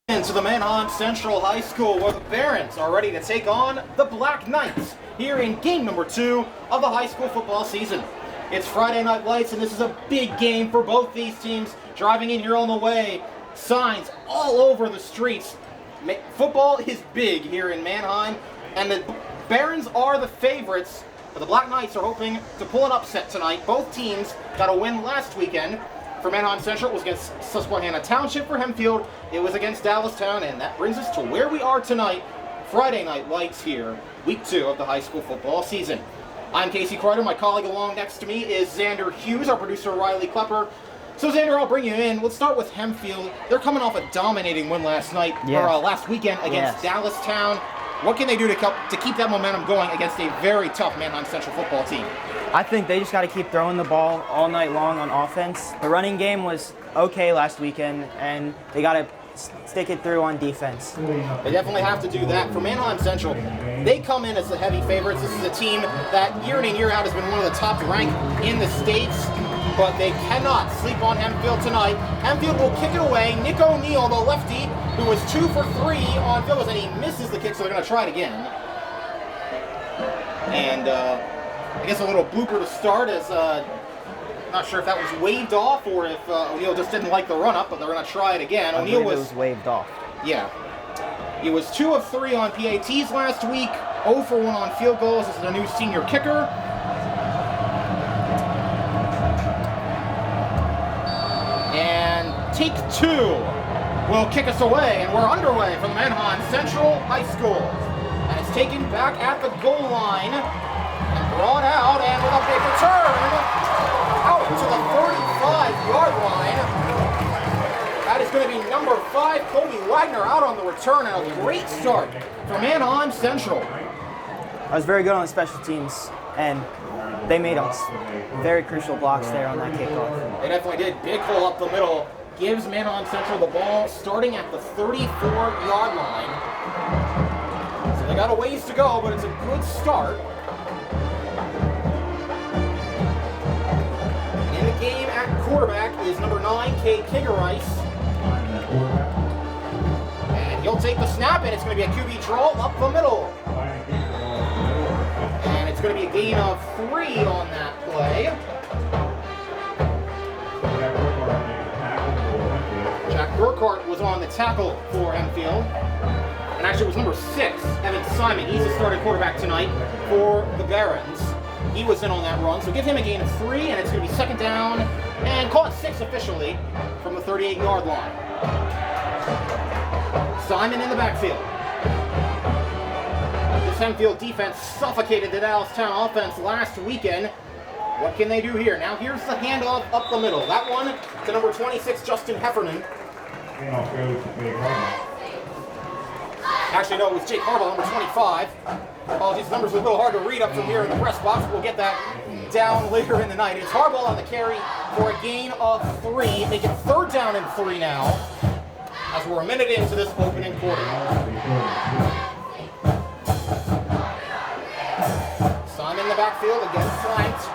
To the Manheim Central High School, where the Barons are ready to take on the Black Knights here in game number 2 of the high school football season. It's Friday Night Lights, and this is a big game for both these teams. Driving in here on the way, signs all over the streets. Football is big here in Manheim, and the Barons are the favorites, but the Black Knights are hoping to pull an upset tonight. Both teams got a win last weekend. For Manheim Central, it was against Susquehanna Township. For Hempfield, it was against Dallastown, and that brings us to where we are tonight. Friday Night Lights here, week 2 of the high school football season. I'm Kasey Kreider. My colleague along next to me is Xander Hughes, our producer Riley Klepper. So Xander, I'll bring you in. Let's start with Hempfield. They're coming off a dominating win last weekend against Dallastown. What can they do to keep that momentum going against a very tough Manheim Central football team? I think they just got to keep throwing the ball all night long on offense. The running game was okay last weekend, and they got to stick it through on defense. They definitely have to do that. For Manheim Central, they come in as the heavy favorites. This is a team that year in and year out has been one of the top ranked in the states, but they cannot sleep on Hempfield tonight. Hempfield will kick it away. Nick O'Neill, the lefty, who was 2 for 3 on field goals, and he misses the kick, so they're going to try it again. And I guess a little blooper to start, as not sure if that was waved off or if O'Neill just didn't like the run-up, but they're going to try it again. O'Neill was waved off. Yeah. He was 2 of 3 on PATs last week, 0 for 1 on field goals. This is a new senior kicker. And take 2 will kick us away, and we're underway from Manheim Central High School. And it's taken back at the goal line. Brought out, and with a big return, out to the 35-yard line. That is going to be number 5, Colby Wagner, out on the return, and a great start for Manheim Central. I was very good on the special teams, and they made us very crucial blocks there on that kickoff. They definitely did. Big hole up the middle. Gives Manheim Central the ball starting at the 34-yard line. So they got a ways to go, but it's a good start. Game at quarterback is number 9, Kate Kigerice. And he'll take the snap, and it's going to be a QB draw up the middle. And it's going to be a gain of 3 on that play. Jack Burkhart was on the tackle for Hempfield. And actually it was number 6, Evan Simon. He's the starting quarterback tonight for the Barons. He was in on that run, so give him a gain of 3, and it's going to be 2nd down, and call it 6 officially from the 38-yard line. Simon in the backfield. This Hempfield defense suffocated the Dallastown offense last weekend. What can they do here? Now here's the handoff up the middle. That one to number 26, Justin Heffernan. Actually, no, it was Jake Harbaugh, number 25. Apologies, numbers are a little hard to read up from here in the press box. We'll get that down later in the night. It's Harbaugh on the carry for a gain of 3. They get 3rd down and 3 now, as we're a minute into this opening quarter. Simon in the backfield, again flanked.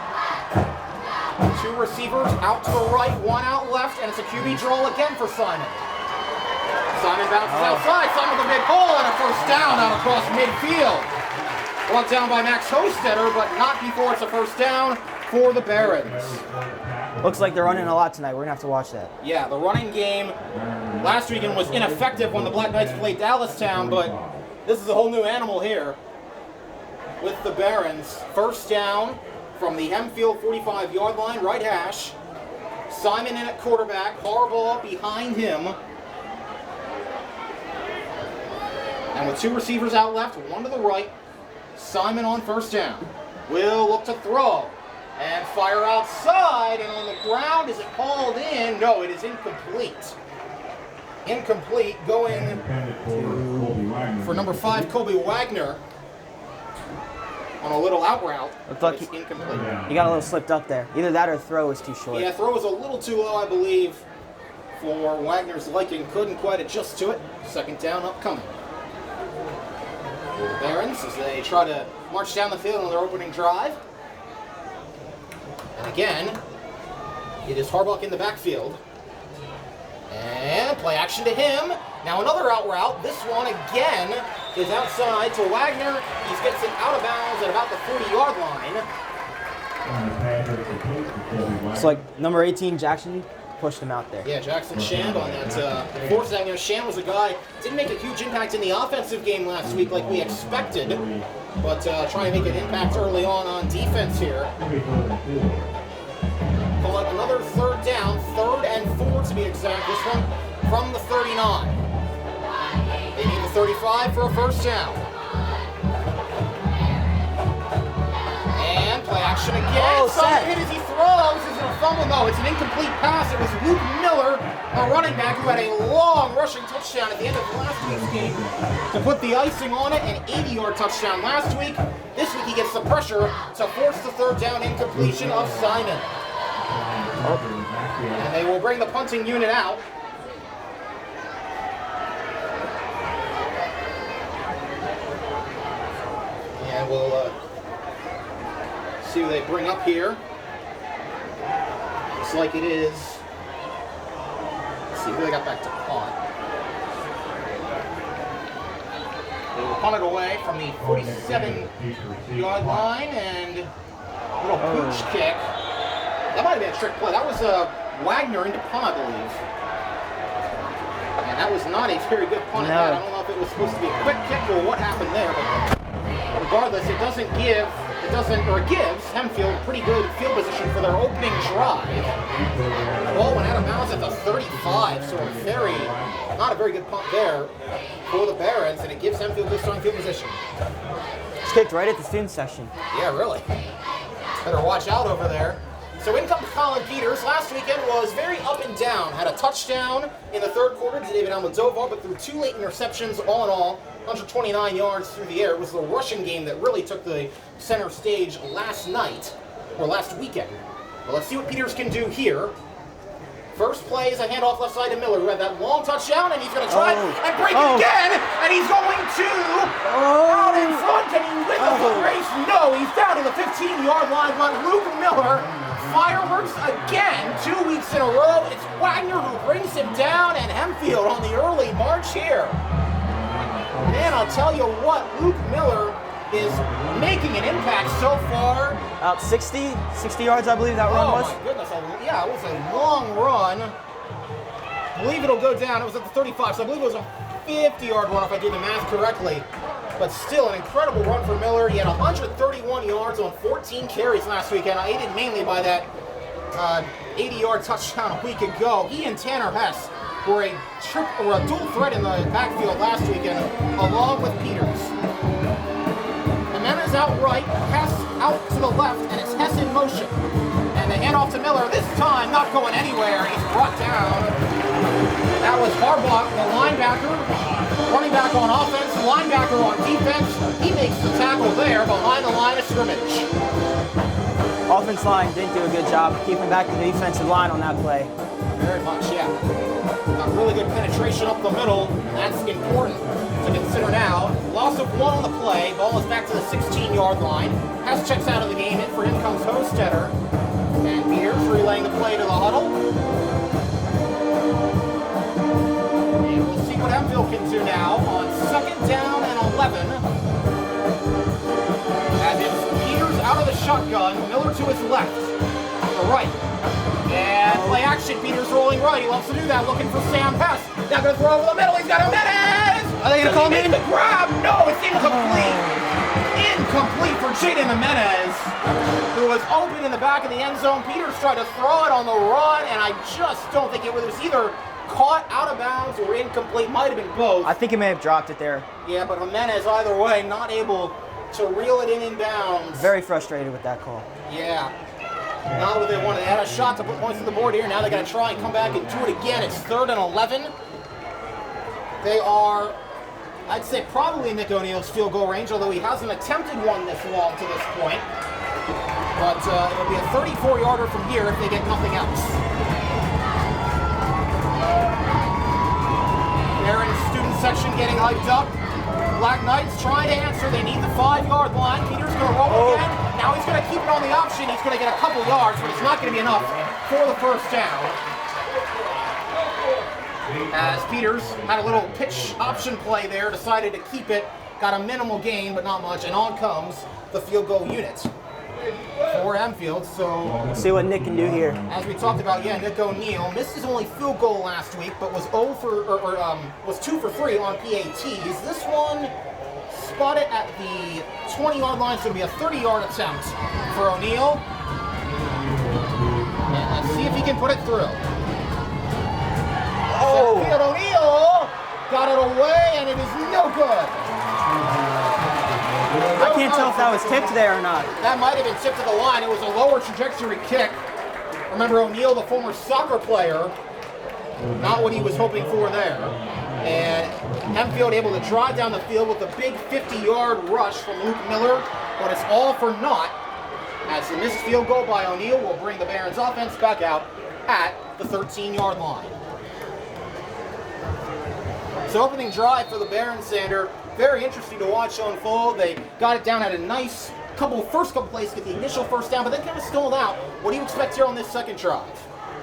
2 receivers out to the right, 1 out left, and it's a QB draw again for Simon. Simon bounces outside, Simon with a big hole, and a 1st down out across midfield. Brought down by Max Hostetter, but not before it's a 1st down for the Barons. Looks like they're running a lot tonight. We're going to have to watch that. Yeah, the running game last weekend was ineffective when the Black Knights played Dallastown, but this is a whole new animal here with the Barons. 1st down from the Hempfield 45-yard line, right hash. Simon in at quarterback, Harbaugh behind him. And with 2 receivers out left, 1 to the right, Simon on 1st down. Will look to throw and fire outside, and on the ground, is it called in? No, it is incomplete. Incomplete, going for number 5, Colby Wagner, on a little out route. Looked like it's incomplete. He got a little slipped up there. Either that or throw was too short. Yeah, throw was a little too low, I believe, for Wagner's liking. Couldn't quite adjust to it. 2nd down upcoming. The Barons, as they try to march down the field on their opening drive. And again, it is Harbaugh in the backfield. And play action to him. Now another out route. This one again is outside to Wagner. He gets it out of bounds at about the 40-yard line. It's like number 18, Jackson, pushed him out there. Yeah, Jackson Shand on that fourth down. You know, Shand was a guy, didn't make a huge impact in the offensive game last week like we expected, but trying to make an impact early on defense here. Pull up another third down, 3rd and 4 to be exact. This one from the 39. They need the 35 for a first down. And play action again. Something hit as he throws. Is it a fumble? No, it's an incomplete pass. It was Luke Miller, a running back who had a long rushing touchdown at the end of last week's game to put the icing on it. An 80-yard touchdown last week. This week he gets the pressure to force the 3rd down incompletion of Simon. And they will bring the punting unit out. And we'll see who they bring up here. Looks like it is. Let's see who they got back to punt. They will punt it away from the 47-yard line, and a little pooch kick. That might have been a trick play. That was Wagner into punt, I believe. And that was not a very good punt at that. I don't know if it was supposed to be a quick kick or what happened there, but regardless, it gives Hempfield pretty good field position for their opening drive. The ball went out of bounds at the 35, so not a very good punt there for the Barons, and it gives Hempfield good strong field position. It's kicked right at the student section. Yeah, really. Better watch out over there. So in comes Colin Peters. Last weekend was very up and down. Had a touchdown in the 3rd quarter to David Almodovar, but threw 2 late interceptions all in all. 129 yards through the air. It was the rushing game that really took the center stage last weekend. But let's see what Peters can do here. First play is a handoff left side to Miller, who had that long touchdown, and he's going to try and break it again, and he's going to out in front. Can he win the foot race? No, he's down to the 15-yard line, but Luke Miller fireworks again 2 weeks in a row. It's Wagner who brings him down, and Hempfield on the early march here. Man, I'll tell you what, Luke Miller is making an impact so far. About 60 yards, I believe that run was. Oh my goodness, yeah, it was a long run. I believe it'll go down. It was at the 35, so I believe it was a 50-yard run if I do the math correctly. But still, an incredible run for Miller. He had 131 yards on 14 carries last weekend, aided mainly by that 80-yard touchdown a week ago. He and Tanner Hess were a dual threat in the backfield last weekend, along with Peters. Jimenez out right, Hess out to the left, and it's Hess in motion. And they hand off to Miller, this time not going anywhere. He's brought down. That was Harbaugh, the linebacker, running back on offense, linebacker on defense. He makes the tackle there behind the line of scrimmage. Offense line didn't do a good job keeping back the defensive line on that play. Very much, yeah. Got really good penetration up the middle. That's important to consider now. Loss of 1 on the play. Ball is back to the 16-yard line. Hess checks out of the game. In for him comes Hostetter. And Peters relaying the play to the huddle. And we'll see what Hempfield can do now on 2nd down and 11. As it's Peters out of the shotgun. Miller to his left. To the right. And play action, Peters rolling right. He loves to do that, looking for Sam Hess. Now going to throw over the middle. He's got Jimenez. Are they going to call him in? The grab. No, it's incomplete. Incomplete for Jaden Jimenez, who was open in the back of the end zone. Peters tried to throw it on the run, and I just don't think it was either caught out of bounds or incomplete. Might have been both. I think he may have dropped it there. Yeah, but Jimenez, either way, not able to reel it in bounds. Very frustrated with that call. Yeah. Not what they wanted. They had a shot to put points on the board here. Now they got to try and come back and do it again. It's 3rd and 11. They are, I'd say, probably in Nick O'Neill's field goal range, although he hasn't attempted one this long to this point. But it'll be a 34-yarder from here if they get nothing else. Barons student section getting hyped up. Black Knights trying to answer. They need the 5-yard line. Peters going to roll again. Now he's going to keep it on the option. He's going to get a couple yards, but it's not going to be enough for the first down. As Peters had a little pitch option play there, decided to keep it, got a minimal gain, but not much, and on comes the field goal unit for Hempfield. So Let's see what Nick can do here. as we talked about, Nick O'Neill missed his only field goal last week, but was was 2 for 3 on PATs. This one spotted at the 20-yard line, so it'll be a 30-yard attempt for O'Neill. And let's see if he can put it through. Oh! Hempfield O'Neill got it away, and it is no good. I can't tell if that was tipped there or not. That might have been tipped to the line. It was a lower trajectory kick. Remember O'Neill, the former soccer player, not what he was hoping for there. And Hempfield able to drive down the field with a big 50-yard rush from Luke Miller, but it's all for naught, as the missed field goal by O'Neill will bring the Barons offense back out at the 13-yard line. So opening drive for the Barons, Xander, very interesting to watch unfold. They got it down at a nice first couple plays to get the initial first down, but then kind of stalled out. What do you expect here on this second drive?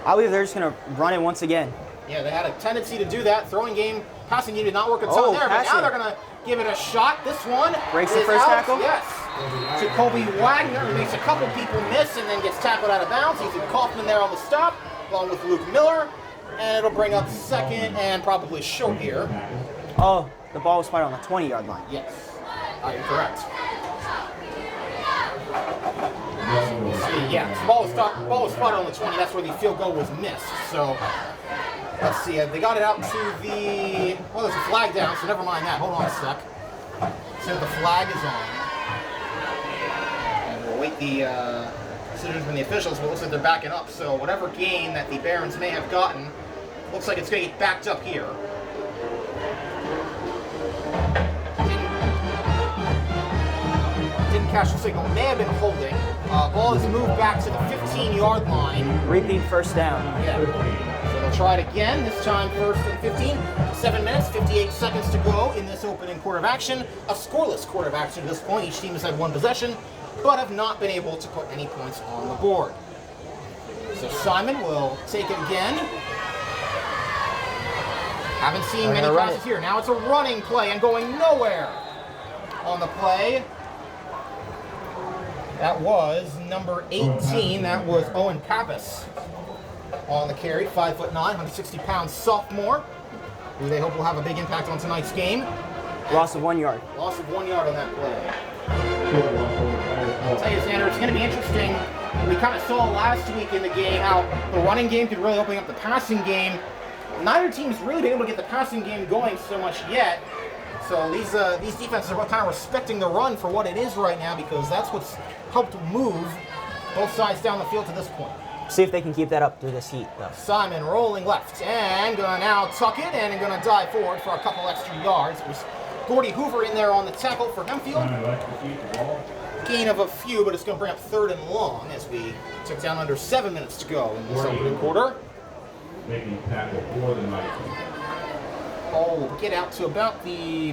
I believe they're just going to run it once again. Yeah, they had a tendency to do that. Passing game did not work a ton there, but now they're going to give it a shot. This one breaks the is first out. tackle? Yes. To Colby Wagner, who makes a couple people miss and then gets tackled out of bounds. He's Kaufman there on the stop, along with Luke Miller. And it'll bring up second and probably short here. Oh, the ball was spotted on the 20-yard line. Yes, you're correct. Yeah, the ball was spotted on the 20. That's where the field goal was missed. So let's see. They got it out to the. Well, there's a flag down, so never mind that. Hold on a sec. See what the flag is on. And we'll wait the decisions from the officials, but it looks like they're backing up. So whatever gain that the Barons may have gotten, looks like it's going to get backed up here. Didn't catch the signal. May have been holding. Ball is moved back to the 15-yard line. Repeat first down. Yeah. So they'll try it again. This time first and 15. 7 minutes, 58 seconds to go in this opening quarter of action. A scoreless quarter of action at this point. Each team has had one possession, but have not been able to put any points on the board. So Simon will take it again. Haven't seen many passes here. Now it's a running play and going nowhere on the play. That was number 18. That was Owen Pappas on the carry. 5'9", 160-pound sophomore, who they hope will have a big impact on tonight's game. Loss of 1 yard. Loss of 1 yard on that play. I'll tell you, Xander, it's going to be interesting. We kind of saw last week in the game how the running game could really open up the passing game. Neither team's really been able to get the passing game going so much yet. So these defenses are kind of respecting the run for what it is right now, because that's what's helped move both sides down the field to this point. See if they can keep that up through this heat, though. Simon rolling left and gonna now tuck it and gonna dive forward for a couple extra yards. It was Gordy Hoover in there on the tackle for Hempfield. Gain of a few, but it's gonna bring up 3rd and long as we took down under 7 minutes to go in this opening quarter. Making tackle for the night. Ball will get out to about the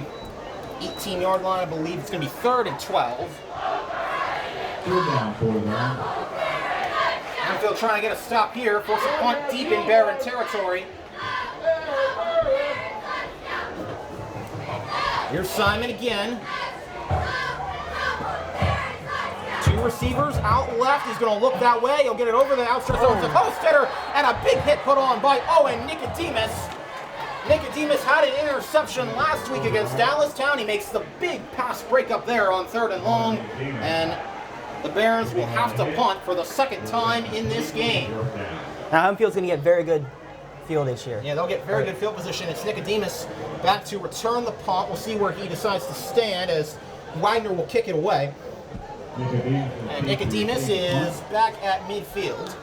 18-yard line. I believe it's going to be 3rd and 12. Down for them. Hempfield trying to get a stop here. Force a punt deep in Baron territory. Here's Simon again. 2 receivers out left. He's going to look that way. He'll get it over the outstretched arms of the post hitter, and a big hit put on by Owen Nicodemus. Nicodemus had an interception last week against Dallastown. He makes the big pass breakup there on 3rd and long, and the Barons will have to punt for the 2nd time in this game. Now Hempfield's going to get very good fieldage here. Yeah, they'll get very good field position. It's Nicodemus back to return the punt. We'll see where he decides to stand as Wagner will kick it away. And Nicodemus is back at midfield.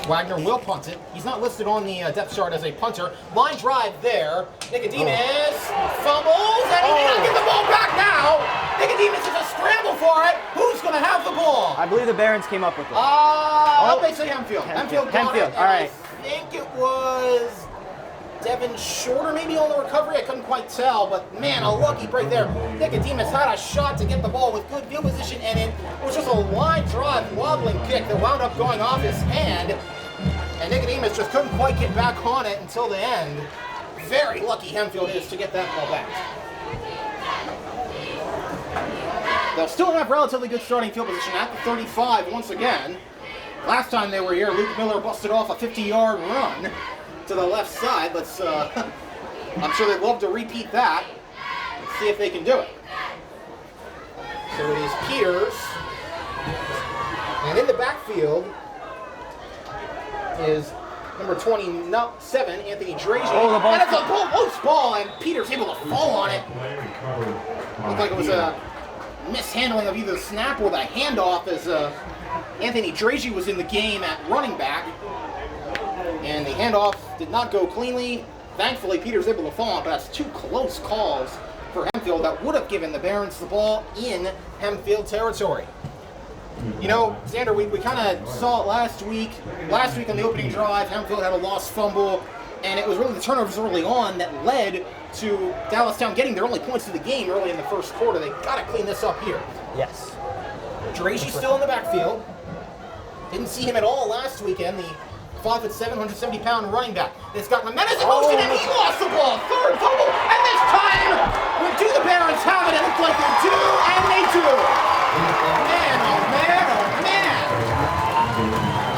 Wagner will punt it. He's not listed on the depth chart as a punter. Line drive there. Nicodemus fumbles, and he did not get the ball back now. Nicodemus is a scramble for it. Who's going to have the ball? I believe the Barons came up with it. I'll say Hempfield. Hempfield got it. All right. I think it was Devin Shorter maybe on the recovery. I couldn't quite tell, but man, a lucky break there. Nicodemus had a shot to get the ball with good field position, and it was just a line drive, wobbling kick that wound up going off his hand. And Nicodemus just couldn't quite get back on it until the end. Very lucky Hempfield is to get that ball back. They'll still have relatively good starting field position at the 35 once again. Last time they were here, Luke Miller busted off a 50-yard run to the left side. I'm sure they'd love to repeat that. Let's see if they can do it. So it is Peters. And in the backfield is number 27, Anthony Drazy. Oh, the ball. And it's a close ball, and Peters able to fall on it. Looked like it was a mishandling of either the snap or the handoff as Anthony Drazy was in the game at running back. And the handoff did not go cleanly. Thankfully, Peters able to fall on, but that's two close calls for Hempfield that would have given the Barons the ball in Hempfield territory. You know, Xander, we kind of saw it last week. Last week on the opening drive, Hempfield had a lost fumble, and it was really the turnovers early on that led to Dallastown getting their only points of the game early in the first quarter. They got to clean this up here. Yes. Drazy still in the backfield. Didn't see him at all last weekend. The 5'7", 170-pound running back. It's got Jimenez in motion, and he lost the ball. Third fumble, and this time, do the Barons have it? It looks like they do, and they do. Man, oh man, oh man.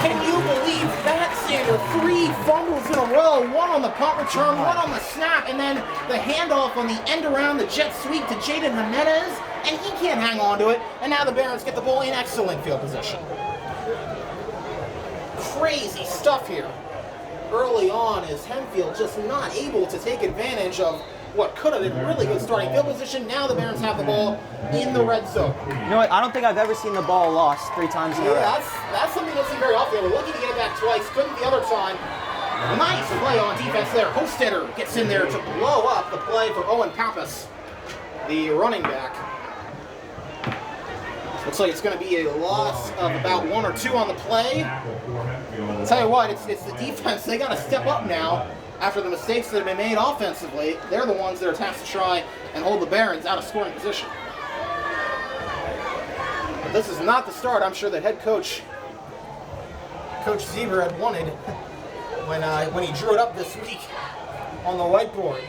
Can you believe that, Xander? 3 fumbles in a row, one on the punt return, one on the snap, and then the handoff on the end around, the jet sweep to Jaden Jimenez, and he can't hang on to it, and now the Barons get the ball in excellent field position. Crazy stuff here. Early on is Hempfield just not able to take advantage of what could have been really good starting field position. Now the Barons have the ball in the red zone. You know what? I don't think I've ever seen the ball lost 3 times in a row. Yeah, that's something you don't see very often. They were lucky to get it back twice. Couldn't the other time. Nice play on defense there. Hostetter gets in there to blow up the play for Owen Pappas, the running back. Looks like it's going to be a loss of about 1 or 2 on the play. I'll tell you what, it's the defense. They got to step up now after the mistakes that have been made offensively. They're the ones that are tasked to try and hold the Barons out of scoring position. But this is not the start I'm sure that head coach Zebra had wanted when he drew it up this week on the whiteboard.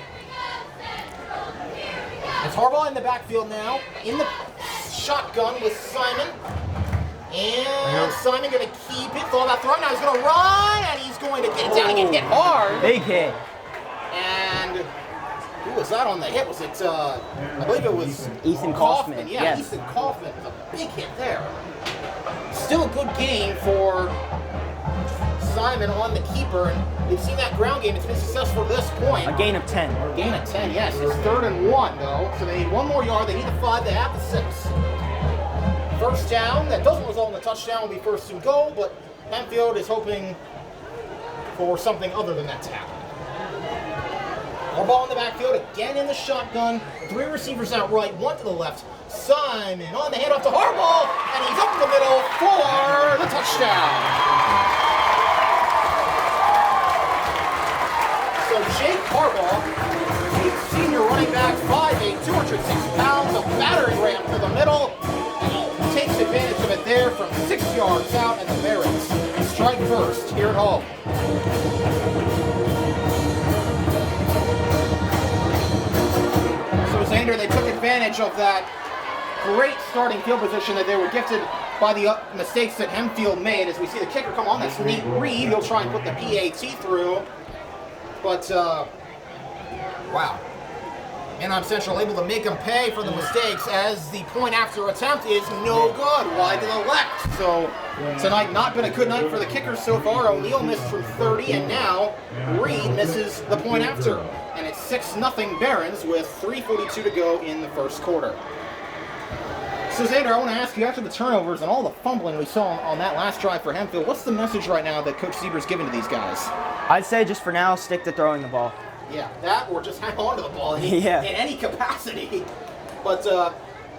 It's Harbaugh in the backfield now, in the shotgun with Simon. And Simon going to keep it, throw that throw. Now he's going to run, and he's going to get it down and get hit hard. Big hit. And who was that on the hit? Was it, I believe it was Ethan Kaufman. Yeah, yes. Ethan Kaufman. It was a big hit there. Still a good game for Simon on the keeper. And we've seen that ground game. It's been successful to this point. A gain of 10. Gain of 10, yes. It's 3rd and 1, though. So they need 1 more yard. They need a 5. They have the 6. First down. That doesn't result in a touchdown. Will be 1st and goal, but Hempfield is hoping for something other than that to happen. More ball in the backfield. Again in the shotgun. 3 receivers out right, 1 to the left. Simon on the handoff to Harbaugh, and he's up the middle for the touchdown. So Jake Harbaugh, a senior running back, 5'8", 206 pounds, a battering ram to the middle, and he takes advantage of it there from 6 yards out, and the Barons strike first here at home. So Xander, they took advantage of that great starting field position that they were gifted by the mistakes that Hempfield made. As we see the kicker come on, that's Nate Reed. He'll try and put the PAT through. But, wow. Manheim Central able to make him pay for the mistakes as the point after attempt is no good, wide to the left. So tonight not been a good night for the kickers so far. O'Neal missed from 30, and now Reed misses the point after. And it's 6-0 Barons with 3:42 to go in the first quarter. So Xander, I want to ask you, after the turnovers and all the fumbling we saw on that last drive for Hempfield, what's the message right now that Coach Zebra's giving to these guys? I'd say just for now, stick to throwing the ball. Yeah, that or just hang on to the ball in any capacity. But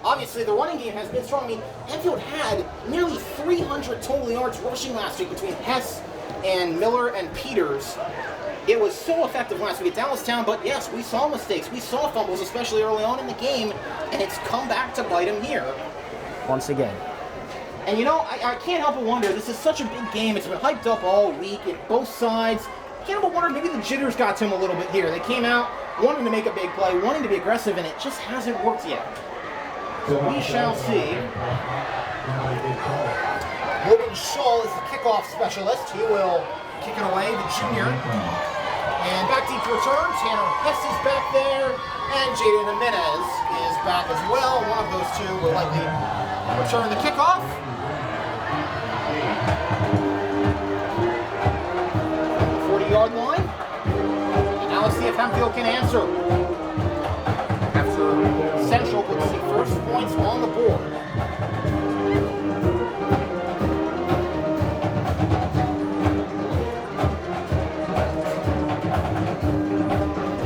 obviously the running game has been strong. I mean, Hempfield had nearly 300 total yards rushing last week between Hess and Miller and Peters. It was so effective last week at Dallastown, but yes, we saw mistakes. We saw fumbles, especially early on in the game, and it's come back to bite him here. Once again. And you know, I can't help but wonder, this is such a big game. It's been hyped up all week at both sides. I can't help but wonder, maybe the jitters got to him a little bit here. They came out wanting to make a big play, wanting to be aggressive, and it just hasn't worked yet. So we shall see. Logan Shaw is the kickoff specialist. He will kick it away, the junior. And back deep to return. Tanner Hess is back there. And Jaden Jimenez is back as well. One of those two will likely return the kickoff. 40-yard line. And now let's see if Hempfield can answer. After Central puts the first points on the board.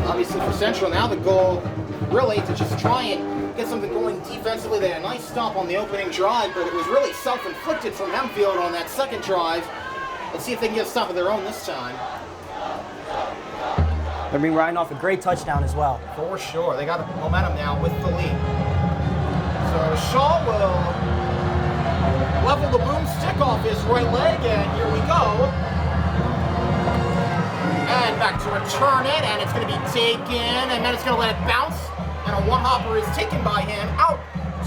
Obviously for Central, now the goal really to just try and get something going defensively. They had a nice stop on the opening drive, but it was really self-inflicted from Hempfield on that second drive. Let's see if they can get a stop of their own this time. They're being riding off a great touchdown as well. For sure. They got momentum now with the lead. So Shaw will level the boomstick off his right leg, and here we go. And back to return it, and it's going to be taken, and then it's going to let it bounce. And a one-hopper is taken by him out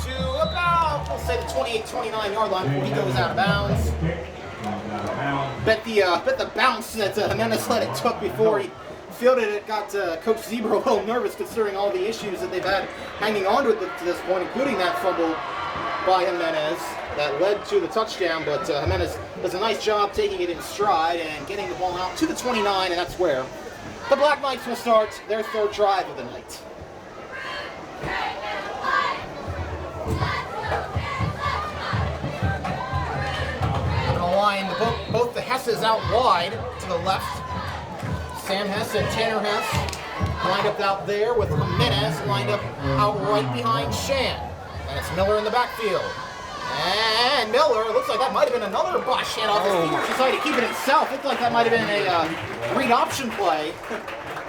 to about, we'll say the 28-29-yard line before he goes out of bounds. Bet the bounce that Jimenez let it took before he fielded it got Coach Zebra a little nervous considering all the issues that they've had hanging on to it to this point, including that fumble by Jimenez that led to the touchdown, but Jimenez does a nice job taking it in stride and getting the ball out to the 29, and that's where the Black Knights will start their third drive of the night. Going to line both the Hesses out wide to the left. Sam Hess and Tanner Hess lined up out there with Jimenez lined up out right behind Shan. And it's Miller in the backfield. And Miller, it looks like that might have been another botch hand off his feet. He decided to keep it himself. Looked like that might have been a read option play.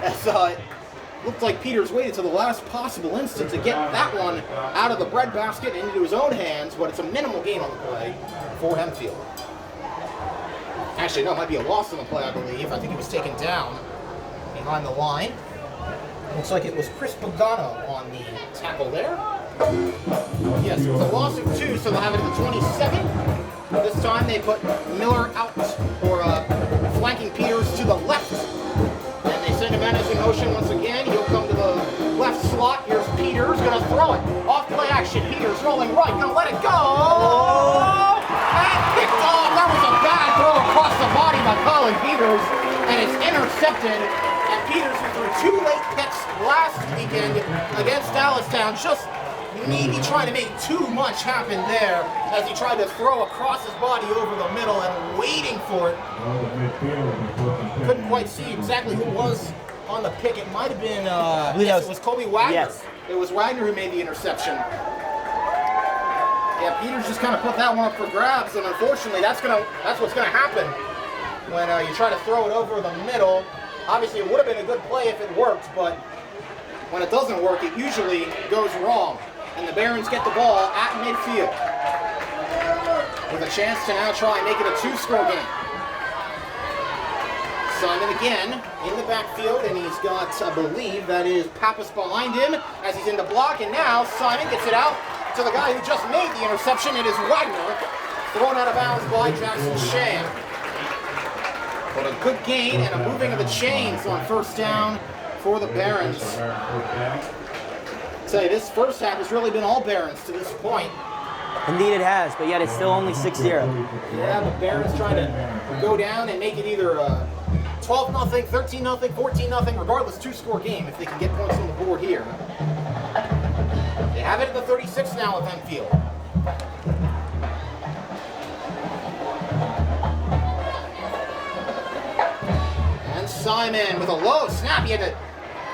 As it looked like Peters waited to the last possible instant to get that one out of the breadbasket and into his own hands, but it's a minimal gain on the play for Hempfield. Actually, no, it might be a loss on the play, I believe. I think he was taken down behind the line. Looks like it was Chris Pagano on the tackle there. Yes, it was a loss of 2, so they'll have it at the 27. This time they put Miller out for flanking Peters to the left. And they send Jimenez in motion once again. He'll come to the left slot. Here's Peters, going to throw it. Off play action. Peters rolling right, going to let it go. And picked off. That was a bad throw across the body by Colin Peters. And it's intercepted. And Peters, who threw 2 late picks last weekend against Dallastown, just maybe trying to make too much happen there as he tried to throw across his body over the middle and waiting for it. Couldn't quite see exactly who was on the pick. It might have been, yes, it was Colby Wagner. Yes. It was Wagner who made the interception. Yeah, Peters just kind of put that one up for grabs, and unfortunately that's what's gonna happen when you try to throw it over the middle. Obviously, it would have been a good play if it worked, but when it doesn't work, it usually goes wrong. And the Barons get the ball at midfield with a chance to now try and make it a 2-score game. Simon again in the backfield, and he's got, I believe, that is Pappas behind him as he's in the block, and now Simon gets it out to the guy who just made the interception. It is Wagner, thrown out of bounds by Jackson Sham. But a good gain and a moving of the chains on first down for the Barons. Say this first half has really been all Barons to this point. Indeed it has, but yet it's still only 6-0. Yeah, the Barons trying to go down and make it either 12-0, 13-0, 14-0, regardless 2-score game if they can get points on the board here. They have it at the 36 now with Hempfield. And Simon with a low snap. He had to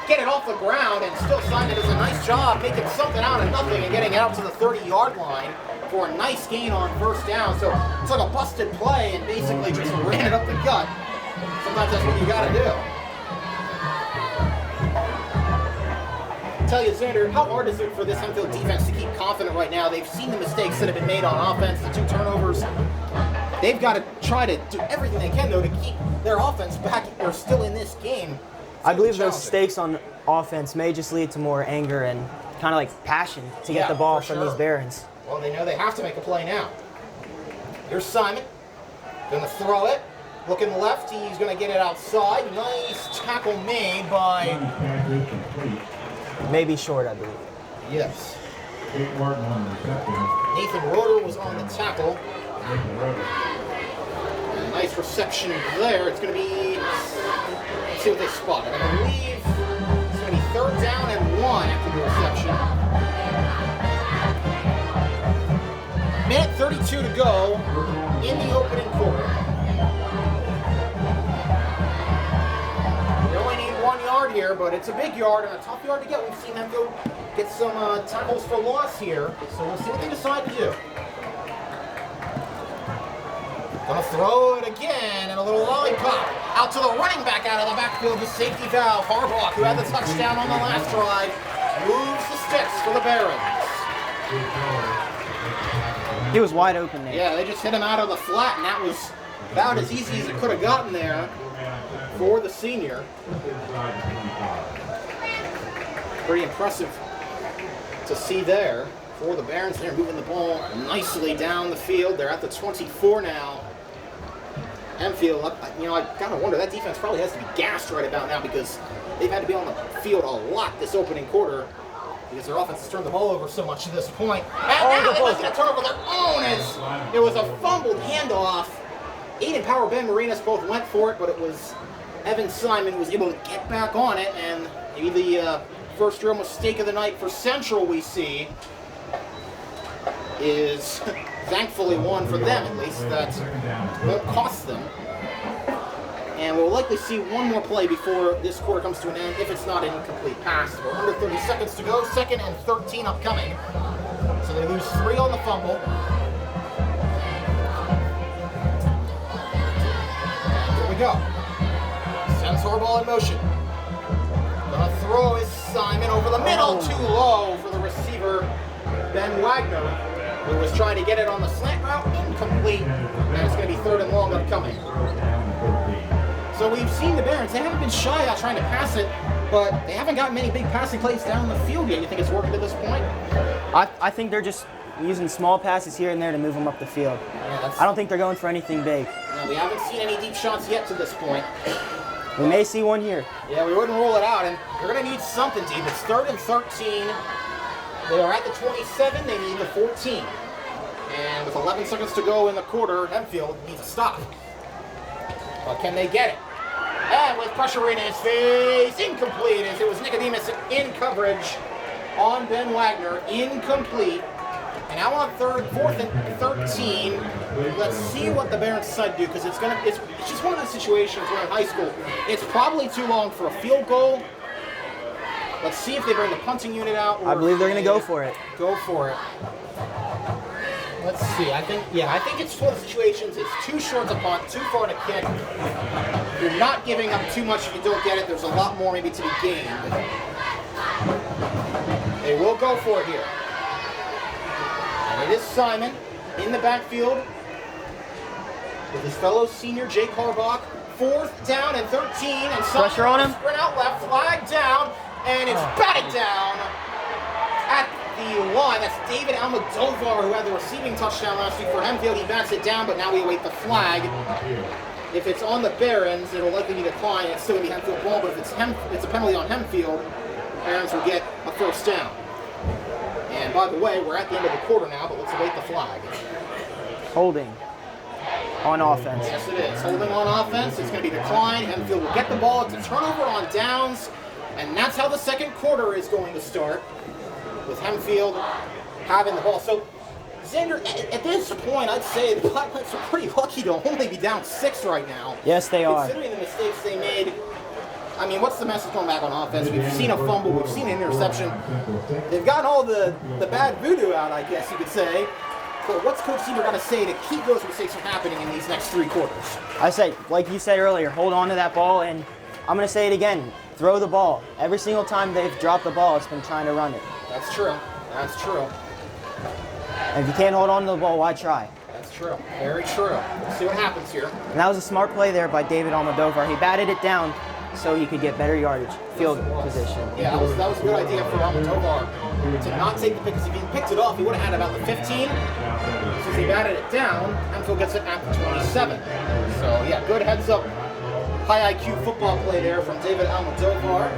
get it off the ground, and still Simon does a nice job making something out of nothing and getting it out to the 30-yard line for a nice gain on first down. So it's like a busted play and basically just ran it up the gut. Sometimes that's what you got to do. tell you, Xander, how hard is it for this Hempfield defense to keep confident right now? They've seen the mistakes that have been made on offense, the 2 turnovers. They've got to try to do everything they can, though, to keep their offense back or still in this game. I believe those mistakes on offense may just lead to more anger and kind of like passion to get the ball from these Barons. Well, they know they have to make a play now. Here's Simon. Going to throw it. Looking left, he's going to get it outside. Nice tackle made by... Maybe short, I believe. Yes. Jake Martin on the reception. Nathan Roeder was on the tackle. Nathan Roeder. Nice reception there. It's going to be... Let's see what they spotted. I believe it's going to be 3rd down and 1 after the reception. Minute 32 to go in the opening quarter. They only need 1 yard here, but it's a big yard and a tough yard to get. We've seen them go get some tackles for loss here, so we'll see what they decide to do. Gonna throw it again, and a little lollipop out to the running back out of the backfield, the safety valve. Harbaugh, who had the touchdown on the last drive, moves the sticks for the Barons. He was wide open there. Yeah, they just hit him out of the flat, and that was about as easy as it could have gotten there for the senior. Pretty impressive to see there for the Barons. They're moving the ball nicely down the field. They're at the 24 now. Hempfield, I gotta wonder, that defense probably has to be gassed right about now because they've had to be on the field a lot this opening quarter because their offense has turned the ball over so much to this point. And now they must get a turnover of their own as it was a fumbled handoff. Aiden Power, Ben Marinas both went for it, but it was Evan Simon who was able to get back on it, and maybe the first real mistake of the night for Central we see is thankfully one for them at least that won't cost them. And we'll likely see one more play before this quarter comes to an end if it's not an incomplete pass. We're under 30 seconds to go, 2nd and 13 upcoming. So they lose 3 on the fumble. And here we go. Sends Harbaugh in motion. Gonna throw is Simon over the middle, too low for the receiver, Ben Wagner, who was trying to get it on the slant route, incomplete, and it's going to be 3rd and long upcoming. So we've seen the Barons, they haven't been shy about trying to pass it, but they haven't got many big passing plays down the field yet. You think it's working to this point? I think they're just using small passes here and there to move them up the field. Yeah, I don't think they're going for anything big. No, we haven't seen any deep shots yet to this point. We may see one here. Yeah, we wouldn't rule it out, and they're going to need something deep. It's 3rd and 13. They are at the 27, they need the 14. And with 11 seconds to go in the quarter, Hempfield needs a stop. But can they get it? And with pressure in his face, incomplete, as it was Nicodemus in coverage on Ben Wagner, incomplete. And now on 4th and 13, let's see what the Barons decide to do, because it's just one of those situations where in high school, it's probably too long for a field goal. Let's see if they bring the punting unit out. Or I believe they're going to go for it. Go for it. Let's see. I think it's one of the situations. It's too short to punt, too far to kick. You're not giving up too much if you don't get it. There's a lot more maybe to be gained. They will go for it here. And it is Simon in the backfield with his fellow senior Jake Harbaugh. 4th down and 13, and Simon pressure on him. Sprint out left, flag down. And it's batted down at the line. That's David Almodovar, who had the receiving touchdown last week for Hempfield. He bats it down, but now we await the flag. If it's on the Barons, it'll likely be declined. It's still going to be Hempfield ball, but if it's a penalty on Hempfield, Barons will get a 1st down. And by the way, we're at the end of the quarter now, but let's await the flag. Holding on offense. Yes, it is. Holding on offense. It's going to be declined. Hempfield will get the ball. It's a turnover on downs. And that's how the second quarter is going to start, with Hempfield having the ball. So, Xander, at this point, I'd say the Black Knights are pretty lucky to only be down 6 right now. Yes, they are. Considering the mistakes they made. I mean, what's the message going back on offense? We've seen a fumble, we've seen an interception. They've gotten all the bad voodoo out, I guess you could say. But what's Coach Xander going to say to keep those mistakes from happening in these next 3 quarters? I say, like you said earlier, hold on to that ball, and I'm going to say it again. throw the ball. Every single time they've dropped the ball, it's been trying to run it. That's true. That's true. And if you can't hold on to the ball, why try? That's true. Very true. Let's see what happens here. And that was a smart play there by David Almodovar. He batted it down so he could get better yardage, field position. Yeah, that was a good idea for Almodovar to not take the pick, because if he picked it off, he would have had about the 15. Since he batted it down, Hempfield gets it at the 27. So yeah, good heads up, high IQ football play there from David Almodovar.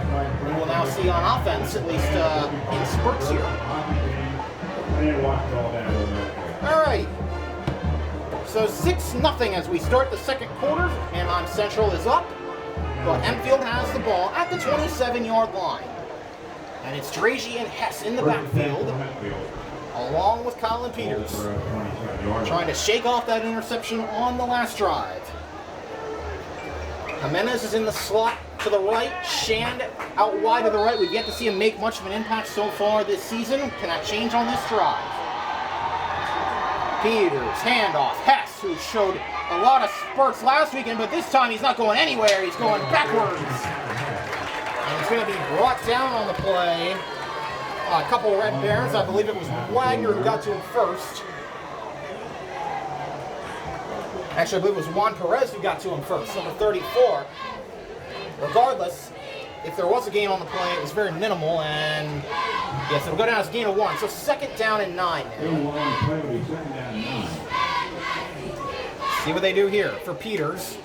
We will now see on offense, at least in spurts here. All right. So 6-0 as we start the second quarter. Manheim Central is up, but Hempfield has the ball at the 27-yard line. And it's Drazy and Hess in the backfield, along with Colin Peters, trying to shake off that interception on the last drive. Jimenez is in the slot to the right, Shand out wide to the right. We've yet to see him make much of an impact so far this season. Can that change on this drive? Peters, handoff, Hess, who showed a lot of spurts last weekend, but this time he's not going anywhere, he's going backwards. And it's going to be brought down on the play. A couple of Red Barons, I believe it was Wagner who got to him first. Actually, I believe it was Juan Perez who got to him first, number 34. Regardless, if there was a gain on the play, it was very minimal, and yes, it'll go down as a gain of 1. So 2nd down and 9 now. See what they do here for Peters.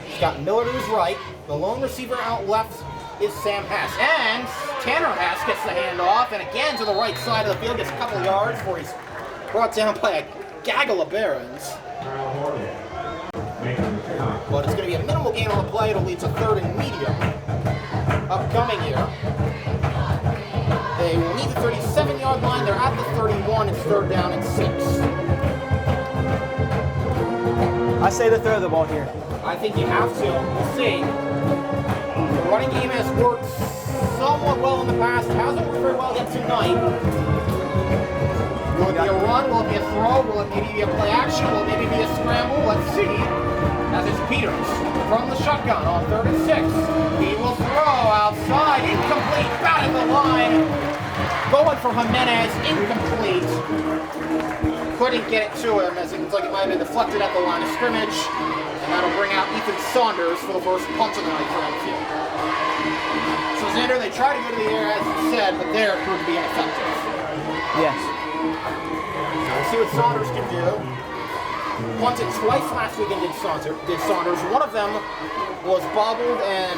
He's got Miller to his right. The lone receiver out left is Sam Hess. And Tanner Hess gets the handoff, and again to the right side of the field, gets a couple of yards before he's brought down by a gaggle of Barons. But it's going to be a minimal gain on the play. It'll lead to 3rd and medium. Upcoming here. They will need the 37-yard line. They're at the 31. It's 3rd down and 6. I say to throw the ball here. I think you have to. We'll see. The running game has worked somewhat well in the past. Hasn't worked very well yet tonight. Will it be a run? Will it be a throw? Will it maybe be a play action? Will it maybe be a scramble? Let's see. As it's Peters from the shotgun on 3rd and 6. He will throw outside. Incomplete. Batting the line. Going for Jimenez. Incomplete. Couldn't get it to him, as it looks like it might have been deflected at the line of scrimmage. And that'll bring out Ethan Saunders for the first punt of the night for Hempfield. So Xander, they tried to go to the air as you said, but there it proved to be ineffective. Yes. So we'll see what Saunders can do. Punted twice last weekend did Saunders. One of them was bobbled and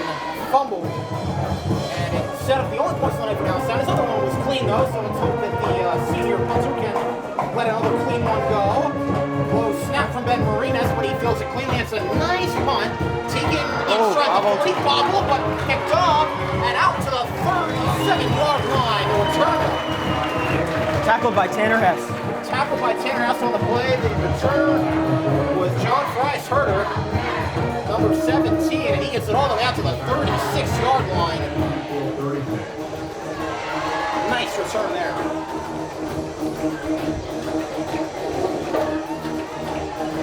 fumbled. And it set up the only points of the night for now. His other one was clean though, so let's hope that the senior punter can let another clean one go. Low snap from Ben Marinas, but he feels it cleanly. It's a nice punt. Taken inside the 40 bobble, but kicked off and out to the 37-yard line to return it. Tackled by Tanner Hess. Tackled by Tanner Hess on the play. The return was John Fry's Herder, number 17, and he gets it all the way out to the 36-yard line. Nice return there.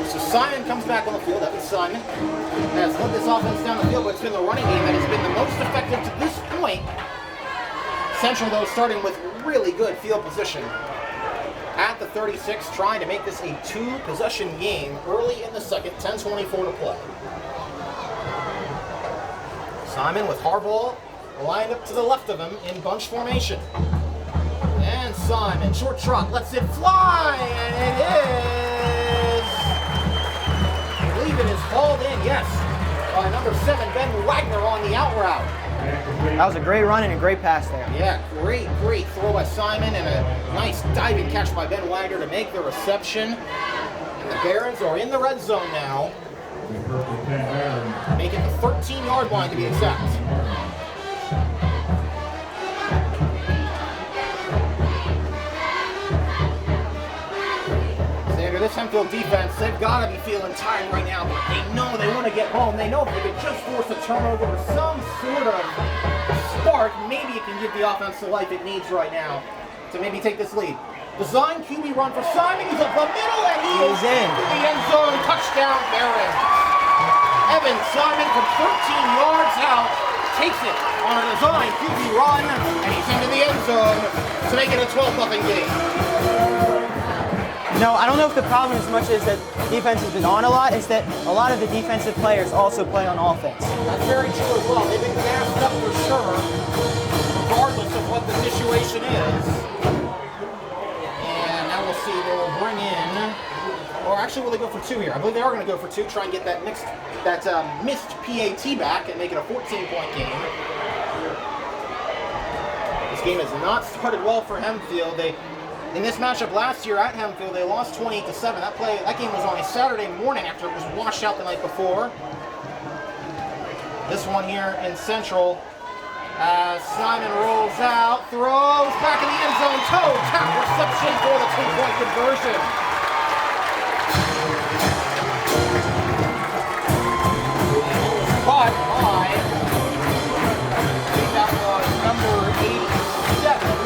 So Simon comes back on the field. Evan Simon has led this offense down the field, but it's been the running game that has been the most effective to this point. Central, though, starting with really good field position at the 36, trying to make this a 2-possession game early in the second, 10:24 to play. Simon with Harbaugh lined up to the left of him in bunch formation. And Simon, short trot, lets it fly, and it is, I believe it is hauled in, yes, by number 7, Ben Wagner on the out route. That was a great run and a great pass there. Yeah, great throw by Simon and a nice diving catch by Ben Wagner to make the reception. And the Barons are in the red zone now. Make it the 13-yard line to be exact. Xander, this Hempfield defense, they've got to be feeling tired right now, but they know they want to get home. They know if they could just force a turnover or some sort of spark, maybe it can give the offense the life it needs right now to maybe take this lead. Design QB run for Simon. He's up the middle and he is in the end zone. Touchdown, Barons. Evan Simon from 13 yards out takes it on a design QB run, and he's into the end zone to make it a 12-0 game. No, I don't know if the problem as much as that defense has been on a lot, is that a lot of the defensive players also play on offense. That's very true as well. They've been gassed up for sure, regardless of what the situation is. And now we'll see, they will bring in, or actually will they go for 2 here? I believe they are going to go for 2, try and get that missed PAT back and make it a 14-point game. This game has not started well for Hempfield. In this matchup last year at Hempfield, they lost 28-7. That game was on a Saturday morning after it was washed out the night before. This one here in Central, as Simon rolls out, throws back in the end zone, toe tap reception for the 2-point conversion. Caught by, I think that was number 87.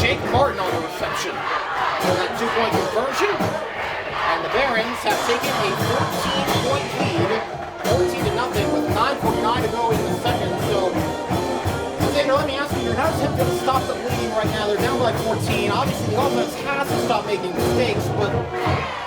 Jake Martin on the reception for that 2-point conversion. And the Barons have taken a 14-point lead, 14-0 with 9:49 to go in the second. So, Xander, let me ask you, how does Hempfield stop the leading right now? They're down by 14. Obviously, the offense has to stop making mistakes, but,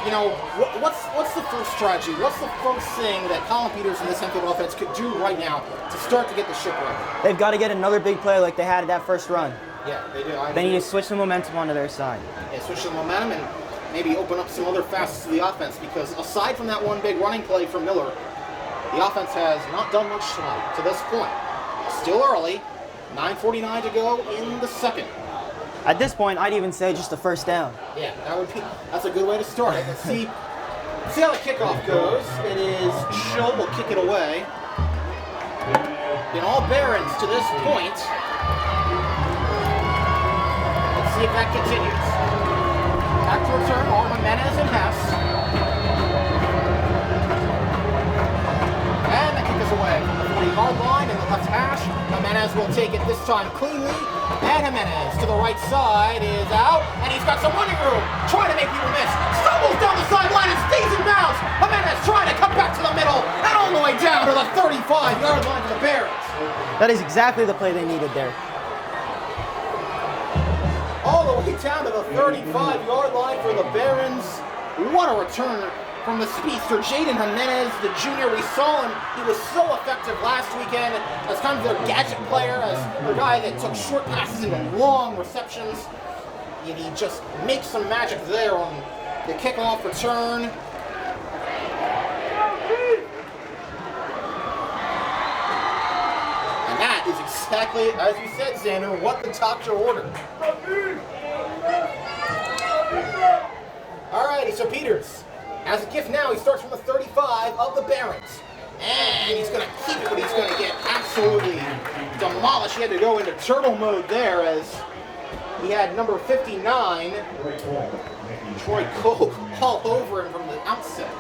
you know, what's the first strategy? What's the first thing that Colin Peters and this Hempfield offense could do right now to start to get the ship right? They've got to get another big play like they had at that first run. Yeah, they do. They need to switch the momentum onto their side. Yeah, switch the momentum and maybe open up some other facets of the offense, because aside from that one big running play from Miller, the offense has not done much tonight to this point. Still early, 9:49 to go in the second. At this point, I'd even say just a first down. Yeah, that's a good way to start it. Let's see how the kickoff goes. It is Schill will kick it away. In all Barons to this point. See if that continues. Back to return, all Jimenez and Hess. And the kick is away from the 40-yard line in the left hash. Jimenez will take it this time cleanly. And Jimenez to the right side is out. And he's got some running room. Trying to make people miss. Stumbles down the sideline and stays in bounds. Jimenez trying to come back to the middle. And all the way down to the 35-yard line for the Barons. That is exactly the play they needed there. All the way down to the 35-yard line for the Barons. What a return from the speedster, Jaden Jimenez, the junior. We saw him. He was so effective last weekend as kind of their gadget player, as a guy that took short passes into long receptions. And he just makes some magic there on the kickoff return. And that is exactly, as you said, Xander, what the doctor ordered. Alrighty, so Peters has a gift now. He starts from the 35 of the Barons. And he's going to keep it, but he's going to get absolutely demolished. He had to go into turtle mode there as he had number 59, Troy Cole, all over him from the outset.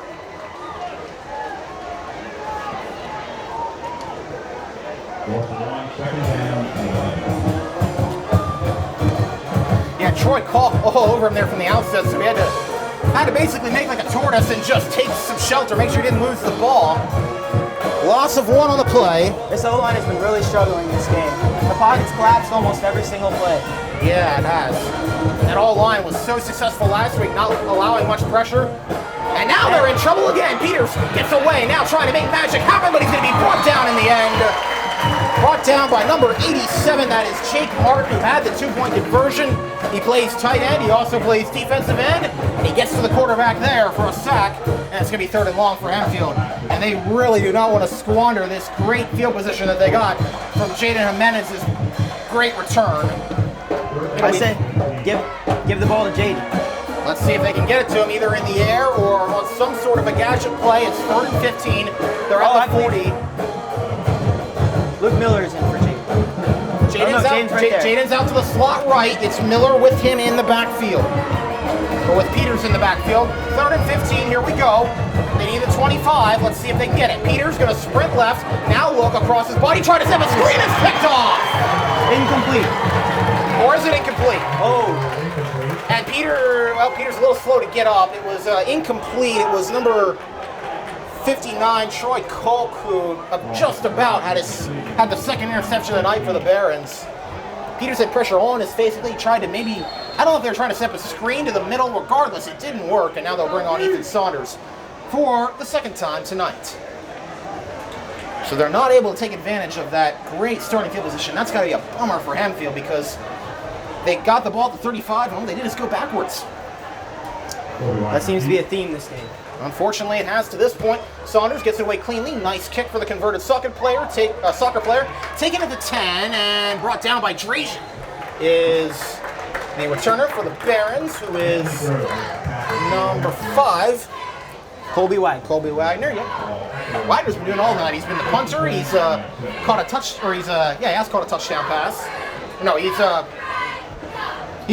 Yeah, Troy Cole all over him there from the outset, so we had to basically make like a tortoise and just take some shelter, make sure he didn't lose the ball. Loss of 1 on the play. This O-line has been really struggling this game. The pocket's collapsed almost every single play. Yeah, it has. That O-line was so successful last week, not allowing much pressure. And now they're in trouble again. Peters gets away, now trying to make magic happen, but he's going to be brought down in the end. Brought down by number 87, that is Jake Martin, who had the 2-point conversion. He plays tight end, he also plays defensive end, and he gets to the quarterback there for a sack, and it's going to be 3rd and long for Hempfield. And they really do not want to squander this great field position that they got from Jaden Jimenez's great return. I say, give the ball to Jaden. Let's see if they can get it to him either in the air or on some sort of a gadget play. It's 3rd and 15. They're at the 40. Luke Miller is in for Jaden. Jaden's out to the slot right. It's Miller with him in the backfield. Or with Peters in the backfield. 3rd and 15, here we go. They need the 25. Let's see if they can get it. Peters going to sprint left. Now look across his body. Try to set a screen. It's picked off. Incomplete. Or is it incomplete? Oh. And Peters a little slow to get up. It was incomplete. It was number 59, Troy Kolk, who just about had the second interception of the night for the Barons. Peters had pressure on his face. He tried to maybe, I don't know if they were trying to set up a screen to the middle. Regardless, it didn't work, and now they'll bring on Ethan Saunders for the second time tonight. So they're not able to take advantage of that great starting field position. That's got to be a bummer for Hempfield because they got the ball at the 35, and all they did is go backwards. That seems to be a theme this game. Unfortunately, it has to this point. Saunders gets it away cleanly. Nice kick for the converted soccer player. Taken at the 10 and brought down by Drazian is the returner for the Barons, who is number 5. Colby Wagner. Colby Wagner, yeah. Wagner's been doing all night. He's been the punter. He's caught a touch, or he has caught a touchdown pass. No, he's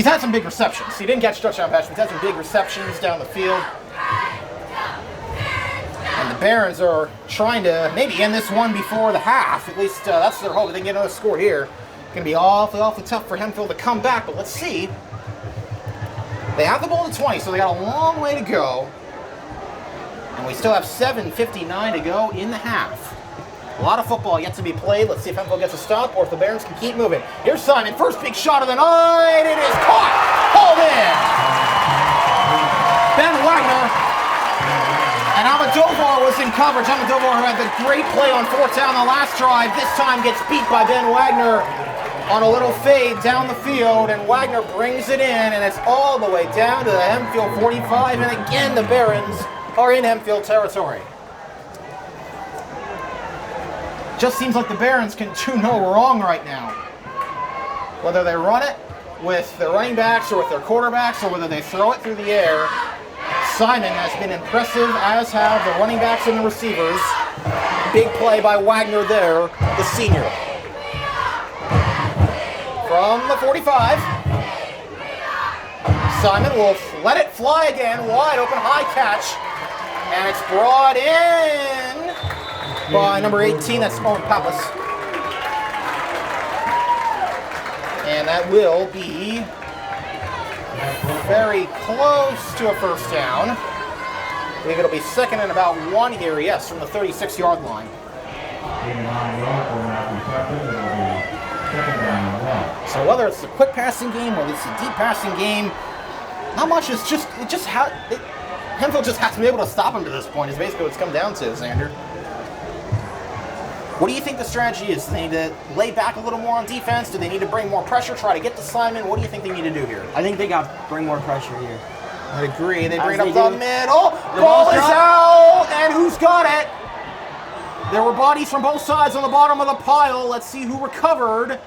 had some big receptions. He didn't catch a touchdown pass, but he's had some big receptions down the field. And the Barons are trying to maybe end this one before the half. At least that's their hope. If they can get another score here, it's going to be awfully tough for Hempfield to come back. But let's see. They have the ball at 20, so they got a long way to go. And we still have 7:59 to go in the half. A lot of football yet to be played. Let's see if Hempfield gets a stop or if the Barons can keep moving. Here's Simon, first big shot of the night. It is caught. Hauled in. Ben Wagner. And Almodovar was in coverage. Almodovar had the great play on fourth down the last drive. This time gets beat by Ben Wagner on a little fade down the field. And Wagner brings it in, and it's all the way down to the Hempfield 45. And again, the Barons are in Hempfield territory. Just seems like the Barons can do no wrong right now. Whether they run it with their running backs or with their quarterbacks, or whether they throw it through the air, Simon has been impressive, as have the running backs and the receivers. Big play by Wagner there, the senior. From the 45, Simon will let it fly again, wide open, high catch, and it's brought in by number 18, that's Owen Pappas. And that will be very close to a first down. I believe it'll be second and about 1 here, yes, from the 36-yard line. So whether it's a quick passing game or it's a deep passing game, not much is Hempfield just has to be able to stop him to this point is basically what it's come down to, Xander. What do you think the strategy is? Do they need to lay back a little more on defense? Do they need to bring more pressure, try to get to Simon? What do you think they need to do here? I think they got to bring more pressure here. I agree. They bring it up the middle. Ball is out, and who's got it? There were bodies from both sides on the bottom of the pile. Let's see who recovered.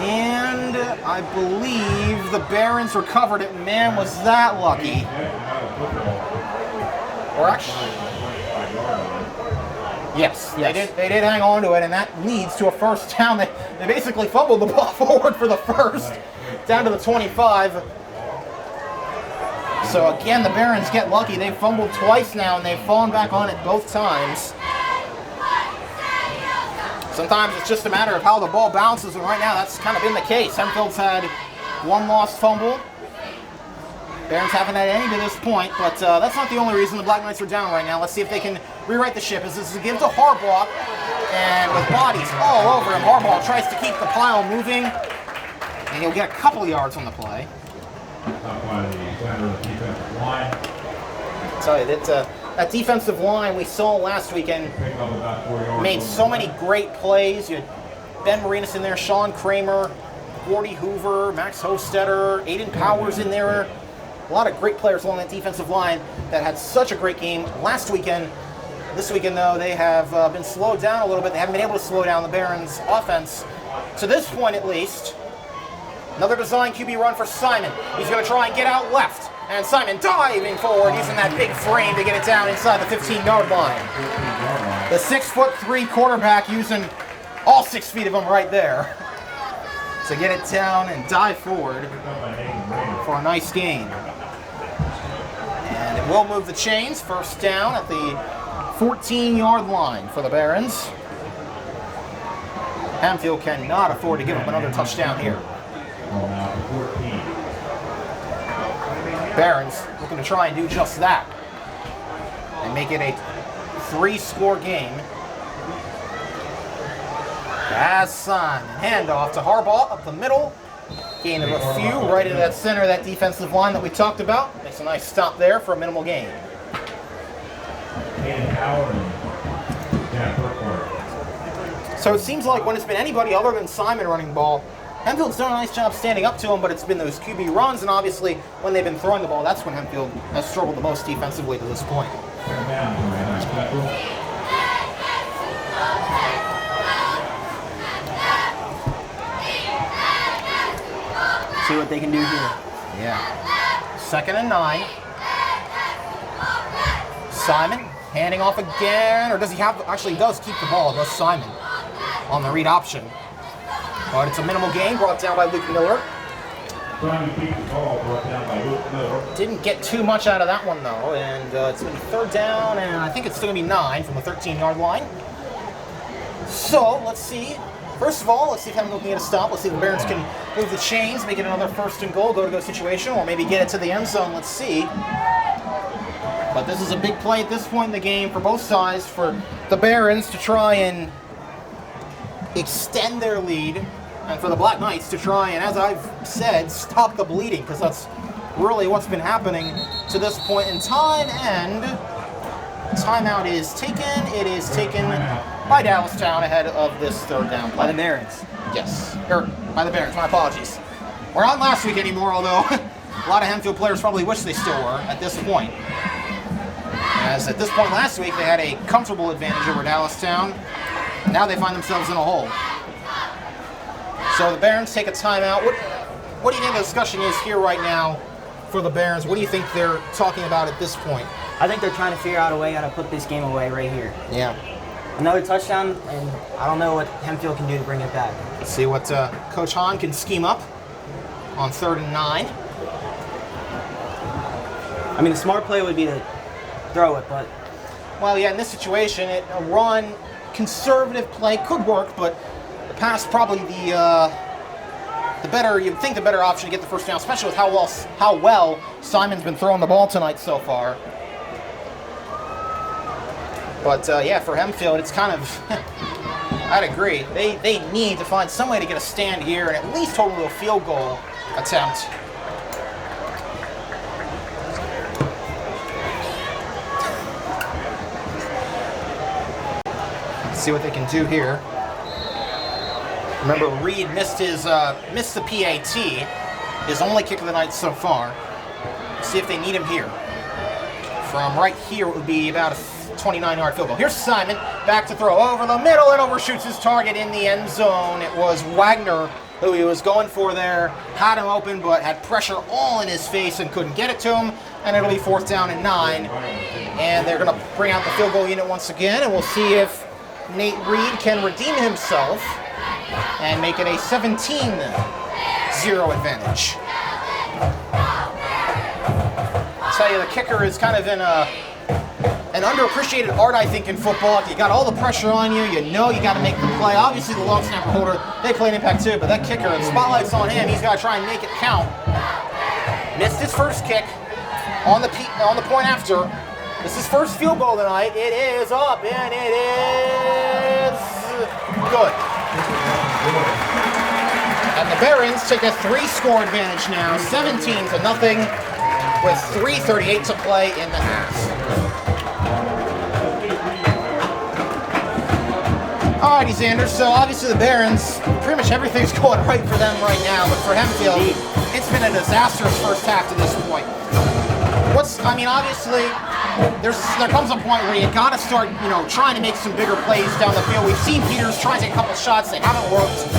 And I believe the Barons recovered it. Man, was that lucky. Or actually, yes. They did hang on to it, and that leads to a first down. They basically fumbled the ball forward for the first, down to the 25. So again, the Barons get lucky. They've fumbled twice now, and they've fallen back on it both times. Sometimes it's just a matter of how the ball bounces, and right now that's kind of been the case. Hempfield's had one lost fumble. Barons haven't had any to this point, but that's not the only reason the Black Knights are down right now. Let's see if they can rewrite the ship. As this is a give to Harbaugh, and with bodies all over him, Harbaugh tries to keep the pile moving, and he'll get a couple yards on the play. I'll tell you, that defensive line we saw last weekend made so many great plays. You had Ben Marinas in there, Sean Kramer, Gordy Hoover, Max Hostetter, Aiden Powers in there. A lot of great players along that defensive line that had such a great game last weekend. This weekend, though, they have been slowed down a little bit. They haven't been able to slow down the Barons' offense. To this point, at least, another design QB run for Simon. He's going to try and get out left. And Simon diving forward, using that big frame to get it down inside the 15-yard line. The 6'3" quarterback using all 6 feet of him right there to get it down and dive forward for a nice gain. And it will move the chains. First down at the 14-yard line for the Barons. Hempfield cannot afford to give up another touchdown here. Barons looking to try and do just that and make it a 3-score game. As Simon, handoff to Harbaugh up the middle. Gain of a few right into that center of that defensive line that we talked about. Makes a nice stop there for a minimal gain. So it seems like when it's been anybody other than Simon running the ball, Hempfield's done a nice job standing up to him, but it's been those QB runs, and obviously when they've been throwing the ball, that's when Hempfield has struggled the most defensively to this point. See what they can do here. Yeah. 2nd and 9. Simon handing off again, or does he have? Actually, he does keep the ball. Does Simon on the read option? But it's a minimal gain brought down by Luke Miller. Trying to keep the ball brought down by Luke Miller. Didn't get too much out of that one though, and it's going to be 3rd down, and I think it's still going to be 9 from the 13-yard line. So let's see. First of all, let's see if Hempfield can get a stop. Let's see if the Barons can move the chains, make it another 1st and goal, go-to-go situation, or maybe get it to the end zone. Let's see. But this is a big play at this point in the game for both sides, for the Barons to try and extend their lead, and for the Black Knights to try and, as I've said, stop the bleeding, because that's really what's been happening to this point in time. And timeout is taken. It is taken by Dallastown ahead of this 3rd down play. By the Barons. Yes, or by the Barons, my apologies. We're not last week anymore, although a lot of Hempfield players probably wish they still were at this point. As at this point last week, they had a comfortable advantage over Dallastown. Now they find themselves in a hole. So the Barons take a timeout. What do you think the discussion is here right now for the Barons? What do you think they're talking about at this point? I think they're trying to figure out a way how to put this game away right here. Yeah. Another touchdown, and I don't know what Hempfield can do to bring it back. Let's see what Coach Hahn can scheme up on 3rd and 9. I mean, the smart play would be to throw it, but... Well, yeah, in this situation, a run, conservative play could work, but the pass probably the better, you'd think the better option to get the 1st down, especially with how well Simon's been throwing the ball tonight so far. But yeah, for Hempfield, it's kind of, I'd agree. They need to find some way to get a stand here and at least hold a field goal attempt. Let's see what they can do here. Remember, Reed missed the PAT, his only kick of the night so far. Let's see if they need him here. From right here, it would be about a 29-yard field goal. Here's Simon, back to throw over the middle and overshoots his target in the end zone. It was Wagner who he was going for there, had him open, but had pressure all in his face and couldn't get it to him. And it'll be 4th down and 9. And they're going to bring out the field goal unit once again, and we'll see if Nate Reed can redeem himself and make it a 17-0 advantage. I'll tell you, the kicker is kind of in an underappreciated art, I think, in football. If you got all the pressure on you, you know you got to make the play. Obviously, the long snapper holder, they play an impact too, but that kicker, the spotlight's on him. He's got to try and make it count. Missed his first kick on the point after. This is his first field goal tonight. It is up, and it is good. And the Barons take a 3-score advantage now, 17-0, with 3:38 to play in the half. Alrighty, Xander, so obviously the Barons, pretty much everything's going right for them right now, but for Hempfield, it's been a disastrous first half to this point. Obviously, there comes a point where you gotta start, trying to make some bigger plays down the field. We've seen Peters try to take a couple shots, they haven't worked.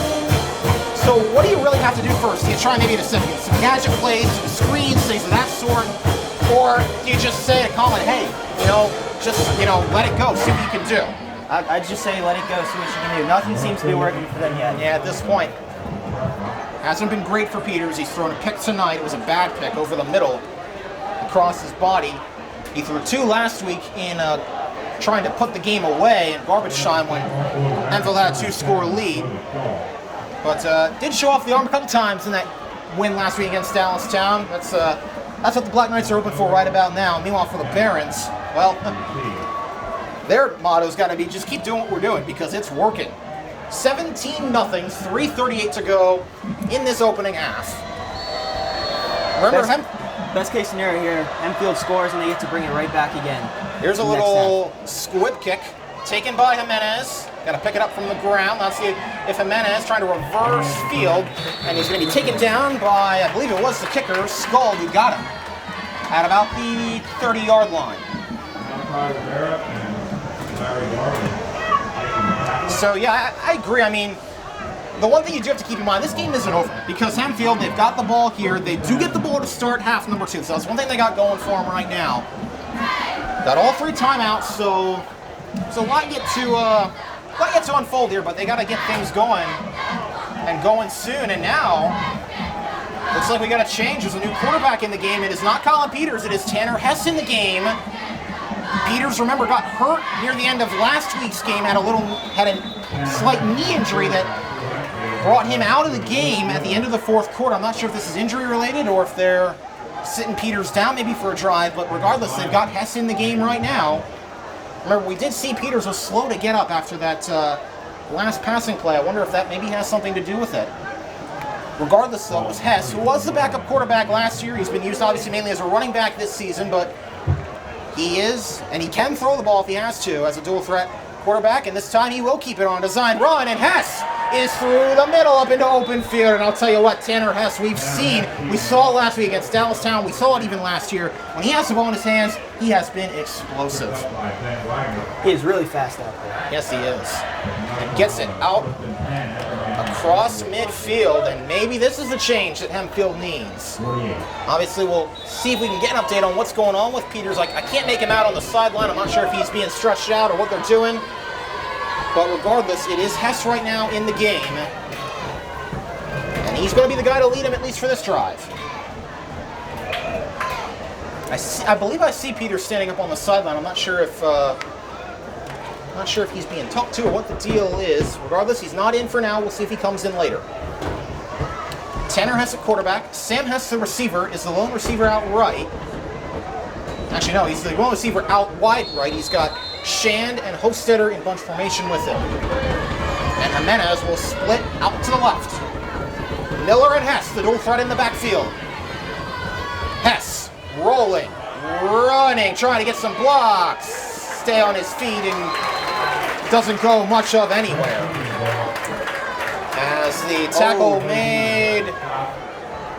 So what do you really have to do first? Do you try maybe to some gadget plays, some screens, things of that sort? Or do you just say to Colin, hey, let it go, see what you can do? I'd just say let it go, see what you can do. Nothing seems to be working for them yet. Yeah, at this point. Hasn't been great for Peters. He's thrown a pick tonight. It was a bad pick over the middle, across his body. He threw 2 last week in trying to put the game away in garbage time when Hempfield had a 2-score lead. But did show off the arm a couple times in that win last week against Dallastown. That's That's what the Black Knights are open for right about now. Meanwhile, for the Barons, well, their motto's got to be just keep doing what we're doing because it's working. 17-0, 3:38 to go in this opening half. Remember, best case scenario here, Hempfield scores and they get to bring it right back again. Here's a little squib kick taken by Jimenez. Got to pick it up from the ground. Let's see if Jimenez trying to reverse field, and he's going to be taken down by, I believe it was the kicker, Skull, who got him at about the 30-yard line. So yeah, I agree. I mean, the one thing you do have to keep in mind, this game isn't over because Hempfield, they've got the ball here. They do get the ball to start half number 2, so that's one thing they got going for them right now. Got all 3 timeouts, so there's a lot yet to unfold here, but they got to get things going and going soon. And now, looks like we got a change. There's a new quarterback in the game. It is not Colin Peters. It is Tanner Hess in the game. Peters, remember, got hurt near the end of last week's game. Had a slight knee injury that brought him out of the game at the end of the 4th quarter. I'm not sure if this is injury related or if they're sitting Peters down maybe for a drive, but regardless, they've got Hess in the game right now. Remember, we did see Peters was slow to get up after that last passing play. I wonder if that maybe has something to do with it. Regardless, though, it was Hess, who was the backup quarterback last year. He's been used, obviously, mainly as a running back this season, but he is, and he can throw the ball if he has to, as a dual-threat quarterback, and this time he will keep it on a design run, and Hess is through the middle up into open field, and I'll tell you what, Tanner Hess, we saw it last week against Dallas Town, we saw it even last year. When he has the ball in his hands, he has been explosive. He is really fast out there. Yes, he is. And gets it out across midfield, and maybe this is the change that Hempfield needs. Obviously, we'll see if we can get an update on what's going on with Peters. I can't make him out on the sideline. I'm not sure if he's being stretched out or what they're doing. But regardless, it is Hess right now in the game. And he's going to be the guy to lead him, at least for this drive. I believe I see Peters standing up on the sideline. I'm not sure if he's being talked to or what the deal is. Regardless, he's not in for now. We'll see if he comes in later. Tanner Hess at quarterback. Sam Hess, the receiver, is the lone receiver out right. Actually, no, he's the lone receiver out wide right. He's got Shand and Hofstetter in bunch formation with him. And Jimenez will split out to the left. Miller and Hess, the dual threat in the backfield. Hess, rolling, running, trying to get some blocks. Stay on his feet and doesn't go much of anywhere. As the tackle made,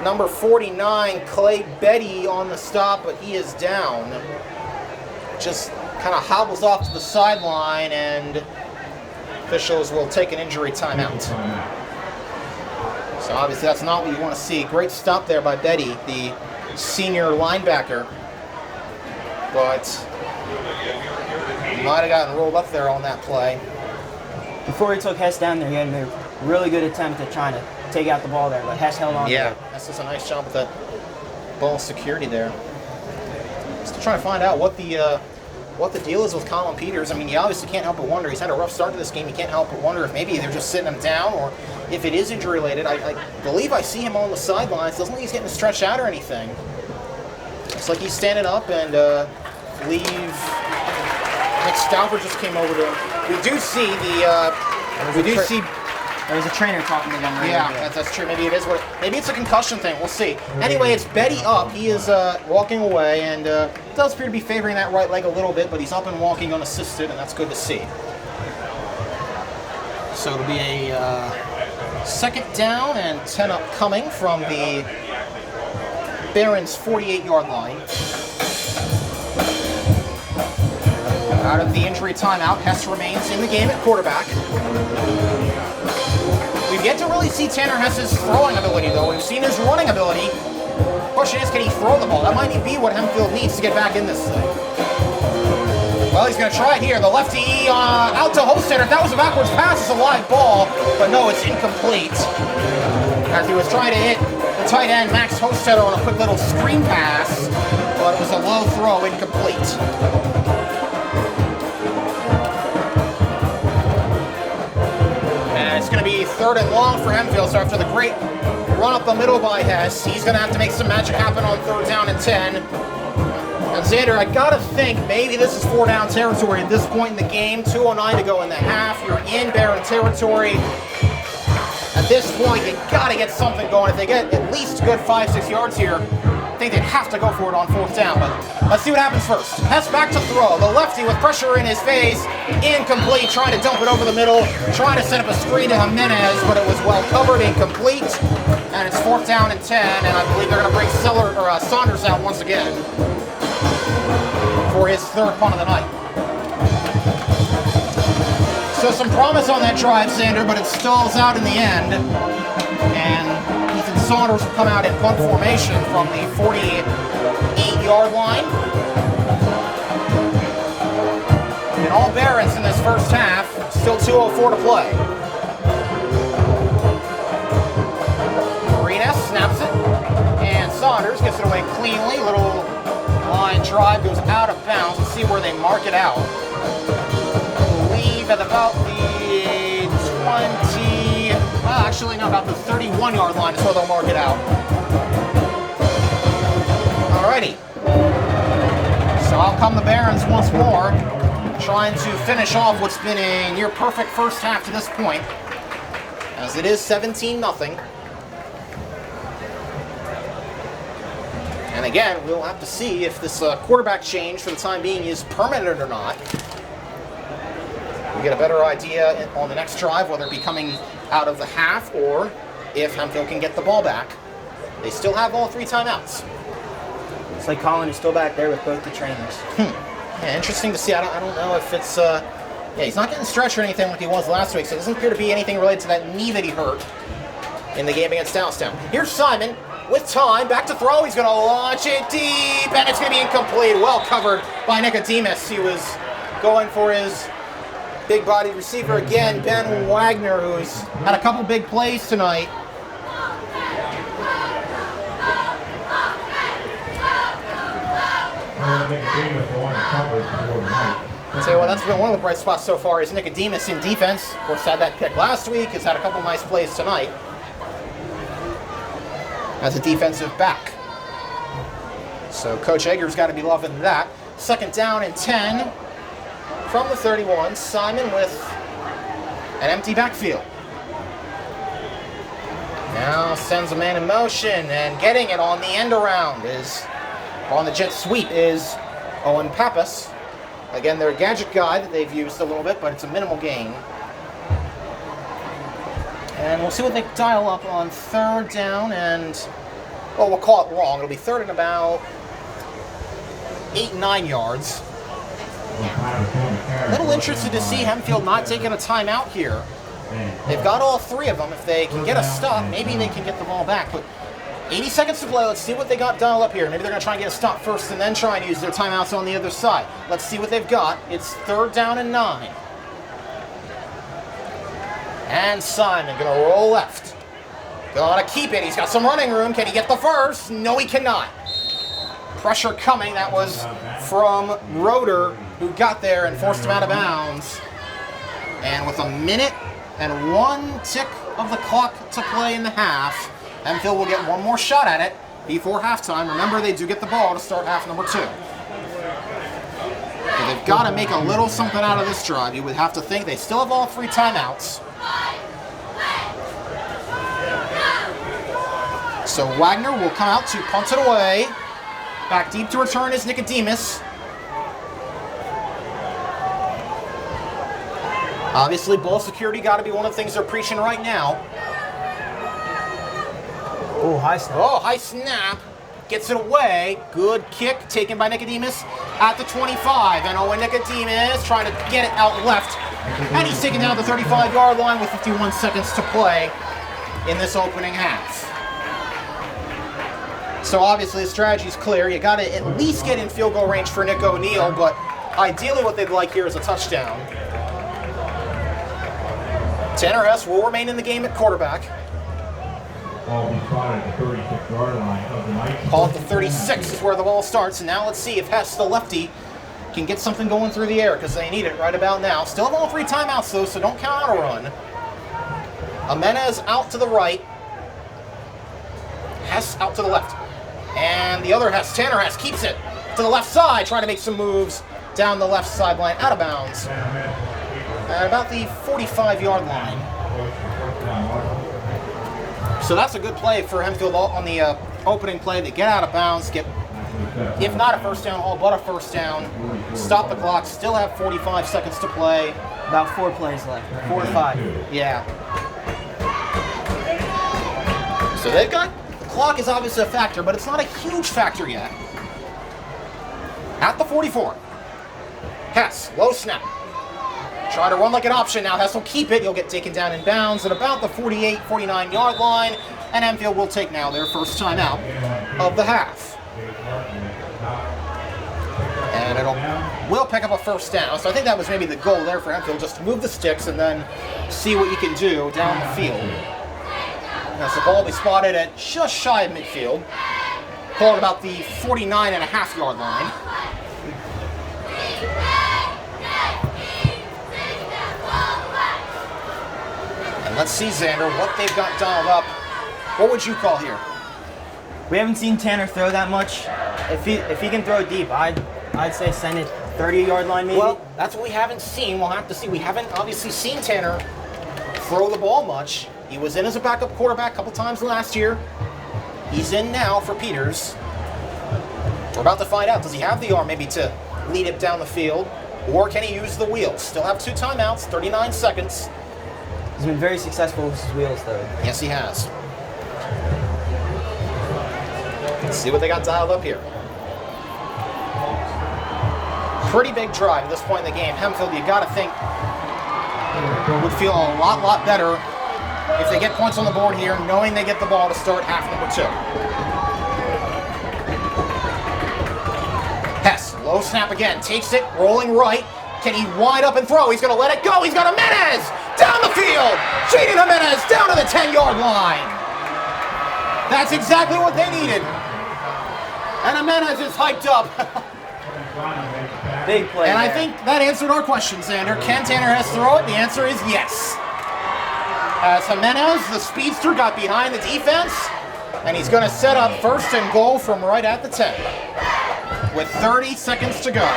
number 49, Clay Betty on the stop, but he is down. Just kind of hobbles off to the sideline, and officials will take an injury timeout. So obviously that's not what you want to see. Great stop there by Betty, the senior linebacker. But he might have gotten rolled up there on that play. Before he took Hess down there, he had a really good attempt at trying to take out the ball there, but Hess held on to it. Hess does a nice job with that ball security there. Still trying to find out what the deal is with Colin Peters. I mean, you obviously can't help but wonder. He's had a rough start to this game. You can't help but wonder if maybe they're just sitting him down or if it is injury related. I believe I see him on the sidelines. Doesn't look like he's getting stretched out or anything. Looks like he's standing up, and believe Nick Stauffer just came over to him. We do see There's a trainer talking to them right yeah, now. that's true. Maybe it is maybe it's a concussion thing. We'll see. Anyway, it's Betty up. He is walking away, and does appear to be favoring that right leg a little bit, but he's up and walking unassisted, and that's good to see. So it'll be a second down and 10 up coming from the Barons' 48-yard line. Out of the injury timeout, Hess remains in the game at quarterback. We've yet to really see Tanner Hess's throwing ability, though. We've seen his running ability. The question is, can he throw the ball? That might be what Hempfield needs to get back in this thing. Well, he's going to try it here. The lefty out to Hofstetter. If that was a backwards pass, it's a live ball. But no, it's incomplete. As he was trying to hit the tight end, Max Hofstetter, on a quick little screen pass. But it was a low throw, incomplete. It's going to be 3rd and long for Hempfield. So after the great run up the middle by Hess. He's going to have to make some magic happen on 3rd down and 10. And Xander, I got to think maybe this is 4 down territory at this point in the game. 2:09 to go in the half. You're in Baron territory. At this point, you got to get something going. If they get at least a good 5-6 yards here, I think they'd have to go for it on 4th down. But let's see what happens first. Hess back to throw. The lefty with pressure in his face. Incomplete, trying to dump it over the middle. Trying to set up a screen to Jimenez, but it was well covered, incomplete. And it's 4th down and 10, and I believe they're going to bring Saunders out once again for his 3rd punt of the night. So some promise on that drive, Xander, but it stalls out in the end. And Ethan Saunders will come out in punt formation from the 48-yard line. And all Barons in this first half, still 2:04 to play. Martinez snaps it, and Saunders gets it away cleanly. Little line drive goes out of bounds. Let's see where they mark it out. At about the 20, well, actually no, about the 31-yard line is where they'll mark it out. Alrighty. So out come the Barons once more, trying to finish off what's been a near perfect first half to this point, as it is 17-0. And again, we'll have to see if this quarterback change for the time being is permanent or not. We get a better idea on the next drive, whether it be coming out of the half or if Hempfield can get the ball back. They still have all 3 timeouts. It's like Colin is still back there with both the trainers. Yeah, interesting to see. I don't know if it's... yeah, he's not getting stretched or anything like he was last week, so it doesn't appear to be anything related to that knee that he hurt in the game against Downstown. Here's Simon with time, back to throw. He's going to launch it deep, and it's going to be incomplete. Well covered by Nicodemus. He was going for his big-bodied receiver again, Ben Wagner, who's had a couple big plays tonight. I'll tell you what, that's been one of the bright spots so far is Nicodemus in defense. Of course, had that pick last week. Has had a couple nice plays tonight as a defensive back. So Coach Egger's got to be loving that. 2nd down and 10. From the 31, Simon with an empty backfield. Now sends a man in motion, and getting it on the end around on the jet sweep is Owen Pappas. Again, they're a gadget guy that they've used a little bit, but it's a minimal gain. And we'll see what they dial up on 3rd down, and, well, we'll call it long. It'll be 3rd and about 8-9 yards. A little interested to see Hempfield not taking a timeout here. They've got all 3 of them. If they can get a stop, maybe they can get the ball back. But 80 seconds to play. Let's see what they got dialed up here. Maybe they're going to try and get a stop first and then try and use their timeouts on the other side. Let's see what they've got. It's 3rd down and 9. And Simon going to roll left. Got to keep it. He's got some running room. Can he get the first? No, he cannot. Pressure coming. That was from Roeder, who got there and forced him out of bounds. And with a minute and 1 tick of the clock to play in the half, Hempfield will get one more shot at it before halftime. Remember, they do get the ball to start half number 2. But they've got to make a little something out of this drive. You would have to think they still have all 3 timeouts. So Wagner will come out to punt it away. Back deep to return is Nicodemus. Obviously, ball security got to be one of the things they're preaching right now. Oh, high snap. Oh, high snap. Gets it away. Good kick taken by Nicodemus at the 25. And Owen Nicodemus trying to get it out left. And he's taken down the 35-yard line with 51 seconds to play in this opening half. So obviously the strategy is clear. You got to at least get in field goal range for Nick O'Neill, but ideally what they'd like here is a touchdown. Tanner Hess will remain in the game at quarterback. Ball will be spotted at the 36-yard line of the night. Call it the 36 is where the ball starts, and now let's see if Hess, the lefty, can get something going through the air, because they need it right about now. Still have all 3 timeouts, though, so don't count out a run. Jimenez out to the right. Hess out to the left. And the other Hess, Tanner Hess, keeps it to the left side, trying to make some moves down the left sideline, out of bounds. At about the 45-yard line. So that's a good play for Hempfield on the opening play. They get out of bounds, get, if not a first down, all but a first down. Stop the clock, still have 45 seconds to play. About 4 plays left, 4 or 5. Yeah. So they've got, the clock is obviously a factor, but it's not a huge factor yet. At the 44. Hess, low snap. Try to run like an option now. Hess will keep it. He'll get taken down in bounds at about the 48, 49-yard line. And Hempfield will take now their first time out of the half. And will pick up a first down. So I think that was maybe the goal there for Hempfield, just to move the sticks and then see what you can do down the field. As the ball will be spotted at just shy of midfield. Called about the 49.5-yard line. And let's see, Xander, what they've got dialed up. What would you call here? We haven't seen Tanner throw that much. If he can throw deep, I'd say send it 30-yard line maybe. Well, that's what we haven't seen. We'll have to see. We haven't obviously seen Tanner throw the ball much. He was in as a backup quarterback a couple times last year. He's in now for Peters. We're about to find out. Does he have the arm maybe to lead it down the field? Or can he use the wheels? Still have 2 timeouts, 39 seconds. He's been very successful with his wheels, though. Yes, he has. Let's see what they got dialed up here. Pretty big drive at this point in the game. Hempfield, you got to think, would feel a lot better if they get points on the board here, knowing they get the ball to start half number 2. Hess, low snap again, takes it, rolling right. Can he wind up and throw? He's going to let it go. He's got Jimenez down the field. Cheating Jimenez down to the 10-yard line. That's exactly what they needed. And Jimenez is hyped up. Big play. And there. I think that answered our question, Xander. Can Tanner Hess throw it? The answer is yes. As Jimenez, the speedster, got behind the defense, and he's going to set up first and goal from right at the 10 with 30 seconds to go.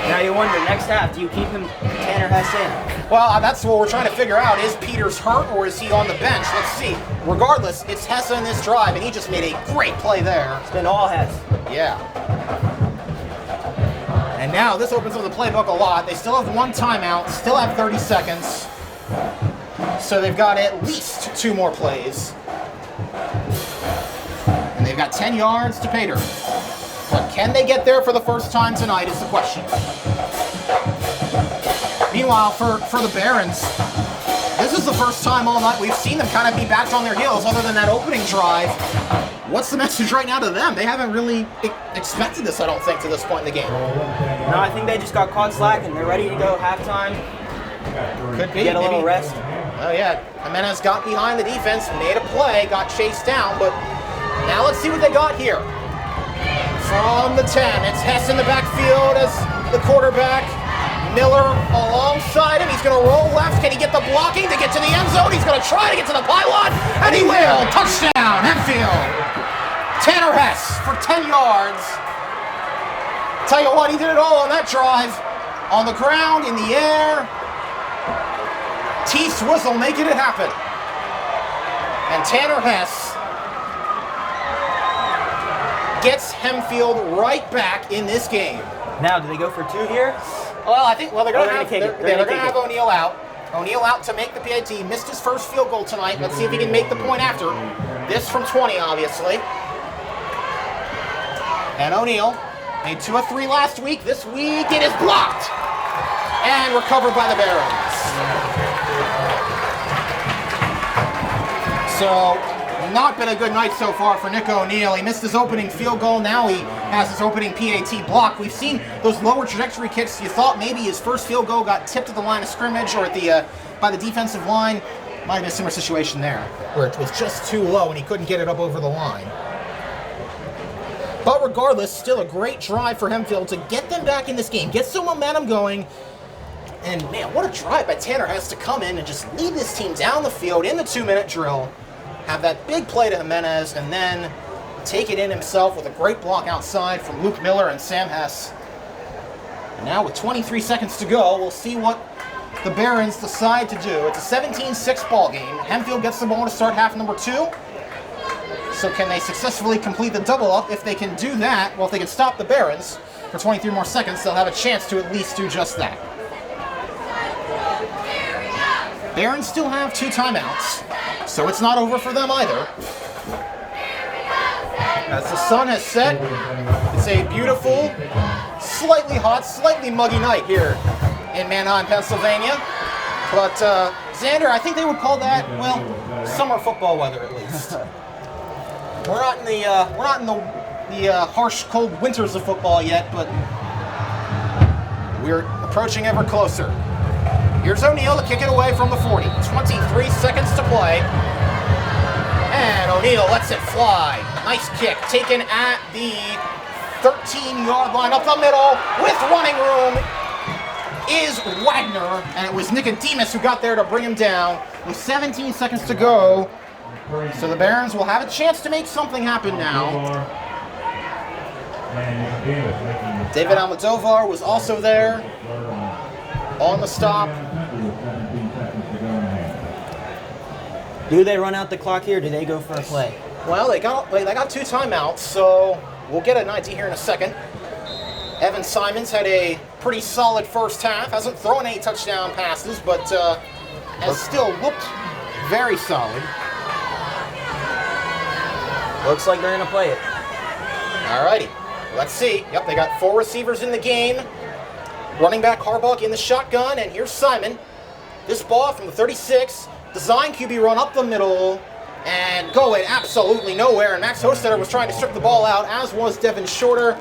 Now you wonder, next half, do you keep him Tanner Hess in? Well, that's what we're trying to figure out. Is Peters hurt or is he on the bench? Let's see. Regardless, it's Hess in this drive, and he just made a great play there. It's been all Hess. Yeah. And now this opens up the playbook a lot. They still have 1 timeout, still have 30 seconds. So they've got at least 2 more plays. And they've got 10 yards to Pater. But can they get there for the first time tonight is the question. Meanwhile, for the Barons, this is the first time all night we've seen them kind of be back on their heels other than that opening drive. What's the message right now to them? They haven't really expected this, I don't think, to this point in the game. No, I think they just got caught slacking. They're ready to go halftime. Could be. Get a little rest. Oh, yeah. Jimenez got behind the defense, made a play, got chased down, but now let's see what they got here. From the 10, it's Hess in the backfield as the quarterback. Miller alongside him. He's going to roll left. Can he get the blocking to get to the end zone? He's going to try to get to the pylon, and he will. Touchdown, Hempfield. Tanner Hess for 10 yards. Tell you what, he did it all on that drive. On the ground, in the air. Teeth's whistle making it happen. And Tanner Hess gets Hempfield right back in this game. Now, do they go for 2 here? Well, I think they're going to have it. O'Neal out. O'Neal out to make the PAT. He missed his first field goal tonight. Let's see if he can make the point after. This from 20, obviously. And O'Neal made 2 of 3 last week. This week it is blocked and recovered by the Barons. So, not been a good night so far for Nick O'Neal. He missed his opening field goal. Now he has his opening PAT block. We've seen those lower trajectory kicks. You thought maybe his first field goal got tipped at the line of scrimmage or at the by the defensive line. Might have been a similar situation there, where it was just too low and he couldn't get it up over the line. But regardless, still a great drive for Hempfield to get them back in this game, get some momentum going. And man, what a drive by Tanner Hess to come in and just lead this team down the field in the 2-minute drill. have that big play to Jimenez, and then take it in himself with a great block outside from Luke Miller and Sam Hess. And now with 23 seconds to go, we'll see what the Barons decide to do. It's a 17-6 ball game. Hempfield gets the ball to start half number 2. So can they successfully complete the double up? If they can do that, well, if they can stop the Barons for 23 more seconds, they'll have a chance to at least do just that. Barons still have 2 timeouts, so it's not over for them either. As the sun has set, it's a beautiful, slightly hot, slightly muggy night here in Manheim, Pennsylvania. But Xander, I think they would call that, well, summer football weather at least. We're not in the harsh, cold winters of football yet, but we're approaching ever closer. Here's O'Neal to kick it away from the 40. 23 seconds to play. And O'Neal lets it fly. Nice kick taken at the 13-yard line up the middle with running room is Wagner. And it was Nicodemus who got there to bring him down with 17 seconds to go. So the Barons will have a chance to make something happen now. David Almodovar was also there on the stop. Do they run out the clock here, or do they go for a play? Well, they got 2 timeouts, so we'll get an idea here in a second. Evan Simons had a pretty solid first half. Hasn't thrown any touchdown passes, but has still looked very solid. Looks like they're going to play it. Alrighty, let's see. Yep, they got 4 receivers in the game. Running back Harbaugh in the shotgun, and here's Simon. This ball from the 36. Design QB run up the middle and going absolutely nowhere. And Max Hostetter was trying to strip the ball out, as was Devin Shorter.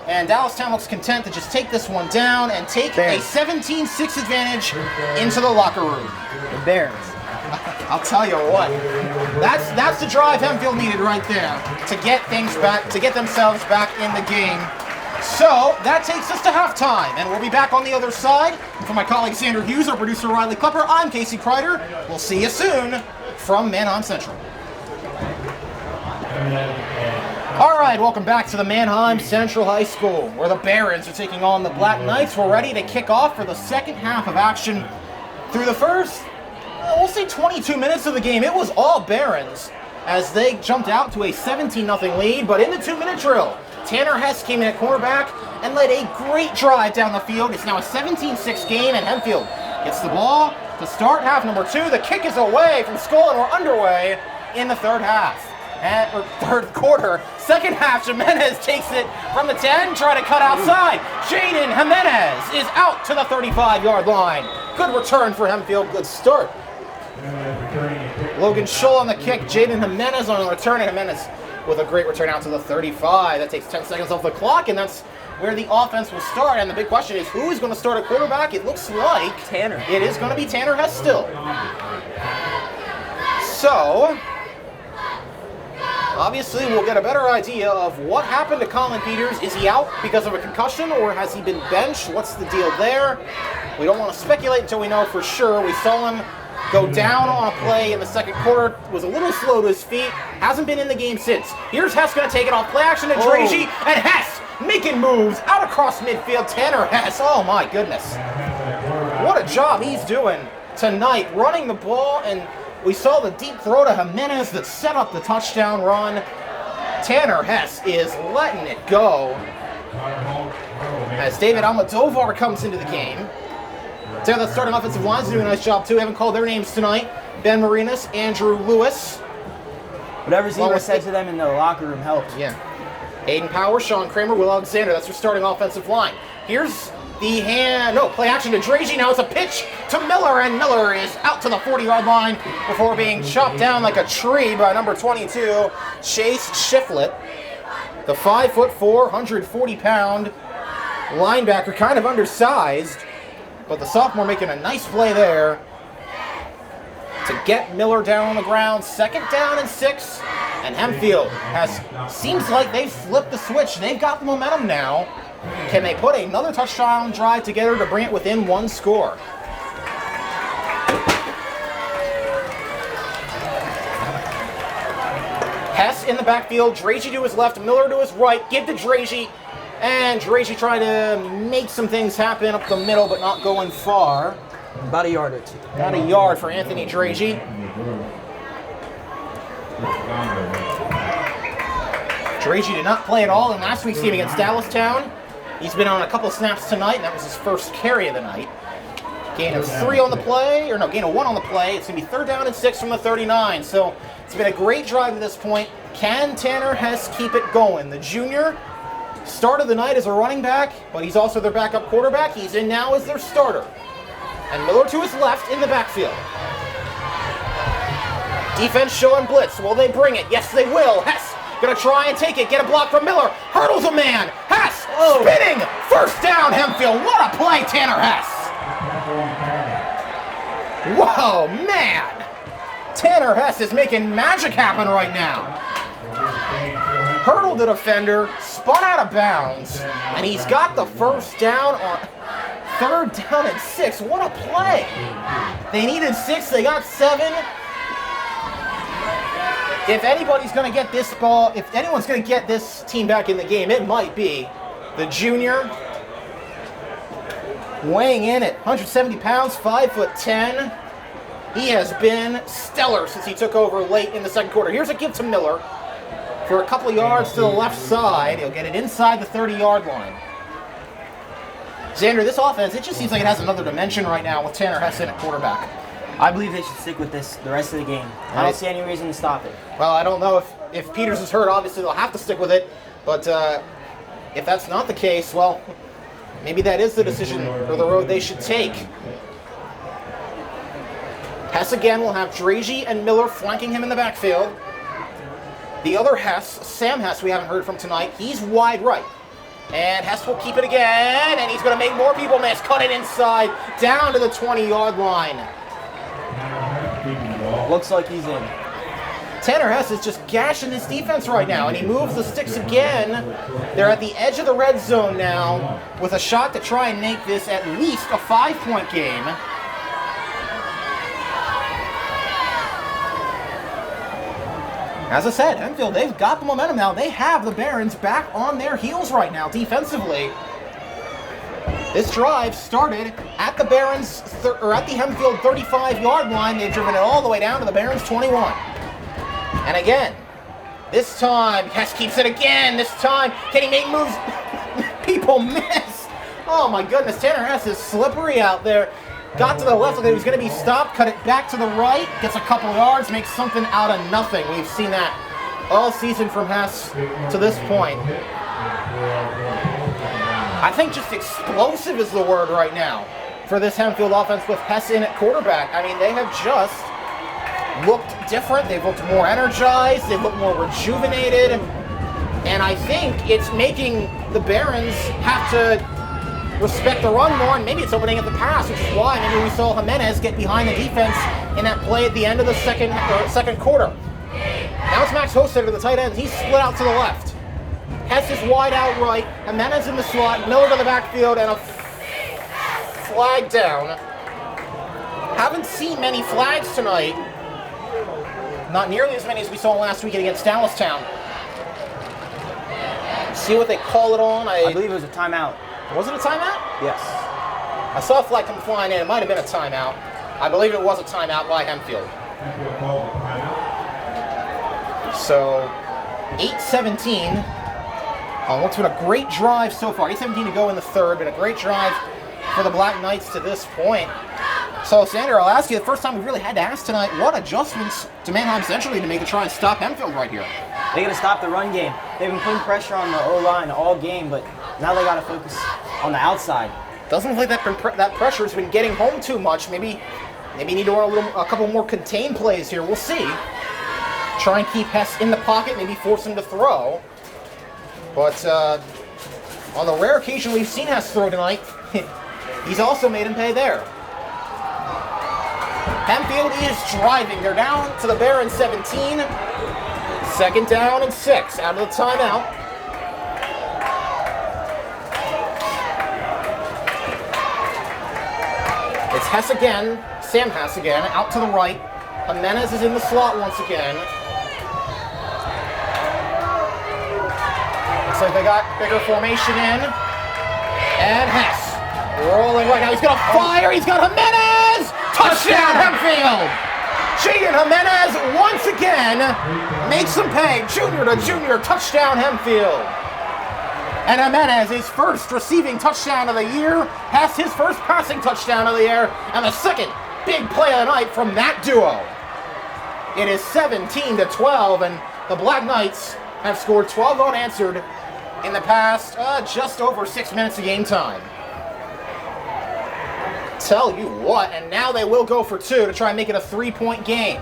And Dallas Town looks content to just take this one down and take a 17-6 advantage into the locker room. The Barons. I'll tell you what, that's the drive Hempfield needed right there to get things back, to get themselves back in the game. So that takes us to halftime, and we'll be back on the other side. For my colleague Xander Hughes, our producer Riley Klepper, I'm Kasey Kreider. We'll see you soon from Manheim Central. All right, welcome back to the Manheim Central High School, where the Barons are taking on the Black Knights. We're ready to kick off for the second half of action. Through the first, we'll say 22 minutes of the game, it was all Barons as they jumped out to a 17-0 lead. But in the 2-minute drill, Tanner Hess came in at cornerback and led a great drive down the field. It's now a 17-6 game, and Hempfield gets the ball to start half number 2. The kick is away from Skull, and we're underway in the third quarter. Second half, Jimenez takes it from the 10, trying to cut outside. Jaden Jimenez is out to the 35-yard line. Good return for Hempfield, good start. Logan Schull on the kick, Jaden Jimenez on the return, and Jimenez with a great return out to the 35. That takes 10 seconds off the clock, and that's where the offense will start. And the big question is, who is going to start at quarterback? It looks like Tanner. It is going to be Tanner Hess still. So, obviously, we'll get a better idea of what happened to Colin Peters. Is he out because of a concussion, or has he been benched? What's the deal there? We don't want to speculate until we know for sure. We saw him go down on a play in the second quarter, was a little slow to his feet, hasn't been in the game since. Here's Hess going to take it off play action to Dragey, and Hess making moves out across midfield. Tanner Hess, oh my goodness. What a job he's doing tonight, running the ball, and we saw the deep throw to Jimenez that set up the touchdown run. Tanner Hess is letting it go as David Almodovar comes into the game. The starting offensive line's doing a nice job too. Haven't called their names tonight. Ben Marinas, Andrew Lewis. Whatever Zima said to them in the locker room helped. Yeah. Aiden Power, Sean Kramer, Will Alexander. That's your starting offensive line. Here's the play action to Dragey. Now it's a pitch to Miller, and Miller is out to the 40-yard line before being chopped down like a tree by number 22, Chase Shiflett. The 5'4", 140-pound linebacker, kind of undersized. But the sophomore making a nice play there to get Miller down on the ground. 2nd down and 6. And Hempfield seems like they've flipped the switch. They've got the momentum now. Can they put another touchdown drive together to bring it within 1 score? Hess in the backfield, Dragey to his left, Miller to his right, give to Dragey, and Dragey trying to make some things happen up the middle, but not going far. About a yard or two. About a yard for Anthony Dragey. Dragey did not play at all in last week's game against Dallastown. He's been on a couple snaps tonight, and that was his first carry of the night. Gain of 3 on the play, or no, gain of 1 on the play. It's going to be 3rd down and 6 from the 39. So it's been a great drive at this point. Can Tanner Hess keep it going? The junior started the night as a running back, but he's also their backup quarterback. He's in now as their starter. And Miller to his left in the backfield. Defense showing blitz. Will they bring it? Yes, they will. Hess gonna try and take it. Get a block from Miller. Hurdles a man. Hess spinning. 1st down, Hempfield. What a play, Tanner Hess. Whoa, man. Tanner Hess is making magic happen right now. Hurdled the defender, spun out of bounds, and he's got the 1st down on 3rd down and 6. What a play. They needed 6, they got 7. If anybody's going to get this ball, if anyone's going to get this team back in the game, it might be the junior. Weighing in at 170 pounds, 5'10". He has been stellar since he took over late in the 2nd quarter. Here's a give to Miller for a couple of yards to the left side. He'll get it inside the 30-yard line. Xander, this offense, it just seems like it has another dimension right now with Tanner Hess in at quarterback. I believe they should stick with this the rest of the game. I don't see any reason to stop it. Well, I don't know if Peters is hurt. Obviously, they'll have to stick with it. But if that's not the case, well, maybe that is the decision or the road they should take. Hess again will have Dragey and Miller flanking him in the backfield. The other Hess, Sam Hess, we haven't heard from tonight, he's wide right. And Hess will keep it again, and he's going to make more people miss. Cut it inside, down to the 20-yard line. Looks like he's in. Tanner Hess is just gashing this defense right now, and he moves the sticks again. They're at the edge of the red zone now with a shot to try and make this at least a 5-point game. As I said, Hempfield, they've got the momentum now. They have the Barons back on their heels right now defensively. This drive started at the Barons, or at the Hempfield 35-yard line. They've driven it all the way down to the Barons 21. And again, this time, Hess keeps it again. This time, can he make moves? People miss. Oh my goodness, Tanner Hess is slippery out there. Got to the left, he was going to be stopped, cut it back to the right, gets a couple yards, makes something out of nothing. We've seen that all season from Hess to this point. I think just explosive is the word right now for this Hempfield offense with Hess in at quarterback. I mean, they have just looked different. They've looked more energized. They've looked more rejuvenated. And I think it's making the Barons have to respect the run more, and maybe it's opening at the pass, which is why maybe we saw Jimenez get behind the defense in that play at the end of the second quarter. Now it's Max Hostetter, the tight end. He's split out to the left. Hess is wide out right. Jimenez in the slot. Miller to the backfield, and a flag down. Haven't seen many flags tonight. Not nearly as many as we saw last weekend against Dallastown. See what they call it on. I believe it was a timeout. Was it a timeout? Yes. I saw a flag come flying in. It might have been a timeout. I believe it was a timeout by Hempfield. So, 8:17. It's been a great drive so far. 8:17 to go in the 3rd. Been a great drive for the Black Knights to this point. So, Xander, I'll ask you, the first time we really had to ask tonight, what adjustments to Manheim Central need to make to try and stop Hempfield right here? They got to stop the run game. They've been putting pressure on the O-line all game, but now they got to focus on the outside. Doesn't look like that pressure has been getting home too much. Maybe need to run a couple more contained plays here. We'll see. Try and keep Hess in the pocket, maybe force him to throw. But on the rare occasion we've seen Hess throw tonight, he's also made him pay there. Hempfield is driving. They're down to the Barons 17. 2nd down and 6 out of the timeout. It's Hess again, Sam Hess again, out to the right. Jimenez is in the slot once again. Looks like they got bigger formation in. And Hess rolling right now. He's going to fire. He's got Jimenez. Touchdown, Hempfield. Jaden Jimenez once again makes them pay. Junior to junior. Touchdown, Hempfield. And Jimenez, his first receiving touchdown of the year. Hess, his first passing touchdown of the year. And the second big play of the night from that duo. It is 17-12, and the Black Knights have scored 12 unanswered in the past just over 6 minutes of game time. Tell you what, and now they will go for 2 to try and make it a 3-point game.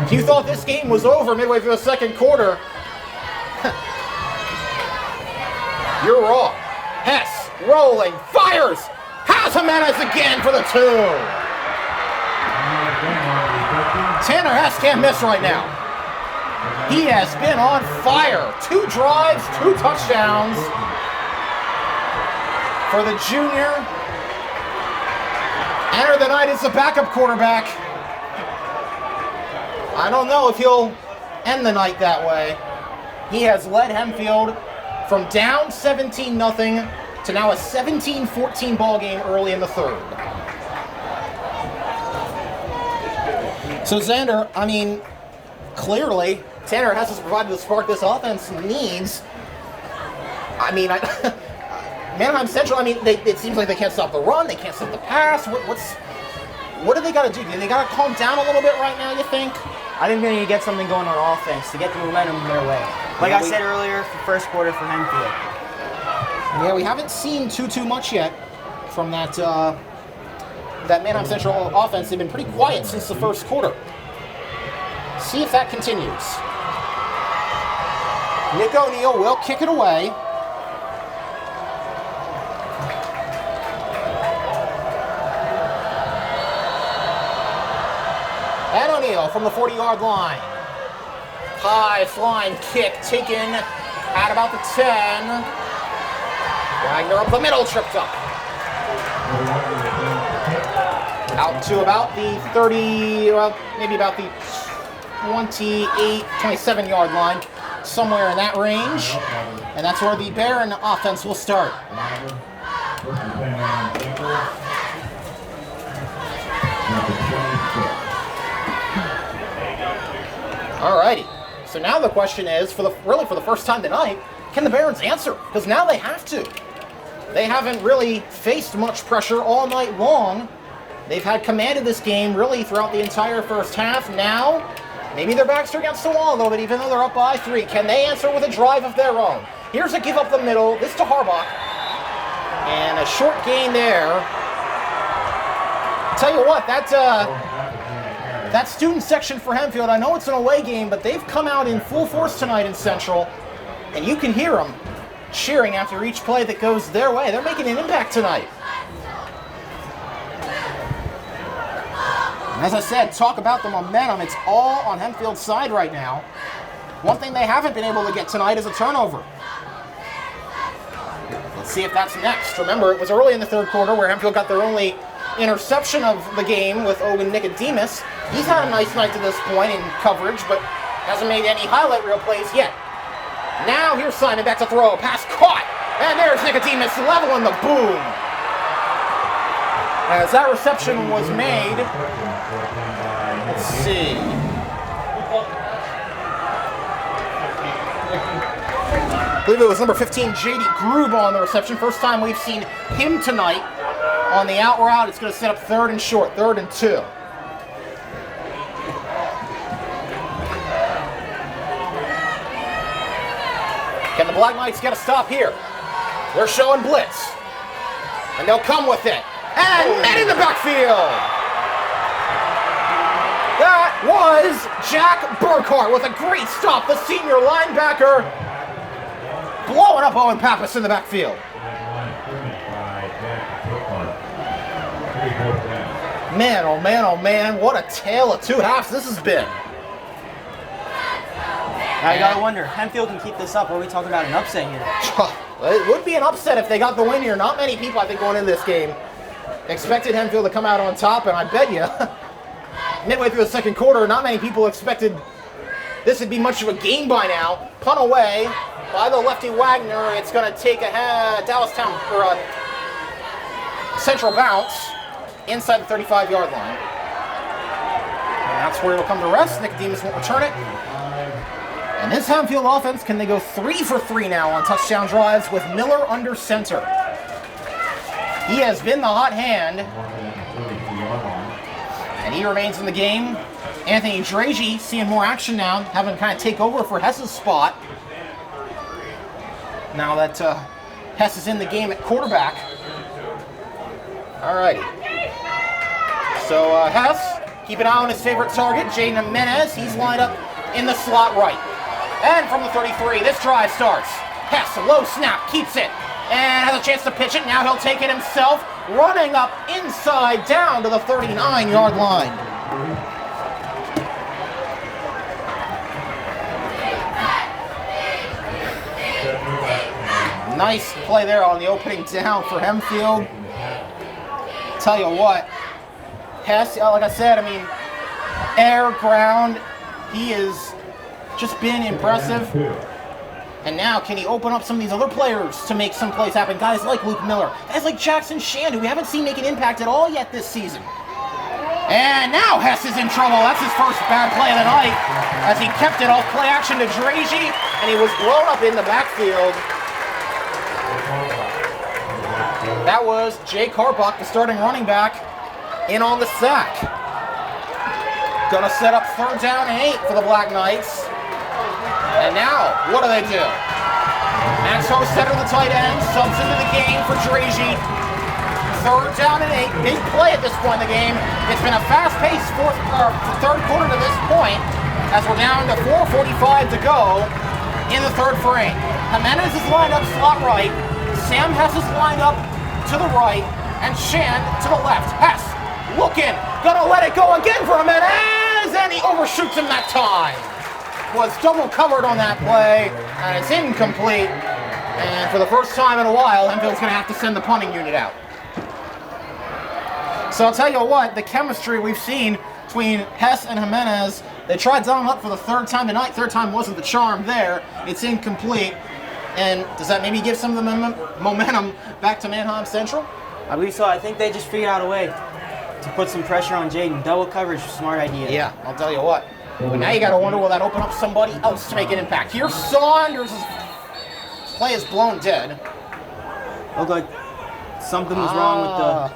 If you thought this game was over midway through the second quarter, you're wrong. Hess rolling, fires, has Jimenez again for the 2. Tanner Hess can't miss right now. He has been on fire. 2 drives, 2 touchdowns for the junior. Enter the night as the backup quarterback. I don't know if he'll end the night that way. He has led Hempfield from down 17-0 to now a 17-14 ball game early in the third. So Xander, I mean, clearly Tanner has provided the spark this offense needs. I mean, Manheim Central, I mean, it seems like they can't stop the run, they can't stop the pass. What do they got to do? Do they got to calm down a little bit right now, you think? I think they need to get something going on offense to get the momentum their way. Like I said earlier, the first quarter for Hempfield. Yeah, we haven't seen too much yet from that Manheim Central offense. They've been pretty quiet since the first quarter. See if that continues. Nick O'Neal will kick it away. And O'Neal from the 40-yard line. High flying kick taken at about the 10. Wagner up the middle, tripped up. Out to about the 30, well, maybe about the 28, 27-yard line. Somewhere in that range. And that's where the Baron offense will start. Alrighty. So now the question is, for the first time tonight, can the Barons answer? Because now they have to. They haven't really faced much pressure all night long. They've had command of this game really throughout the entire first half. Now, maybe their backs are against the wall a little bit, even though they're up by 3. Can they answer with a drive of their own? Here's a give up the middle. This to Harbach. And a short gain there. Tell you what, that student section for Hempfield, I know it's an away game, but they've come out in full force tonight in Central. And you can hear them cheering after each play that goes their way. They're making an impact tonight. And as I said, talk about the momentum. It's all on Hempfield's side right now. One thing they haven't been able to get tonight is a turnover. Let's see if that's next. Remember, it was early in the third quarter where Hempfield got their only interception of the game with Owen Nicodemus. He's had a nice night to this point in coverage, but hasn't made any highlight reel plays yet. Now here's Simon back to throw. Pass caught. And there's Nicodemus leveling the boom. As that reception was made, let's see. I believe it was number 15, J.D. Grube on the reception. First time we've seen him tonight on the out route. It's going to set up 3rd and short, 3rd and 2. Can the Black Knights get a stop here? They're showing blitz. And they'll come with it. And met in the backfield. That was Jack Burkhart with a great stop. The senior linebacker blowing up Owen Pappas in the backfield. Man, oh man, oh man, what a tale of 2 halves this has been. Now you gotta wonder, Hempfield can keep this up, or are we talking about an upset here? It would be an upset if they got the win here. Not many people, I think, going into this game expected Hempfield to come out on top, and I bet you, midway through the second quarter, not many people expected this would be much of a game by now. Punt away by the lefty Wagner. It's going to take a Dallastown or a Central bounce inside the 35-yard line. And that's where it'll come to rest. Nicodemus won't return it. And this Hempfield offense, can they go 3 for 3 now on touchdown drives with Miller under center? He has been the hot hand. And he remains in the game. Anthony Dragy seeing more action now, having to kind of take over for Hess's spot. Now that Hess is in the game at quarterback. Alrighty. So Hess, keep an eye on his favorite target, Jaden Jimenez. He's lined up in the slot right. And from the 33, this drive starts. Hess, a low snap, keeps it, and has a chance to pitch it. Now he'll take it himself, running up inside down to the 39-yard line. Nice play there on the opening down for Hempfield. Tell you what, Hess, like I said, I mean, air, ground, he has just been impressive. And now, can he open up some of these other players to make some plays happen? Guys like Luke Miller, guys like Jackson Shand, who we haven't seen make an impact at all yet this season. And now Hess is in trouble. That's his first bad play of the night, as he kept it off play action to Dragy, and he was blown up in the backfield. That was Jay Carbach, the starting running back, in on the sack. Gonna set up 3rd down and 8 for the Black Knights. And now, what do? Max Hostetter, the tight end, subs into the game for Dragy. 3rd down and 8. Big play at this point in the game. It's been a fast-paced third quarter to this point, as we're down to 4:45 to go in the third frame. Jimenez is lined up slot right. Sam Hess is lined up to the right, and Shand to the left. Hess looking, gonna let it go again for Jimenez, and he overshoots him that time. Was double covered on that play, and it's incomplete. And for the first time in a while, Hempfield's gonna have to send the punting unit out. So I'll tell you what, the chemistry we've seen between Hess and Jimenez, they tried down up for the 3rd time tonight. 3rd time wasn't the charm there. It's incomplete. And does that maybe give some of the momentum back to Manheim Central? I believe so. I think they just figured out a way to put some pressure on Jaden. Double coverage, smart idea. Yeah, I'll tell you what. But now you got to wonder, will that open up somebody else to make an impact? Here's Saunders' play is blown dead. Looked like something was wrong with the...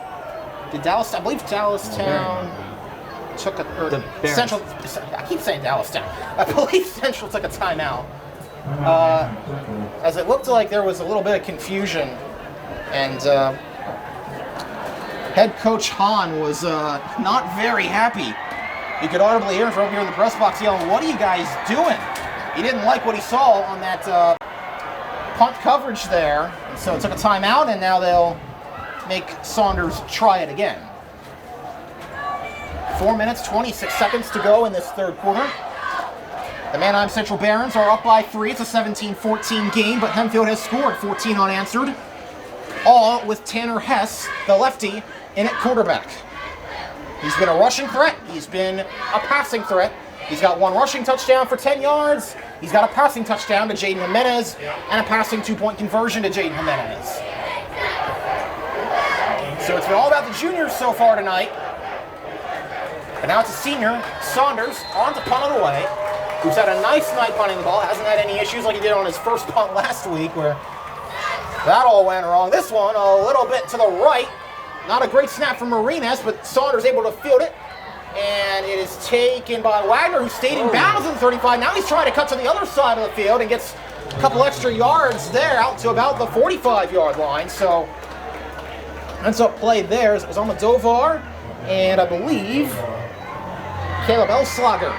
Did Dallas? I believe Dallastown took a. Or The Barons. Central. I keep saying Dallastown. I believe Central took a timeout. As it looked like there was a little bit of confusion, and head coach Hahn was not very happy. You could audibly hear him from up here in the press box yelling, "What are you guys doing?" He didn't like what he saw on that punt coverage there, and so it took a timeout, and now they'll make Saunders try it again. 4 minutes, 26 seconds to go in this third quarter. The Manheim Central Barons are up by 3. It's a 17-14 game, but Hempfield has scored 14 unanswered. All with Tanner Hess, the lefty, in at quarterback. He's been a rushing threat. He's been a passing threat. He's got 1 rushing touchdown for 10 yards. He's got a passing touchdown to Jaden Jimenez and a passing 2-point conversion to Jaden Jimenez. So it's been all about the juniors so far tonight. But now it's a senior, Saunders, on to punt it away, who's had a nice night punting the ball. Hasn't had any issues like he did on his first punt last week, where that all went wrong. This one a little bit to the right. Not a great snap from Marinas, but Saunders able to field it. And it is taken by Wagner, who stayed in bounds at the 35. Now he's trying to cut to the other side of the field and gets a couple extra yards there out to about the 45-yard line. So ends up play there. It was on the Dovar, and I believe Caleb Elslager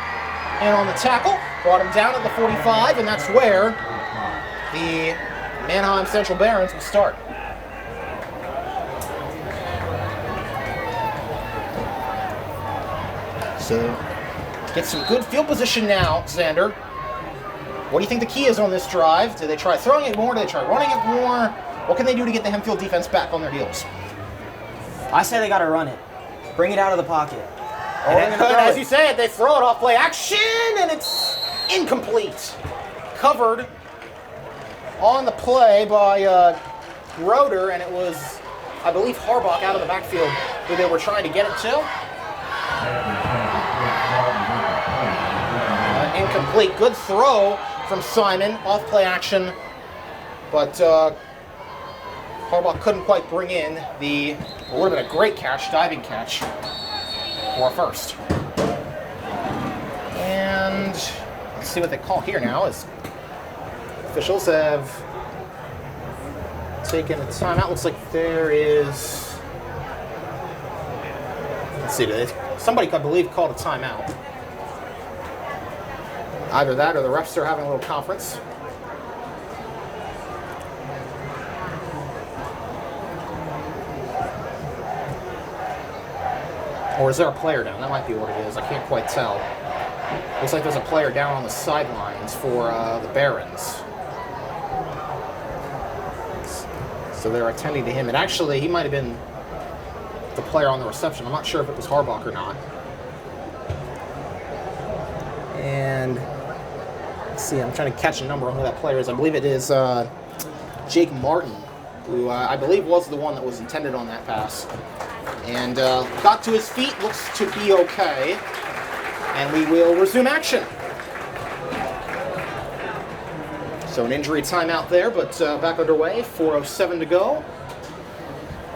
in on the tackle. Brought him down at the 45, and that's where the Manheim Central Barons will start. So, get some good field position now, Xander. What do you think the key is on this drive? Do they try throwing it more? Do they try running it more? What can they do to get the Hempfield defense back on their heels? I say they got to run it. Bring it out of the pocket. And as you say it, they throw it off play action, and it's incomplete. Covered on the play by Roeder, and it was, I believe, Harbach out of the backfield who they were trying to get it to. Incomplete. Good throw from Simon off play action, but Harbach couldn't quite bring in the, what would have been a great catch, diving catch for a first. And let's see what they call here now, as officials have taken a timeout. Looks like there is, let's see, somebody, I believe, called a timeout. Either that or the refs are having a little conference. Or is there a player down? That might be what it is. I can't quite tell. Looks like there's a player down on the sidelines for the Barons. So they're attending to him. And actually, he might have been the player on the reception. I'm not sure if it was Harbach or not. And let's see, I'm trying to catch a number on who that player is. I believe it is Jake Martin, who I believe was the one that was intended on that pass. And got to his feet, looks to be okay. And we will resume action. So an injury timeout there, but back underway, 4:07 to go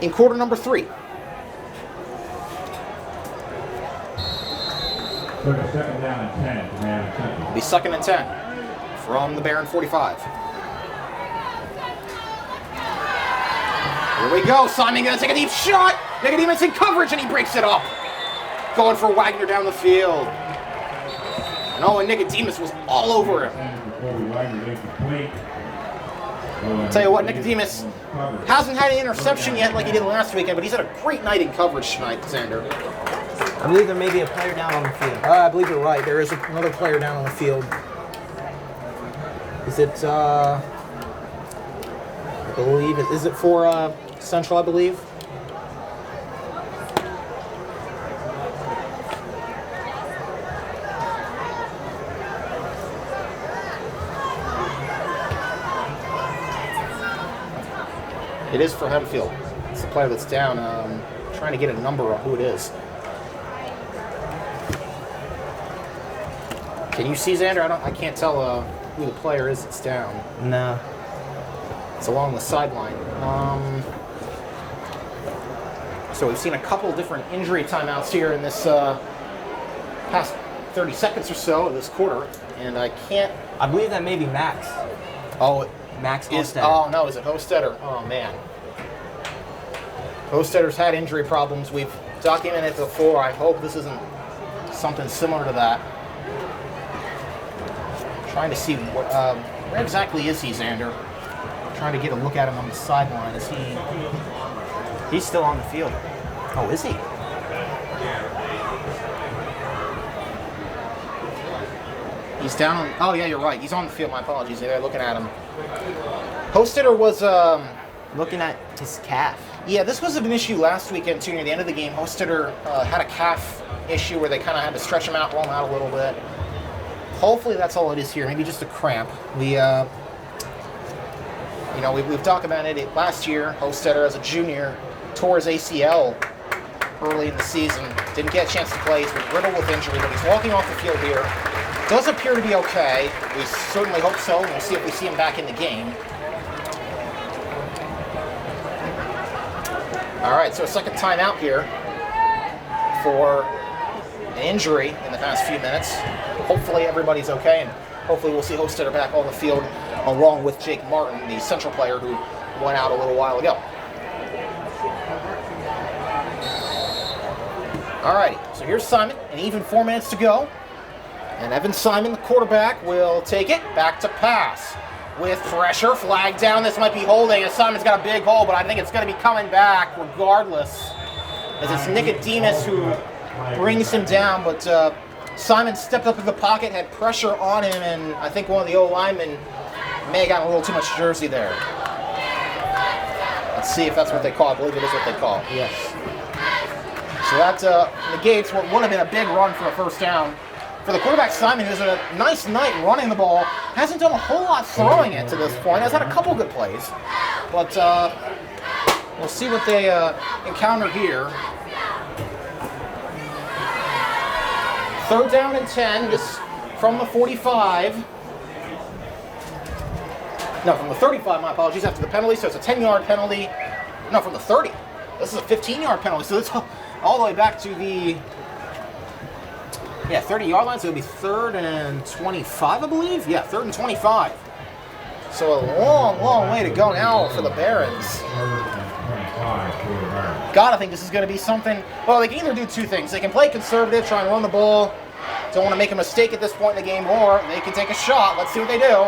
in quarter number 3. So it's second down and 10 to Manheim Central. It'll be second and 10 from the Baron 45. Here we go. Simon gonna take a deep shot. Nicodemus in coverage, and he breaks it up. Going for Wagner down the field. And and Nicodemus was all over him. I'll tell you what, Nicodemus hasn't had an interception yet like he did last weekend, but he's had a great night in coverage tonight, Xander. I believe there may be a player down on the field. I believe you're right. There is another player down on the field. Is it, I believe, is it for Central, I believe? It is for Hempfield. It's the player that's down. Trying to get a number on who it is. Can you see, Xander? I can't tell who the player is that's down. No. It's along the sideline. So we've seen a couple different injury timeouts here in this past 30 seconds or so of this quarter, and I can't. I believe that may be Max. Oh, Max Hostetter. Oh no, is it Hostetter? Oh man. Hostetter's had injury problems. We've documented it before. I hope this isn't something similar to that. Trying to see what, where exactly is he, Xander? Trying to get a look at him on the sideline. Is he? He's still on the field. Oh, is he? He's down. Oh yeah, you're right. He's on the field. My apologies. They're looking at him. Hostetter was looking at his calf. Yeah, this was an issue last weekend too. Near the end of the game, Hostetter had a calf issue where they kind of had to stretch him out, roll him out a little bit. Hopefully that's all it is here. Maybe just a cramp. We've documented it last year. Hostetter, as a junior, tore his ACL early in the season. Didn't get a chance to play. He's been riddled with injury, but he's walking off the field here. Does appear to be okay. We certainly hope so. We'll see if we see him back in the game. All right, so a second timeout here for an injury in the past few minutes. Hopefully everybody's okay, and hopefully we'll see Hostetter back on the field along with Jake Martin, the Central player who went out a little while ago. All righty, so here's Simon, and even 4 minutes to go. And Evan Simon, the quarterback, will take it back to pass. With pressure, flag down. This might be holding, as Simon's got a big hole, but I think it's going to be coming back regardless. As it's Nicodemus who brings him down, but Simon stepped up in the pocket, had pressure on him, and I think one of the O-linemen may have gotten a little too much jersey there. Let's see if that's what they call. I believe it is what they call. Yes. So that negates what would have been a big run for a first down for the quarterback Simon, who's a nice night running the ball. Hasn't done a whole lot throwing it to this point. Has had a couple good plays. But we'll see what they encounter here. 3rd down and 10, just from the 45. No, from the 35, my apologies, after the penalty. So it's a 10-yard penalty. No, from the 30. This is a 15-yard penalty. So it's all the way back to the 30-yard line. So it'll be 3rd and 25, I believe. Yeah, 3rd and 25. So a long, long way to go now for the Barons. Gotta think this is going to be something. Well, they can either do two things. They can play conservative, try and run the ball. Don't want to make a mistake at this point in the game, or they can take a shot. Let's see what they do.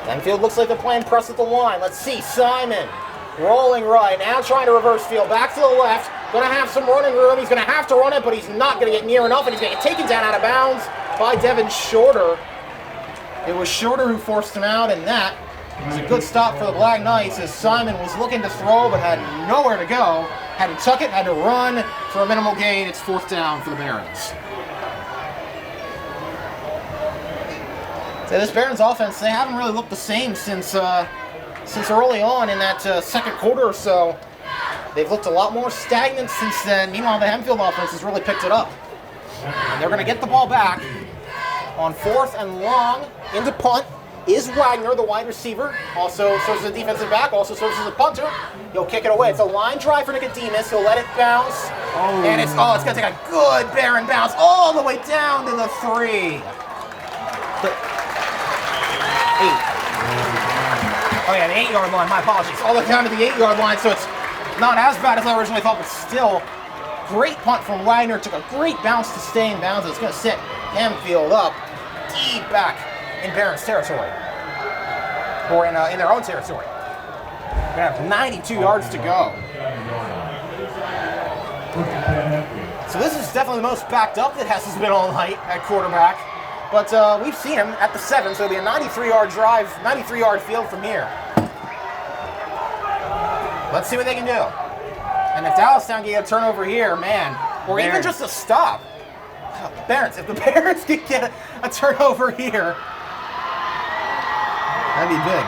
Hempfield looks like they're playing press at the line. Let's see, Simon rolling right, now trying to reverse field, back to the left. Going to have some running room. He's going to have to run it, but he's not going to get near enough, and he's going to get taken down out of bounds by Devin Shorter. It was Shorter who forced him out, and that was a good stop for the Black Knights as Simon was looking to throw but had nowhere to go. Had to tuck it, had to run for a minimal gain. It's 4th down for the Barons. So this Barons offense, they haven't really looked the same since early on in that second quarter or so. They've looked a lot more stagnant since then. Meanwhile, the Hempfield offense has really picked it up. And they're going to get the ball back on 4th and long. Into punt is Wagner, the wide receiver. Also serves as a defensive back, also serves as a punter. He'll kick it away. It's a line drive for Nicodemus. He'll let it bounce. And it's going to take a good Baron bounce all the way down to the 3. 8. Oh yeah, the 8-yard line, my apologies. All the way down to the 8-yard line, so it's not as bad as I originally thought, but still, great punt from Wagner. Took a great bounce to stay in bounds. It's going to set Hempfield up deep back in Barons territory. Or in their own territory. We're going to have 92 yards to go. So this is definitely the most backed up that Hess has been all night at quarterback. But we've seen him at the 7, so it'll be a 93-yard drive, 93-yard field from here. Let's see what they can do. And if Dallastown can get a turnover here, man, or even just a stop. Barons, if the Barons can get a turnover here, that'd be big.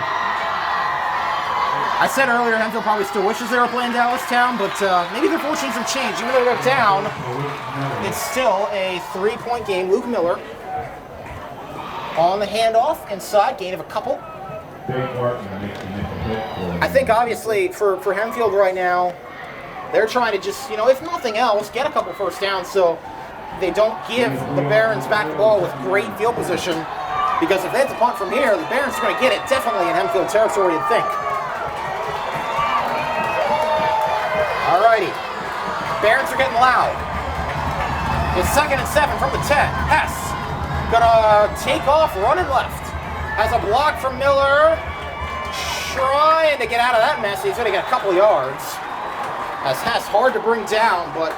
I said earlier, Hempfield probably still wishes they were playing Dallastown, but maybe their fortunes have changed. Even though they're down, it's still a 3-point game. Luke Miller on the handoff inside, gain of a couple. I think obviously for Hempfield right now, they're trying to just, if nothing else, get a couple first downs so they don't give the Barons back the ball with great field position. Because if they have to punt from here, the Barons are going to get it definitely in Hempfield territory, you'd think. Alrighty. Barons are getting loud. It's 2nd and 7 from the 10. Hess gonna take off running left. Has a block from Miller. Trying to get out of that mess. He's gonna get a couple yards. As Hess hard to bring down, but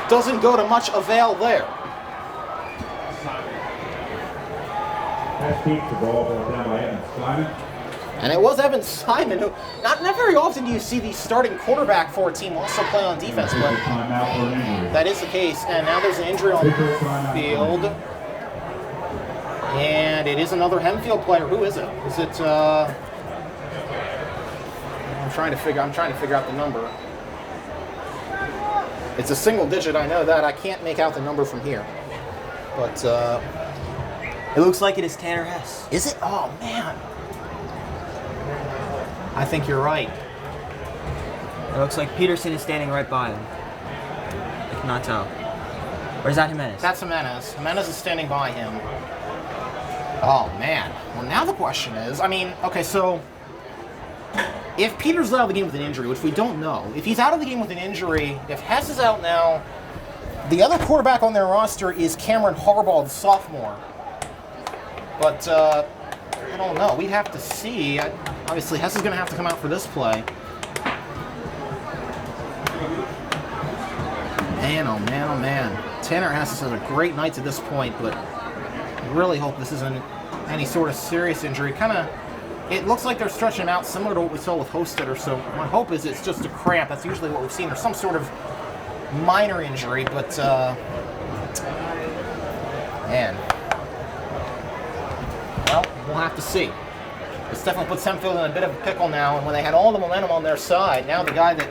doesn't go to much avail there. And it was Evan Simon, who not very often do you see the starting quarterback for a team also play on defense, but that is the case. And now there's an injury on the field. And it is another Hempfield player. Who is it? Is it I'm trying to figure out the number. It's a single digit, I know that. I can't make out the number from here. But it looks like it is Tanner Hess. Is it? Oh man. I think you're right. It looks like Peterson is standing right by him. I cannot tell. Or is that Jimenez? That's Jimenez. Jimenez is standing by him. Oh, man. Well, now the question is, okay, so if Peters is out of the game with an injury, which we don't know, if he's out of the game with an injury, if Hess is out now, the other quarterback on their roster is Cameron Harbaugh, the sophomore. But, I don't know. We'd have to see. Obviously, Hess is going to have to come out for this play. Man, oh man, oh man. Tanner Hess has a great night to this point, but I really hope this isn't any sort of serious injury. It looks like they're stretching him out similar to what we saw with Hostetter, so my hope is it's just a cramp. That's usually what we've seen, or some sort of minor injury, but man, well, we'll have to see. This definitely puts Hempfield in a bit of a pickle now, and when they had all the momentum on their side, now the guy that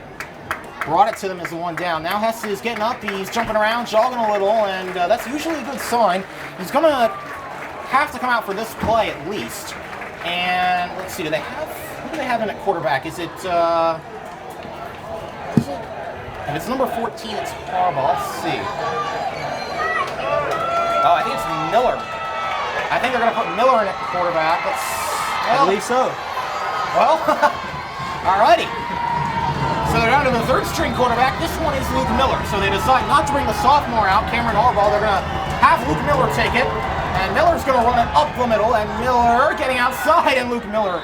brought it to them is the one down. Now Hesse is getting up, he's jumping around, jogging a little, and that's usually a good sign. He's going to have to come out for this play at least. And let's see, who do they have in at quarterback? Is it if it's number 14, it's Harbaugh. Let's see. Oh, I think it's Miller. I think they're going to put Miller in at the quarterback. I believe so. Well, alrighty. So they're down to the third string quarterback. This one is Luke Miller. So they decide not to bring the sophomore out, Cameron Harbaugh. They're going to have Luke Miller take it. And Miller's going to run it up the middle. And Miller getting outside. And Luke Miller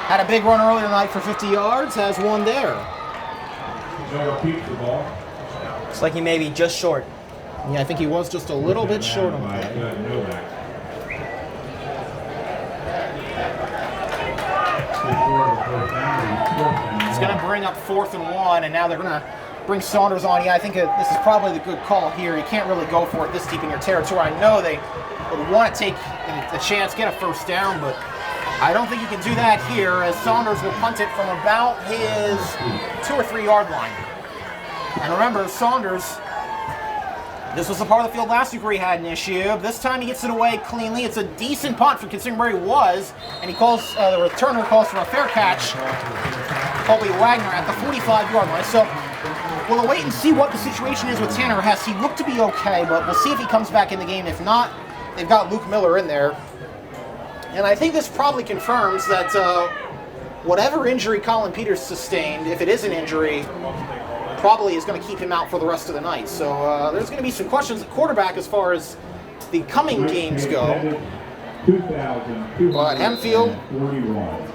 had a big run earlier tonight for 50 yards. Has one there. Miller keeps the ball. Looks like he may be just short. Yeah, I think he was just a little bit short on the play. It's going to bring up 4th and 1, and now they're going to bring Saunders on. Yeah, I think this is probably the good call here. You can't really go for it this deep in your territory. I know they would want to take a chance, get a first down, but I don't think you can do that here, as Saunders will punt it from about his 2 or 3 yard line. And remember, Saunders, this was the part of the field last week where he had an issue. This time he gets it away cleanly. It's a decent punt for considering where he was, and he calls the returner calls for a fair catch. Colby Wagner at the 45 yard line. So we'll wait and see what the situation is with Tanner Hess. He looked to be okay, but we'll see if he comes back in the game. If not, they've got Luke Miller in there. And I think this probably confirms that whatever injury Colin Peters sustained, if it is an injury, probably is going to keep him out for the rest of the night. So there's going to be some questions at quarterback as far as the coming games go. But Hempfield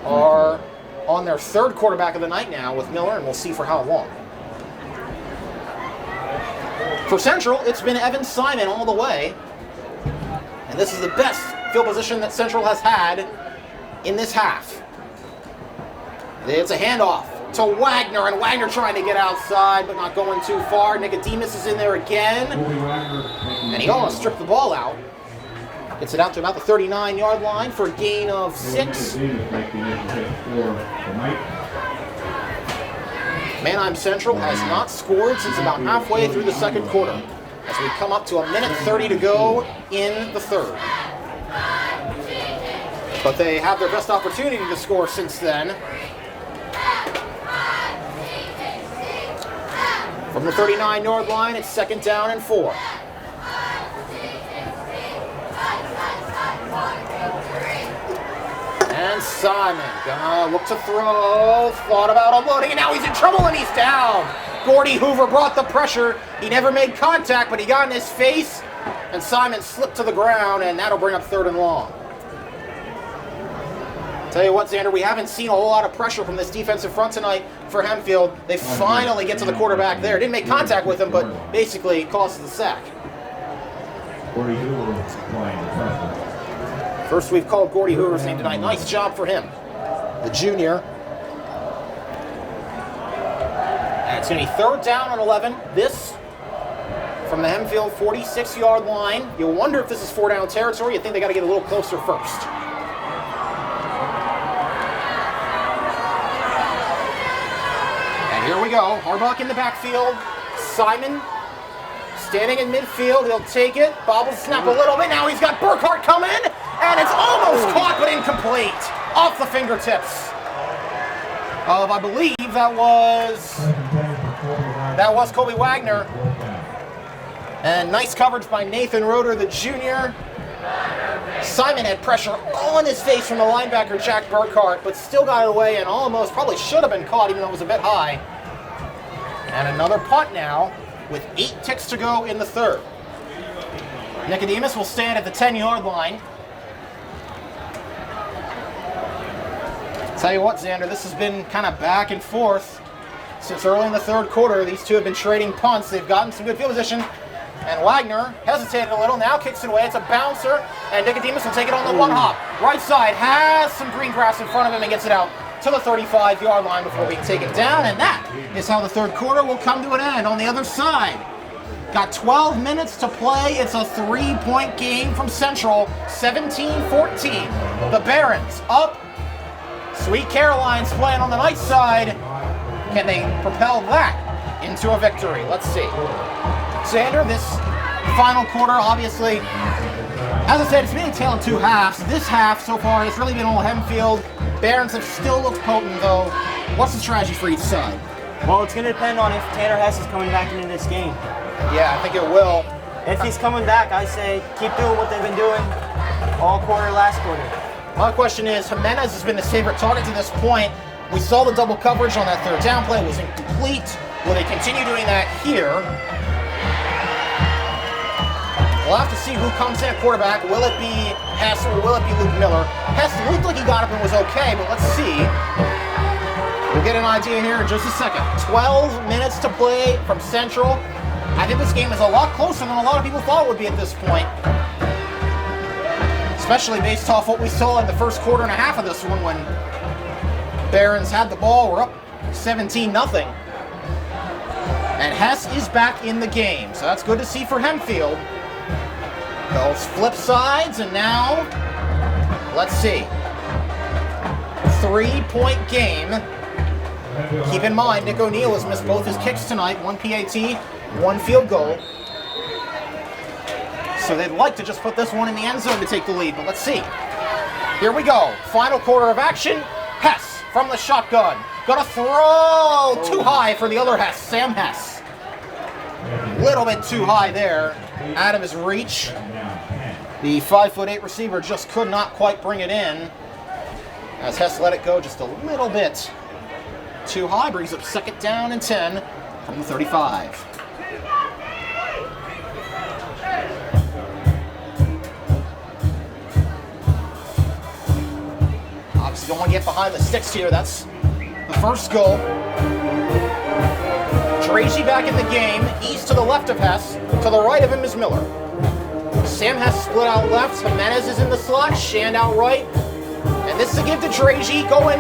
are on their 3rd quarterback of the night now with Miller, and we'll see for how long. For Central, it's been Evan Simon all the way. And this is the best field position that Central has had in this half. It's a handoff to Wagner, and Wagner trying to get outside, but not going too far. Nicodemus is in there again, and he almost stripped the ball out. Gets it out to about the 39 yard line for a gain of 6. Manheim Central has not scored since about halfway through the 2nd quarter, as we come up to 1:30 to go in the 3rd. But they have their best opportunity to score since then. From the 39 yard line, it's 2nd down and 4. And Simon gonna look to throw, thought about unloading, and now he's in trouble and he's down. Gordy Hoover brought the pressure. He never made contact, but he got in his face, and Simon slipped to the ground, and that'll bring up 3rd and long. Tell you what, Xander, we haven't seen a whole lot of pressure from this defensive front tonight for Hempfield. They finally get to the quarterback there. Didn't make contact with him, but basically causes the sack. First we've called Gordy Hoover's name tonight. Nice job for him, the junior. And it's going to be 3rd down and 11. This from the Hempfield 46 yard line. You'll wonder if this is 4 down territory. You think they got to get a little closer first. Here we go. Harbaugh in the backfield. Simon standing in midfield. He'll take it. Bobbles snap a little bit. Now he's got Burkhart coming. And it's almost caught, but incomplete. Off the fingertips of, I believe that was Colby Wagner. And nice coverage by Nathan Roeder, the junior. Simon had pressure on his face from the linebacker, Jack Burkhart, but still got it away and almost probably should have been caught, even though it was a bit high. And another punt now with 8 ticks to go in the 3rd. Nicodemus will stand at the 10 yard line. Tell you what, Xander, this has been kind of back and forth since early in the 3rd quarter. These two have been trading punts. They've gotten some good field position. And Wagner hesitated a little, now kicks it away. It's a bouncer, and Nicodemus will take it on the 1 hop. Right side has some green grass in front of him and gets it out to the 35-yard line before being taken down, and that is how the third quarter will come to an end. On the other side, got 12 minutes to play. It's a 3-point game from Central, 17-14. The Barons up. Sweet Caroline's playing on the night side. Can they propel that into a victory? Let's see. Xander, this final quarter, obviously, as I said, it's been a tale of two halves. This half so far has really been all Hempfield. Barons have still looked potent, though. What's the strategy for each side? Well, it's going to depend on if Tanner Hess is coming back into this game. Yeah, I think it will. If he's coming back, I say keep doing what they've been doing all quarter last quarter. My question is, Jimenez has been the favorite target to this point. We saw the double coverage on that third down play. It was incomplete. Will they continue doing that here? We'll have to see who comes in at quarterback. Will it be Hess or will it be Luke Miller? Hess looked like he got up and was okay, but let's see. We'll get an idea here in just a second. 12 minutes to play from Central. I think this game is a lot closer than a lot of people thought it would be at this point. Especially based off what we saw in the first quarter and a half of this one when Barons had the ball. We're up 17-0. And Hess is back in the game, so that's good to see for Hempfield. Those flip sides, and now, let's see. 3-point game. Keep in mind, Nick O'Neill has missed both his kicks tonight. 1 PAT, 1 field goal. So they'd like to just put this one in the end zone to take the lead, but let's see. Here we go. Final quarter of action. Hess from the shotgun. Gonna throw too high for the other Hess, Sam Hess. Little bit too high there. Out of his reach. The 5'8" receiver just could not quite bring it in. As Hess let it go just a little bit too high. Brings up second down and 10 from the 35. Obviously don't want to get behind the sticks here. That's the first goal. Tracy back in the game. East to the left of Hess. To the right of him is Miller. Sam Hess split out left. Jimenez is in the slot. Shand out right. And this is a give to Dragy, going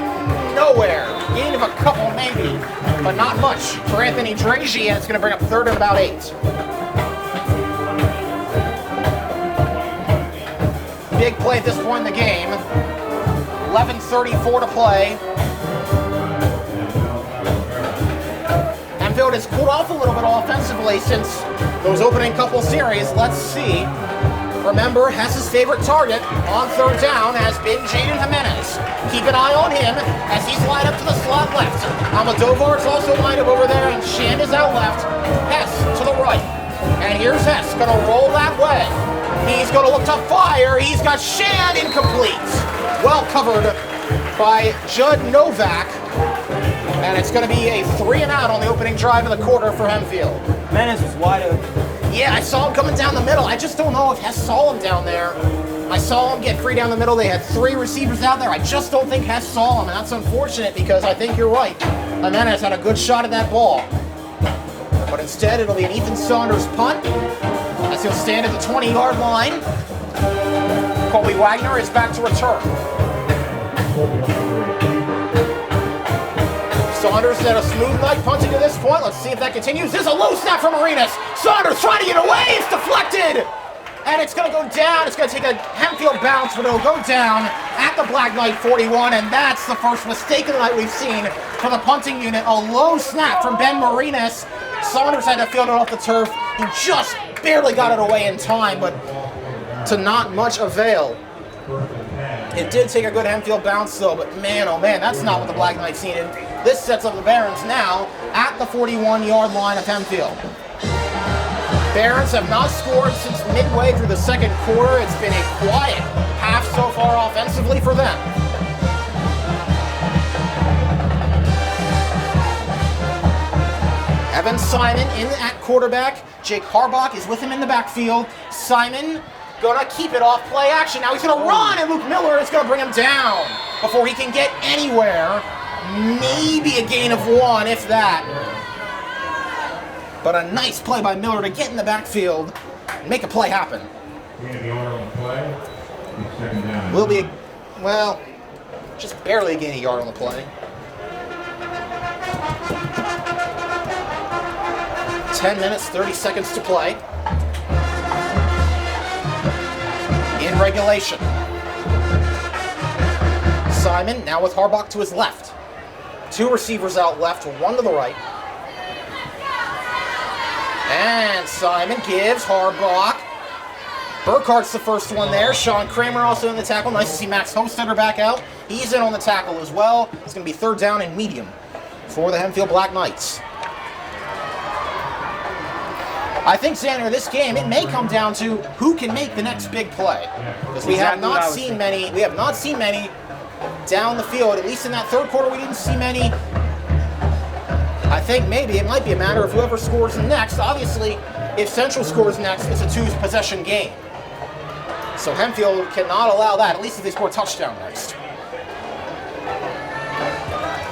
nowhere. Gain of a couple maybe, but not much for Anthony Dragy, and it's going to bring up third and about 8. Big play at this point in the game. 11:34 to play. Hempfield has cooled off a little bit offensively since those opening couple series. Let's see. Remember, Hess's favorite target on third down has been Jaden Jimenez. Keep an eye on him as he's lined up to the slot left. Almodovar's also lined up over there, and Shand is out left. Hess to the right. And here's Hess, gonna roll that way. He's gonna look to fire. He's got Shand incomplete. Well covered by Judd Novak. And it's gonna be a 3 and out on the opening drive of the quarter for Hempfield. Jimenez was wide open. Yeah, I saw him coming down the middle. I just don't know if Hess saw him down there. I saw him get free down the middle. They had 3 receivers out there. I just don't think Hess saw him, and that's unfortunate because I think you're right. Jimenez had a good shot at that ball. But instead, it'll be an Ethan Saunders punt as he'll stand at the 20-yard line. Colby Wagner is back to return. Saunders had a smooth night punting to this point. Let's see if that continues. There's a low snap from Arenas. Saunders trying to get away. It's deflected. And it's going to go down. It's going to take a Hempfield bounce, but it'll go down at the Black Knight 41. And that's the first mistake of the night we've seen for the punting unit. A low snap from Ben Marinas. Saunders had to field it off the turf. He just barely got it away in time, but to not much avail. It did take a good Hempfield bounce, though, but man, oh man, that's not what the Black Knights needed. This sets up the Barons now at the 41-yard line of Hempfield. Barons have not scored since midway through the second quarter. It's been a quiet half so far offensively for them. Evan Simon in at quarterback. Jake Harbach is with him in the backfield. Simon gonna keep it off play action. Now he's gonna run, and Luke Miller is gonna bring him down before he can get anywhere. Maybe a gain of 1, if that. But a nice play by Miller to get in the backfield and make a play happen. Will be, well, just barely gain a yard on the play. 10 minutes, 30 seconds to play. In regulation. Simon now with Harbach to his left. 2 receivers out left, 1 to the right. And Simon gives Harbach. Burkhart's the first one there. Sean Kramer also in the tackle. Nice to see Max Hostetter back out. He's in on the tackle as well. It's going to be 3rd down and medium for the Hempfield Black Knights. I think, Xander, this game, it may come down to who can make the next big play. Because we have not seen many. We have not seen many down the field. At least in that 3rd quarter, we didn't see many. I think maybe it might be a matter of whoever scores next. Obviously, if Central scores next, it's a 2-possession game. So Hempfield cannot allow that, at least if they score a touchdown next.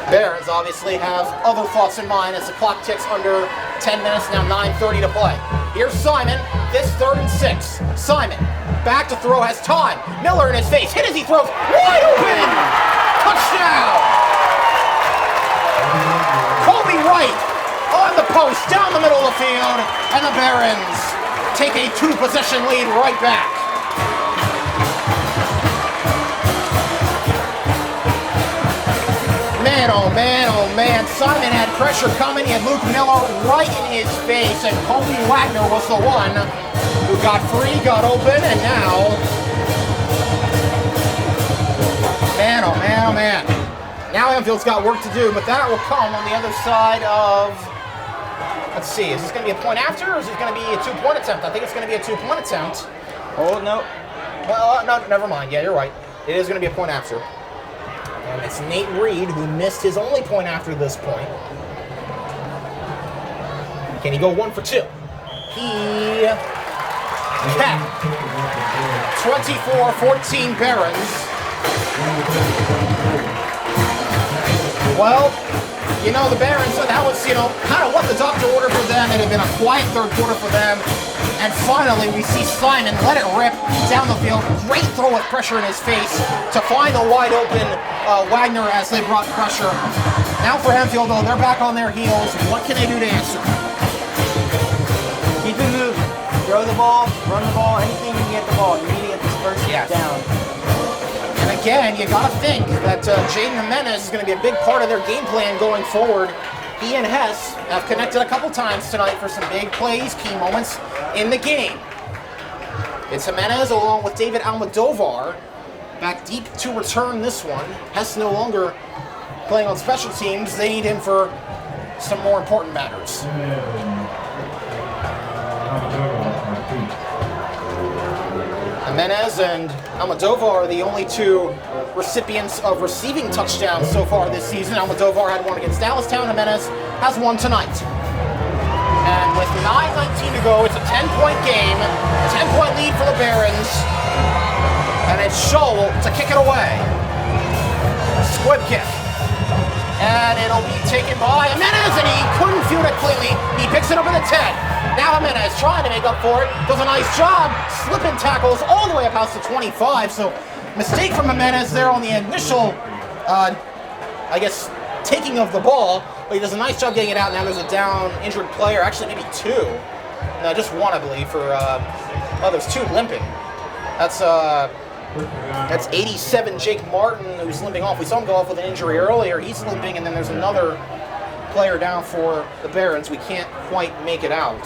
Barons obviously have other thoughts in mind as the clock ticks under 10 minutes, now 9:30 to play. Here's Simon, this 3rd and 6. Simon, back to throw, has time. Miller in his face, hit as he throws, wide open! Touchdown! Colby Wright on the post, down the middle of the field, and the Barons take a 2-possession lead right back. Man, oh man, oh man. Simon had pressure coming. He had Luke Miller right in his face, and Colby Wagner was the one who got free, got open, and now... Man, oh man, oh man. Now Hempfield's got work to do, but that will come on the other side of... Let's see, is this going to be a point after, or is it going to be a 2-point attempt? I think it's going to be a 2-point attempt. Oh, no. Well, no, never mind. Yeah, you're right. It is going to be a point after. And it's Nate Reed who missed his only point after this point. Can he go 1 for 2? He can. 24-14 Barons. Well, you know, the Barons, so that was, you know, kind of what the doctor ordered for them. It had been a quiet 3rd quarter for them. And finally, we see Simon let it rip down the field. Great throw with pressure in his face to find the wide open Wagner as they brought pressure. Now for Hempfield, though, they're back on their heels. What can they do to answer? Keep it moving. Throw the ball, run the ball, anything you can get the ball. You need to get this first down. And again, you got to think that Jaden Jimenez is going to be a big part of their game plan going forward. He and Hess have connected a couple times tonight for some big plays, key moments in the game. It's Jimenez along with David Almodovar back deep to return this one. Hess no longer playing on special teams. They need him for some more important matters. Jimenez and Almodovar are the only 2 recipients of receiving touchdowns so far this season. Almodovar had one against Dallastown. Jimenez has one tonight. And with 9:19 to go, it's a 10-point game. 10-point lead for the Barons. And it's Scholl to kick it away. Squib kick. And it'll be taken by Jimenez, and he couldn't field it cleanly. He picks it up at the 10. Now Jimenez trying to make up for it. Does a nice job. Slipping tackles all the way up past the 25. So mistake from Jimenez there on the initial, I guess, taking of the ball. But he does a nice job getting it out. Now there's a down, injured player. Actually, maybe 2. No, just 1, I believe, for, there's 2 limping. That's 87 Jake Martin, who's limping off. We saw him go off with an injury earlier. He's limping, and then there's another player down for the Barons. We can't quite make it out.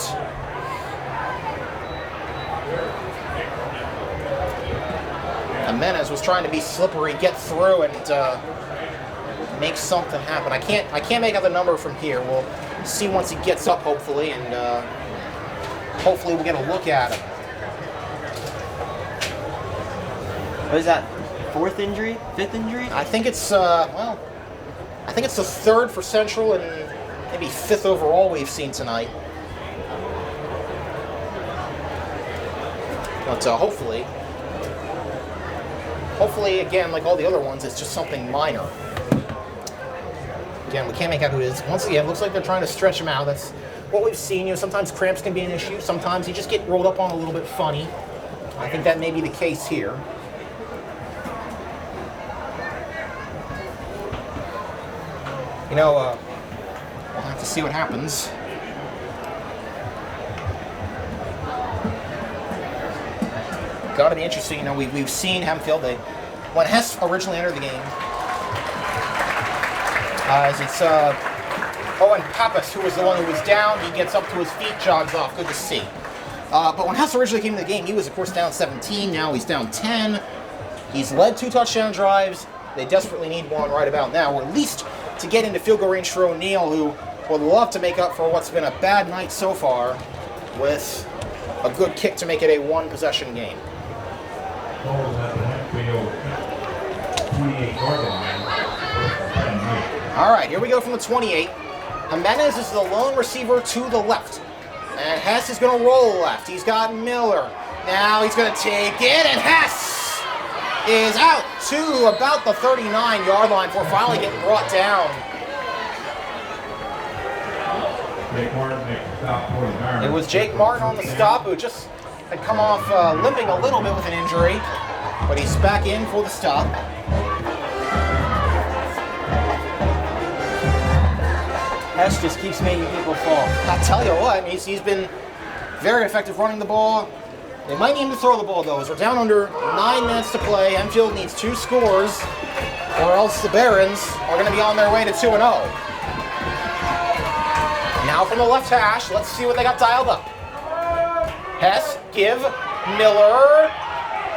Jimenez was trying to be slippery, get through, and make something happen. I can't make out the number from here. We'll see once he gets up, hopefully, and hopefully we'll get a look at him. What is that? 4th injury? 5th injury? I think it's I think it's the 3rd for Central and maybe 5th overall we've seen tonight. But hopefully, again, like all the other ones, it's just something minor. Again, we can't make out who it is. Once again, it looks like they're trying to stretch him out. That's what we've seen. You know, sometimes cramps can be an issue. Sometimes you just get rolled up on a little bit funny. I think that may be the case here. We'll have to see what happens. Got to be interesting. We've seen Hempfield. When Hess originally entered the game, it's Owen Pappas who was the one who was down. He gets up to his feet, jogs off. Good to see. But when Hess originally came into the game, he was, of course, down 17. Now he's down 10. He's led 2 touchdown drives. They desperately need one right about now, or at least to get into field goal range for O'Neal, who would love to make up for what's been a bad night so far with a good kick to make it a 1-possession game. All right, here we go from the 28. Jimenez is the lone receiver to the left. And Hess is going to roll left. He's got Miller. Now he's going to take it, and Hess is out to about the 39-yard line before finally getting brought down. It was Jake Martin on the stop, who just had come off limping a little bit with an injury, but he's back in for the stop. Hess just keeps making people fall. I tell you what, he's been very effective running the ball. They might need him to throw the ball, though, as we're down under 9 minutes to play. Hempfield needs 2 scores, or else the Barons are going to be on their way to 2-0. Now from the left hash, let's see what they got dialed up. Hess, give, Miller,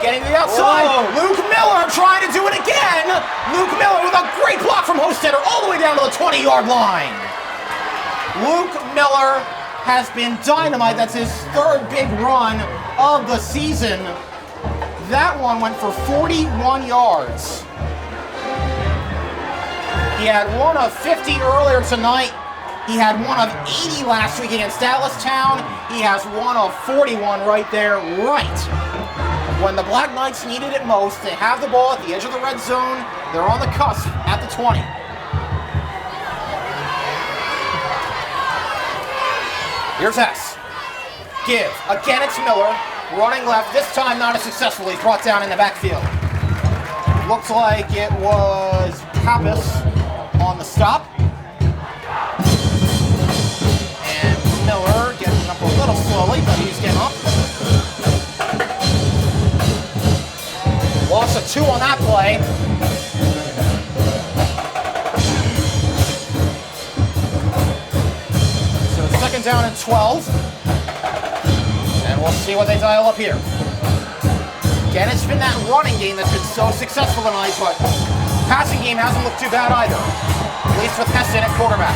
getting to the outside. Whoa. Luke Miller trying to do it again. Luke Miller with a great block from Hostetter all the way down to the 20-yard line. Luke Miller has been dynamite. That's his 3rd big run of the season. That one went for 41 yards. He had one of 50 earlier tonight. He had one of 80 last week against Dallastown. He has one of 41 right there, right when the Black Knights needed it most. They have the ball at the edge of the red zone. They're on the cusp at the 20. Here's Hess. Give. Again, it's Miller. Running left. This time not as successfully. Brought down in the backfield. Looks like it was Pappas on the stop. And Miller getting up a little slowly, but he's getting up. Loss of 2 on that play. Second down and 12. And we'll see what they dial up here. Again, it's been that running game that's been so successful tonight, but passing game hasn't looked too bad either. At least with Hess in at quarterback.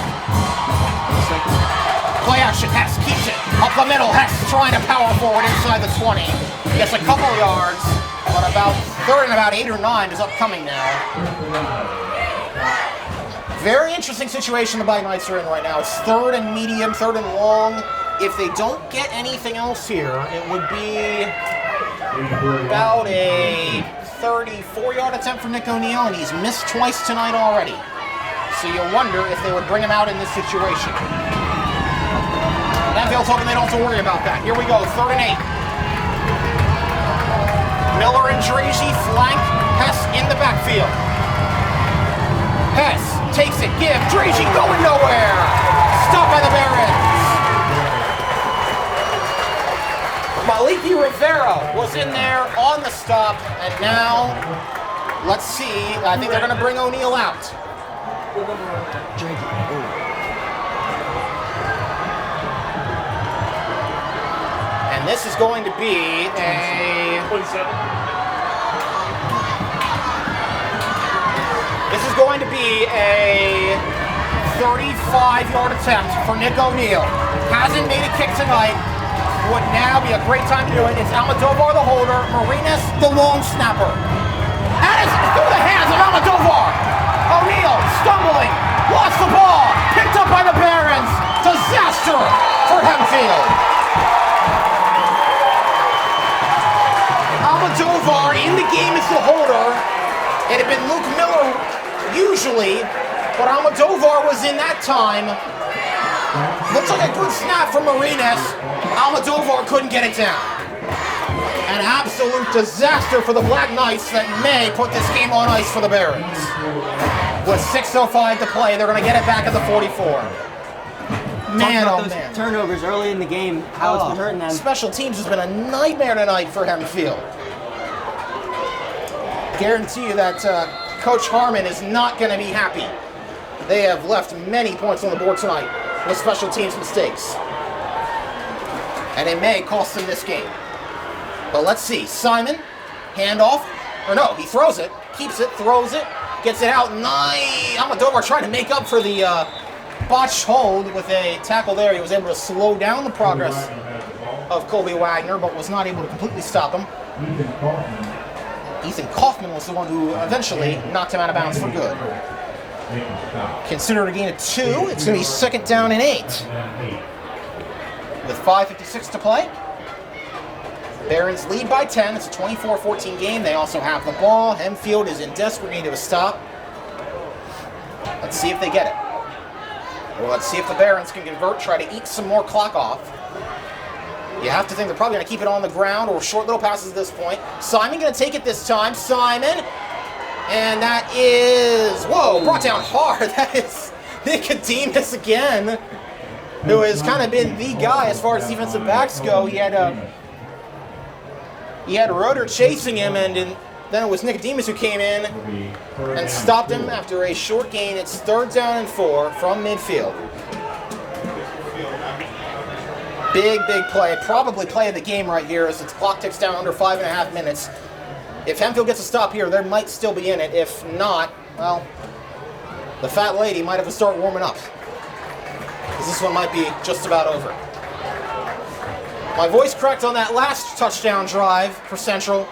Play action, Hess keeps it. Up the middle, Hess trying to power forward inside the 20. He gets a couple yards, but about 3rd and about 8 or 9 is upcoming now. Very interesting situation the Black Knights are in right now. It's 3rd and medium, 3rd and long. If they don't get anything else here, it would be about a 34-yard attempt for Nick O'Neal, and he's missed twice tonight already. So you wonder if they would bring him out in this situation. Manfield told them they don't have to worry about that. Here we go, 3rd and 8. Miller and Drazy flank, Hess in the backfield. Hess takes it, give, Drazy going nowhere. Stopped by the Barons. Maliki Rivera was in there on the stop, and now, let's see, I think they're going to bring O'Neal out. And this is going to be a... 27. This is going to be a 35-yard attempt for Nick O'Neal. Hasn't made a kick tonight. Would now be a great time to do it. It's Almodovar the holder, Marinas the long snapper. And it's through the hands of Almodovar. O'Neal stumbling, lost the ball, picked up by the Barons. Disaster for Hempfield. Almodovar in the game as the holder. It had been Luke Miller usually, but Almodovar was in that time. Looks like a good snap from Marinas. Almodovar couldn't get it down. An absolute disaster for the Black Knights that may put this game on ice for the Barons. With 6:05 to play, they're going to get it back at the 44. Man, oh man. Turnovers early in the game, how it's been hurting them. Special teams has been a nightmare tonight for Hempfield. Guarantee you that Coach Harmon is not going to be happy. They have left many points on the board tonight with special teams mistakes. And it may cost them this game. But let's see. Simon, handoff. Or no, he throws it, keeps it, throws it, gets it out. Nice. Almodovar trying to make up for the botched hold with a tackle there. He was able to slow down the progress of Colby Wagner, but was not able to completely stop him. Ethan Kaufman was the one who eventually knocked him out of bounds for good. Considered a gain of 2. It's going to be 2nd down and 8. With 5:56 to play. Barons lead by 10. It's a 24-14 game. They also have the ball. Hempfield is in desperate need of a stop. Let's see if they get it. Or let's see if the Barons can convert, try to eat some more clock off. You have to think they're probably going to keep it on the ground or short little passes at this point. Simon going to take it this time. Simon. And that is, whoa, brought down hard. That is Nicodemus again, who has kind of been the guy as far as defensive backs go. He had Roeder chasing him, and then it was Nicodemus who came in and stopped him after a short gain. It's 3rd down and 4 from midfield. Big play. Probably play of the game right here as the clock ticks down under 5.5 minutes. If Hempfield gets a stop here, they might still be in it. If not, well, the fat lady might have to start warming up, because this one might be just about over. My voice cracked on that last touchdown drive for Central,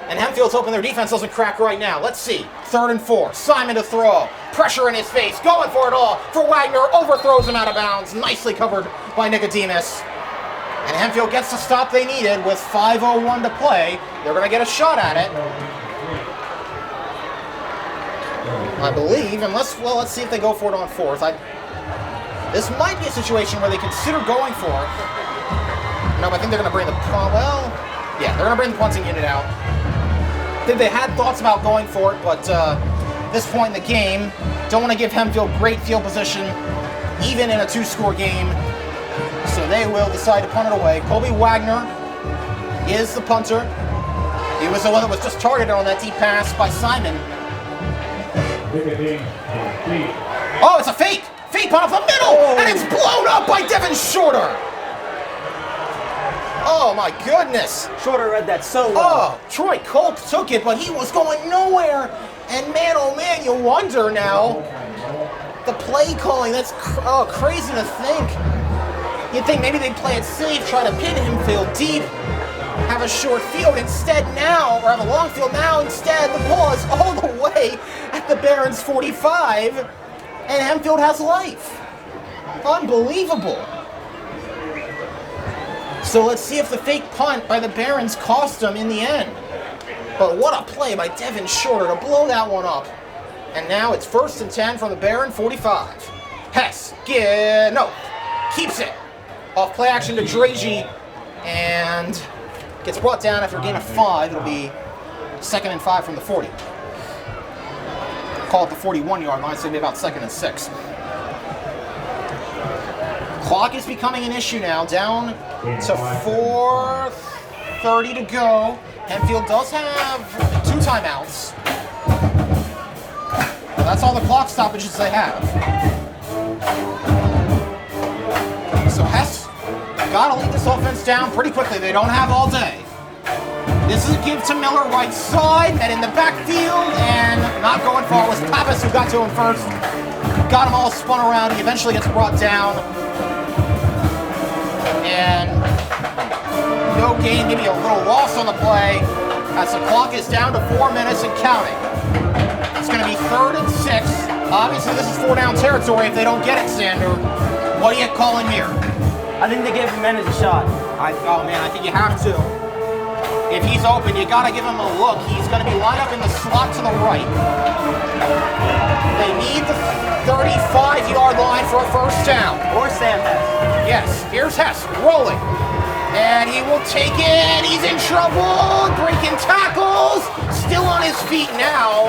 and Hempfield's hoping their defense doesn't crack right now. Let's see. 3rd and 4. Simon to throw. Pressure in his face. Going for it all for Wagner. Overthrows him out of bounds. Nicely covered by Nicodemus. And Hempfield gets the stop they needed with 5:01 to play. They're going to get a shot at it. I believe, unless, well, let's see if they go for it on 4th. This might be a situation where they consider going for it. No, but I think they're going to bring the, they're going to bring the punting unit out. I think they had thoughts about going for it, but this point in the game, don't want to give Hempfield great field position, even in a 2-score game. So they will decide to punt it away. Colby Wagner is the punter. He was the one that was just targeted on that deep pass by Simon. Oh, it's a fake! Fake punt off the middle! And it's blown up by Devin Shorter! Oh my goodness! Shorter read that so well. Oh, Troy Culp took it, but he was going nowhere. And man, oh man, you wonder now. The play calling, that's crazy to think. You'd think maybe they'd play it safe, try to pin Hempfield deep, have a short field instead now, or have a long field now. Instead, the ball is all the way at the Barons 45, and Hempfield has life. Unbelievable. So let's see if the fake punt by the Barons cost them in the end. But what a play by Devin Shorter to blow that one up. And now it's 1st and 10 from the Baron 45. Hess, keeps it. Off play action to Dragey, and gets brought down after a gain of 5. It'll be 2nd and 5 from the 40. Call it the 41-yard line, so it'll be about 2nd and 6. Clock is becoming an issue now, down to 4:30 to go. Hempfield does have 2 timeouts. Well, that's all the clock stoppages they have. So Hess got to lead this offense down pretty quickly. They don't have all day. This is a give to Miller, right side, and in the backfield, and not going far was Pappas, who got to him first. Got him all spun around. He eventually gets brought down. And no gain, maybe a little loss on the play, as the clock is down to 4 minutes and counting. It's going to be 3rd and 6. Obviously, this is 4-down territory if they don't get it, Xander. What are you calling here? I think they gave Jimenez a shot. I think you have to. If he's open, you got to give him a look. He's going to be lined up in the slot to the right. They need the 35-yard line for a 1st down. Or Sam Hess. Yes, here's Hess rolling. And he will take it. He's in trouble. Breaking tackles. Still on his feet now.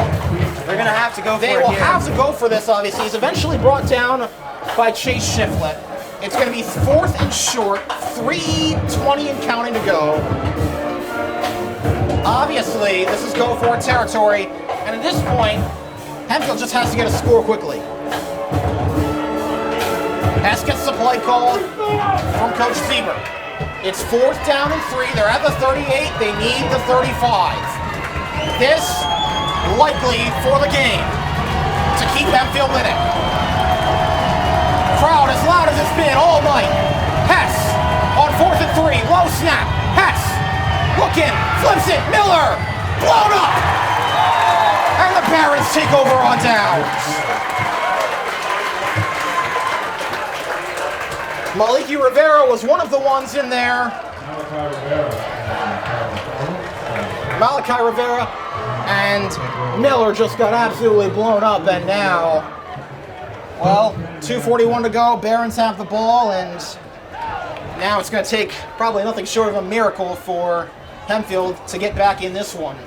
They're going to have to go for it. They will have to go for this, obviously. He's eventually brought down by Chase Shiflett. It's going to be 4th and short. 3:20 and counting to go. Obviously, this is go for it territory. And at this point, Hempfield just has to get a score quickly. Hess gets the play call from Coach Sieber. It's 4th down and 3. They're at the 38. They need the 35. This likely for the game to keep Hempfield in it. Crowd as loud as it's been all night. Hess on 4th and 3. Low snap. Hess looking, flips it. Miller blown up. And the Barons take over on downs. Maliki Rivera was one of the ones in there. Malachi Rivera and Miller just got absolutely blown up, and now, well, 2:41 to go. Barons have the ball, and now it's going to take probably nothing short of a miracle for Hempfield to get back in this one.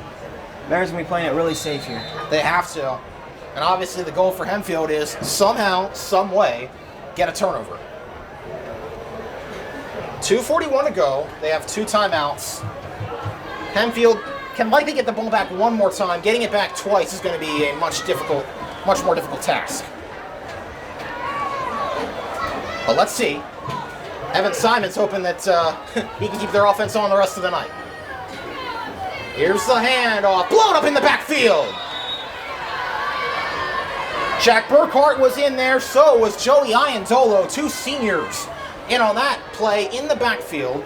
Barons going to be playing it really safe here. They have to. And obviously the goal for Hempfield is somehow, some way, get a turnover. 2:41 to go. They have 2 timeouts. Hempfield can likely get the ball back one more time. Getting it back twice is going to be a much more difficult task. But let's see. Evan Simon's hoping that he can keep their offense on the rest of the night. Here's the handoff. Blown up in the backfield. Jack Burkhart was in there. So was Joey Iandolo, 2 seniors in on that play in the backfield.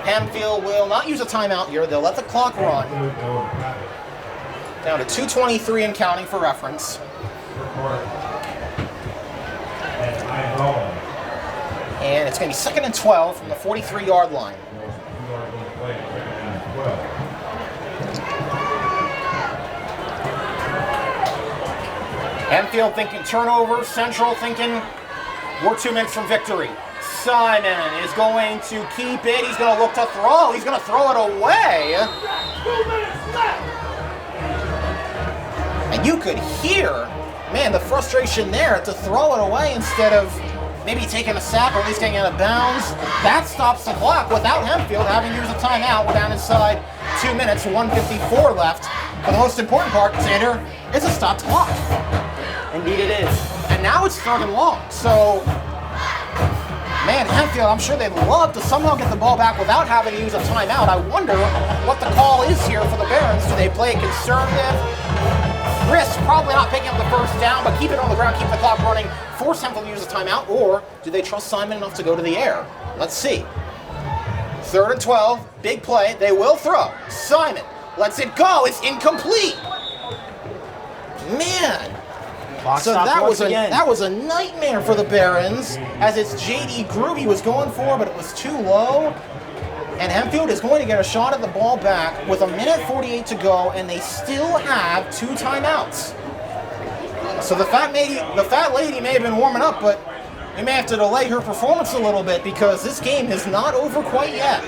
Hempfield will not use a timeout here. They'll let the clock run. Down to 2:23 and counting for reference. And it's going to be 2nd and 12 from the 43-yard line. Hempfield thinking turnover. Central thinking we're 2 minutes from victory. Simon is going to keep it. He's going to look to throw. He's going to throw it away. And you could hear, man, the frustration there to throw it away instead of maybe taking a sack or at least getting out of bounds. That stops the clock without Hempfield having used a timeout. We're down inside 2 minutes, 1:54 left. But the most important part, Xander, is a stopped clock. Indeed it is. And now it's 3rd and long. So, man, Hempfield, I'm sure they'd love to somehow get the ball back without having to use a timeout. I wonder what the call is here for the Barons. Do they play it conservative? Risk probably not picking up the first down, but keep it on the ground, keep the clock running, force Hempfield to use a timeout, or do they trust Simon enough to go to the air? Let's see. 3rd and 12, big play. They will throw. Simon lets it go. It's incomplete. Man. So that was a nightmare for the Barons, as it's J.D. Groovy was going for, but it was too low. And Hempfield is going to get a shot at the ball back with 1:48 to go, and they still have 2 timeouts. So the fat lady may have been warming up, but we may have to delay her performance a little bit because this game is not over quite yet.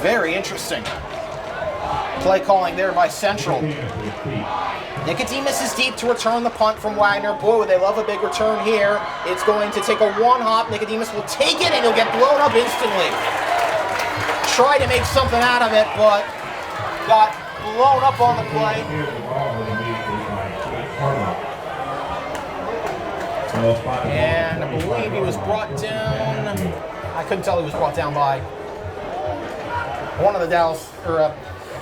Very interesting. Play calling there by Central. Nicodemus is deep to return the punt from Wagner. Boy, they love a big return here. It's going to take a one-hop. Nicodemus will take it, and he'll get blown up instantly. Tried to make something out of it, but got blown up on the play. And I believe he was brought down. I couldn't tell he was brought down by one of the Dallas, or I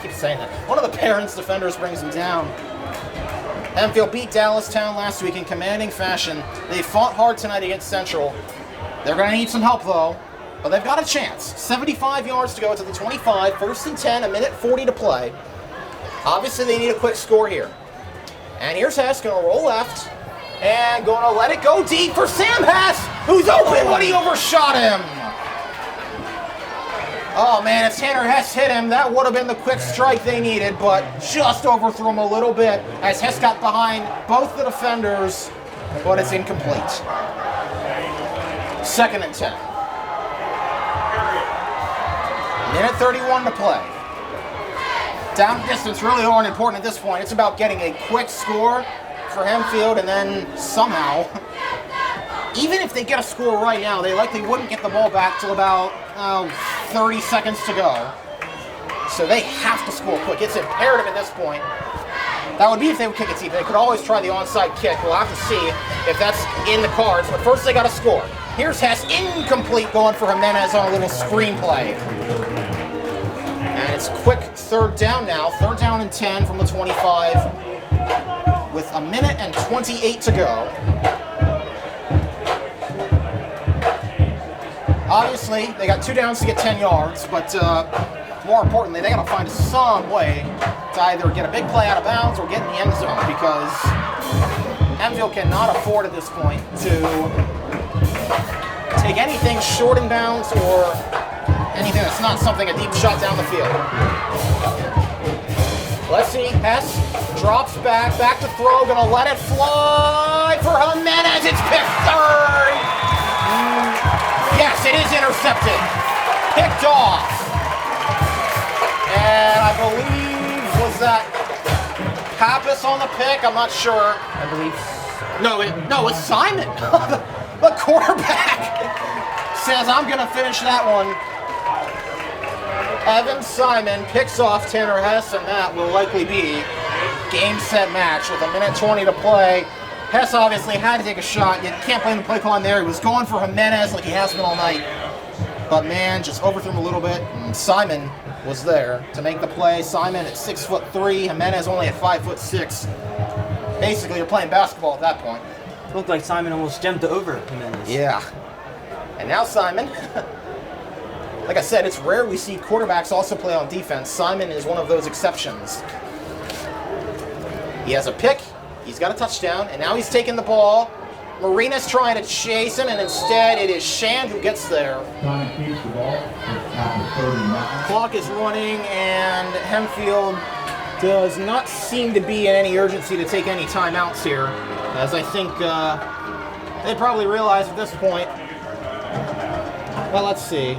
keep saying that. One of the Barons defenders brings him down. Hempfield beat Dallastown last week in commanding fashion. They fought hard tonight against Central. They're going to need some help, though, but they've got a chance. 75 yards to go to the 25, 1st and 10, 1:40 to play. Obviously, they need a quick score here. And here's Hess, going to roll left, and going to let it go deep for Sam Hess, who's open, but he overshot him. Oh, man, if Tanner Hess hit him, that would have been the quick strike they needed, but just overthrew him a little bit as Hess got behind both the defenders but it's incomplete. 2nd and 10. Minute 31 to play. Down distance really aren't important at this point. It's about getting a quick score for Hempfield, and then somehow, even if they get a score right now, they likely wouldn't get the ball back till about 30 seconds to go. So they have to score quick. It's imperative at this point. That would be if they would kick it deep. They could always try the onside kick. We'll have to see if that's in the cards, but first they got to score. Here's Hess, incomplete, going for Jimenez on a little screen play. And it's quick 3rd down now. 3rd down and 10 from the 25 with a minute and 28 to go. Obviously, they got 2 downs to get 10 yards, but more importantly, they got to find some way to either get a big play out of bounds or get in the end zone, because Hempfield cannot afford at this point to take anything short in bounds or anything that's not something a deep shot down the field. Let's see, Hess drops back to throw, gonna let it fly for Jimenez, it's picked 3rd! Yes, it is intercepted, picked off. And I believe, was that Pappas on the pick? I'm not sure. I believe. No, it's Simon. The quarterback says, I'm going to finish that one. Evan Simon picks off Tanner Hess, and that will likely be game, set, match with a minute 20 to play. Hess obviously had to take a shot. You can't blame the play calling there. He was going for Jimenez like he has been all night. But man, just overthrew him a little bit, and Simon was there to make the play. Simon at 6'3", Jimenez only at 5'6". Basically, you're playing basketball at that point. It looked like Simon almost jumped over Jimenez. Yeah. And now Simon, like I said, it's rare we see quarterbacks also play on defense. Simon is one of those exceptions. He has a pick, he's got a touchdown, and now he's taking the ball. Marina's trying to chase him, and instead it is Shand who gets there. Clock is running, and Hempfield does not seem to be in any urgency to take any timeouts here, as I think they probably realize at this point. Well, let's see.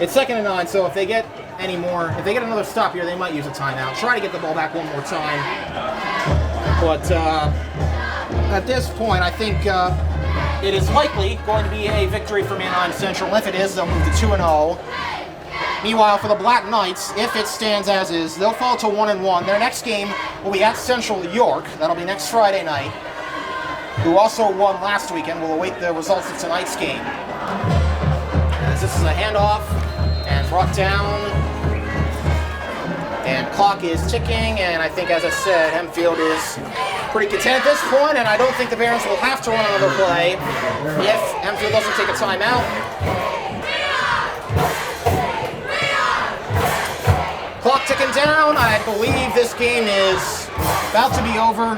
It's 2nd and 9, so if they get another stop here, they might use a timeout. Try to get the ball back one more time. But at this point, I think it is likely going to be a victory for Manheim Central. If it is, they'll move to 2-0. Meanwhile, for the Black Knights, if it stands as is, they'll fall to 1-1. Their next game will be at Central York. That'll be next Friday night. Who also won last weekend. We'll await the results of tonight's game. As this is a handoff and brought down. And clock is ticking, and I think, as I said, Hempfield is pretty content at this point, and I don't think the Barons will have to run another play if Hempfield doesn't take a timeout. Clock ticking down. I believe this game is about to be over.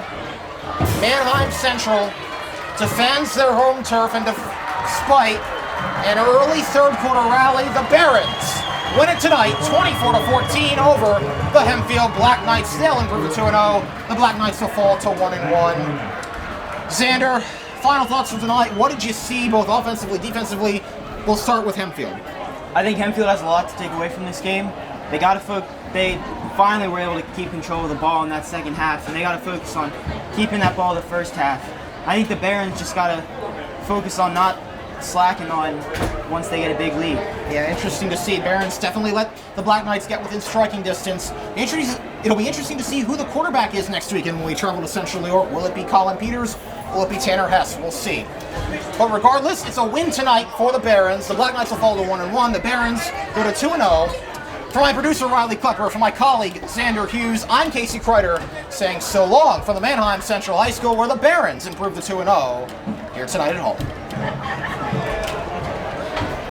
Manheim Central defends their home turf, and despite an early 3rd quarter rally, the Barons win it tonight, 24-14 over the Hempfield Black Knights. They'll improve to 2-0. The Black Knights will fall to 1-1. Xander, final thoughts from tonight. What did you see, both offensively, defensively? We'll start with Hempfield. I think Hempfield has a lot to take away from this game. They finally were able to keep control of the ball in that second half, and they got to focus on keeping that ball the first half. I think the Barons just got to focus on not slacking on once they get a big lead. Yeah, interesting to see. Barons definitely let the Black Knights get within striking distance. It'll be interesting to see who the quarterback is next weekend when we travel to Central New York. Will it be Colin Peters? Will it be Tanner Hess? We'll see. But regardless, it's a win tonight for the Barons. The Black Knights will fall to 1-1. The Barons go to 2-0. For my producer, Riley Klepper, for my colleague, Xander Hughes, I'm Kasey Kreider, saying so long from the Manheim Central High School, where the Barons improve to 2-0 here tonight at home.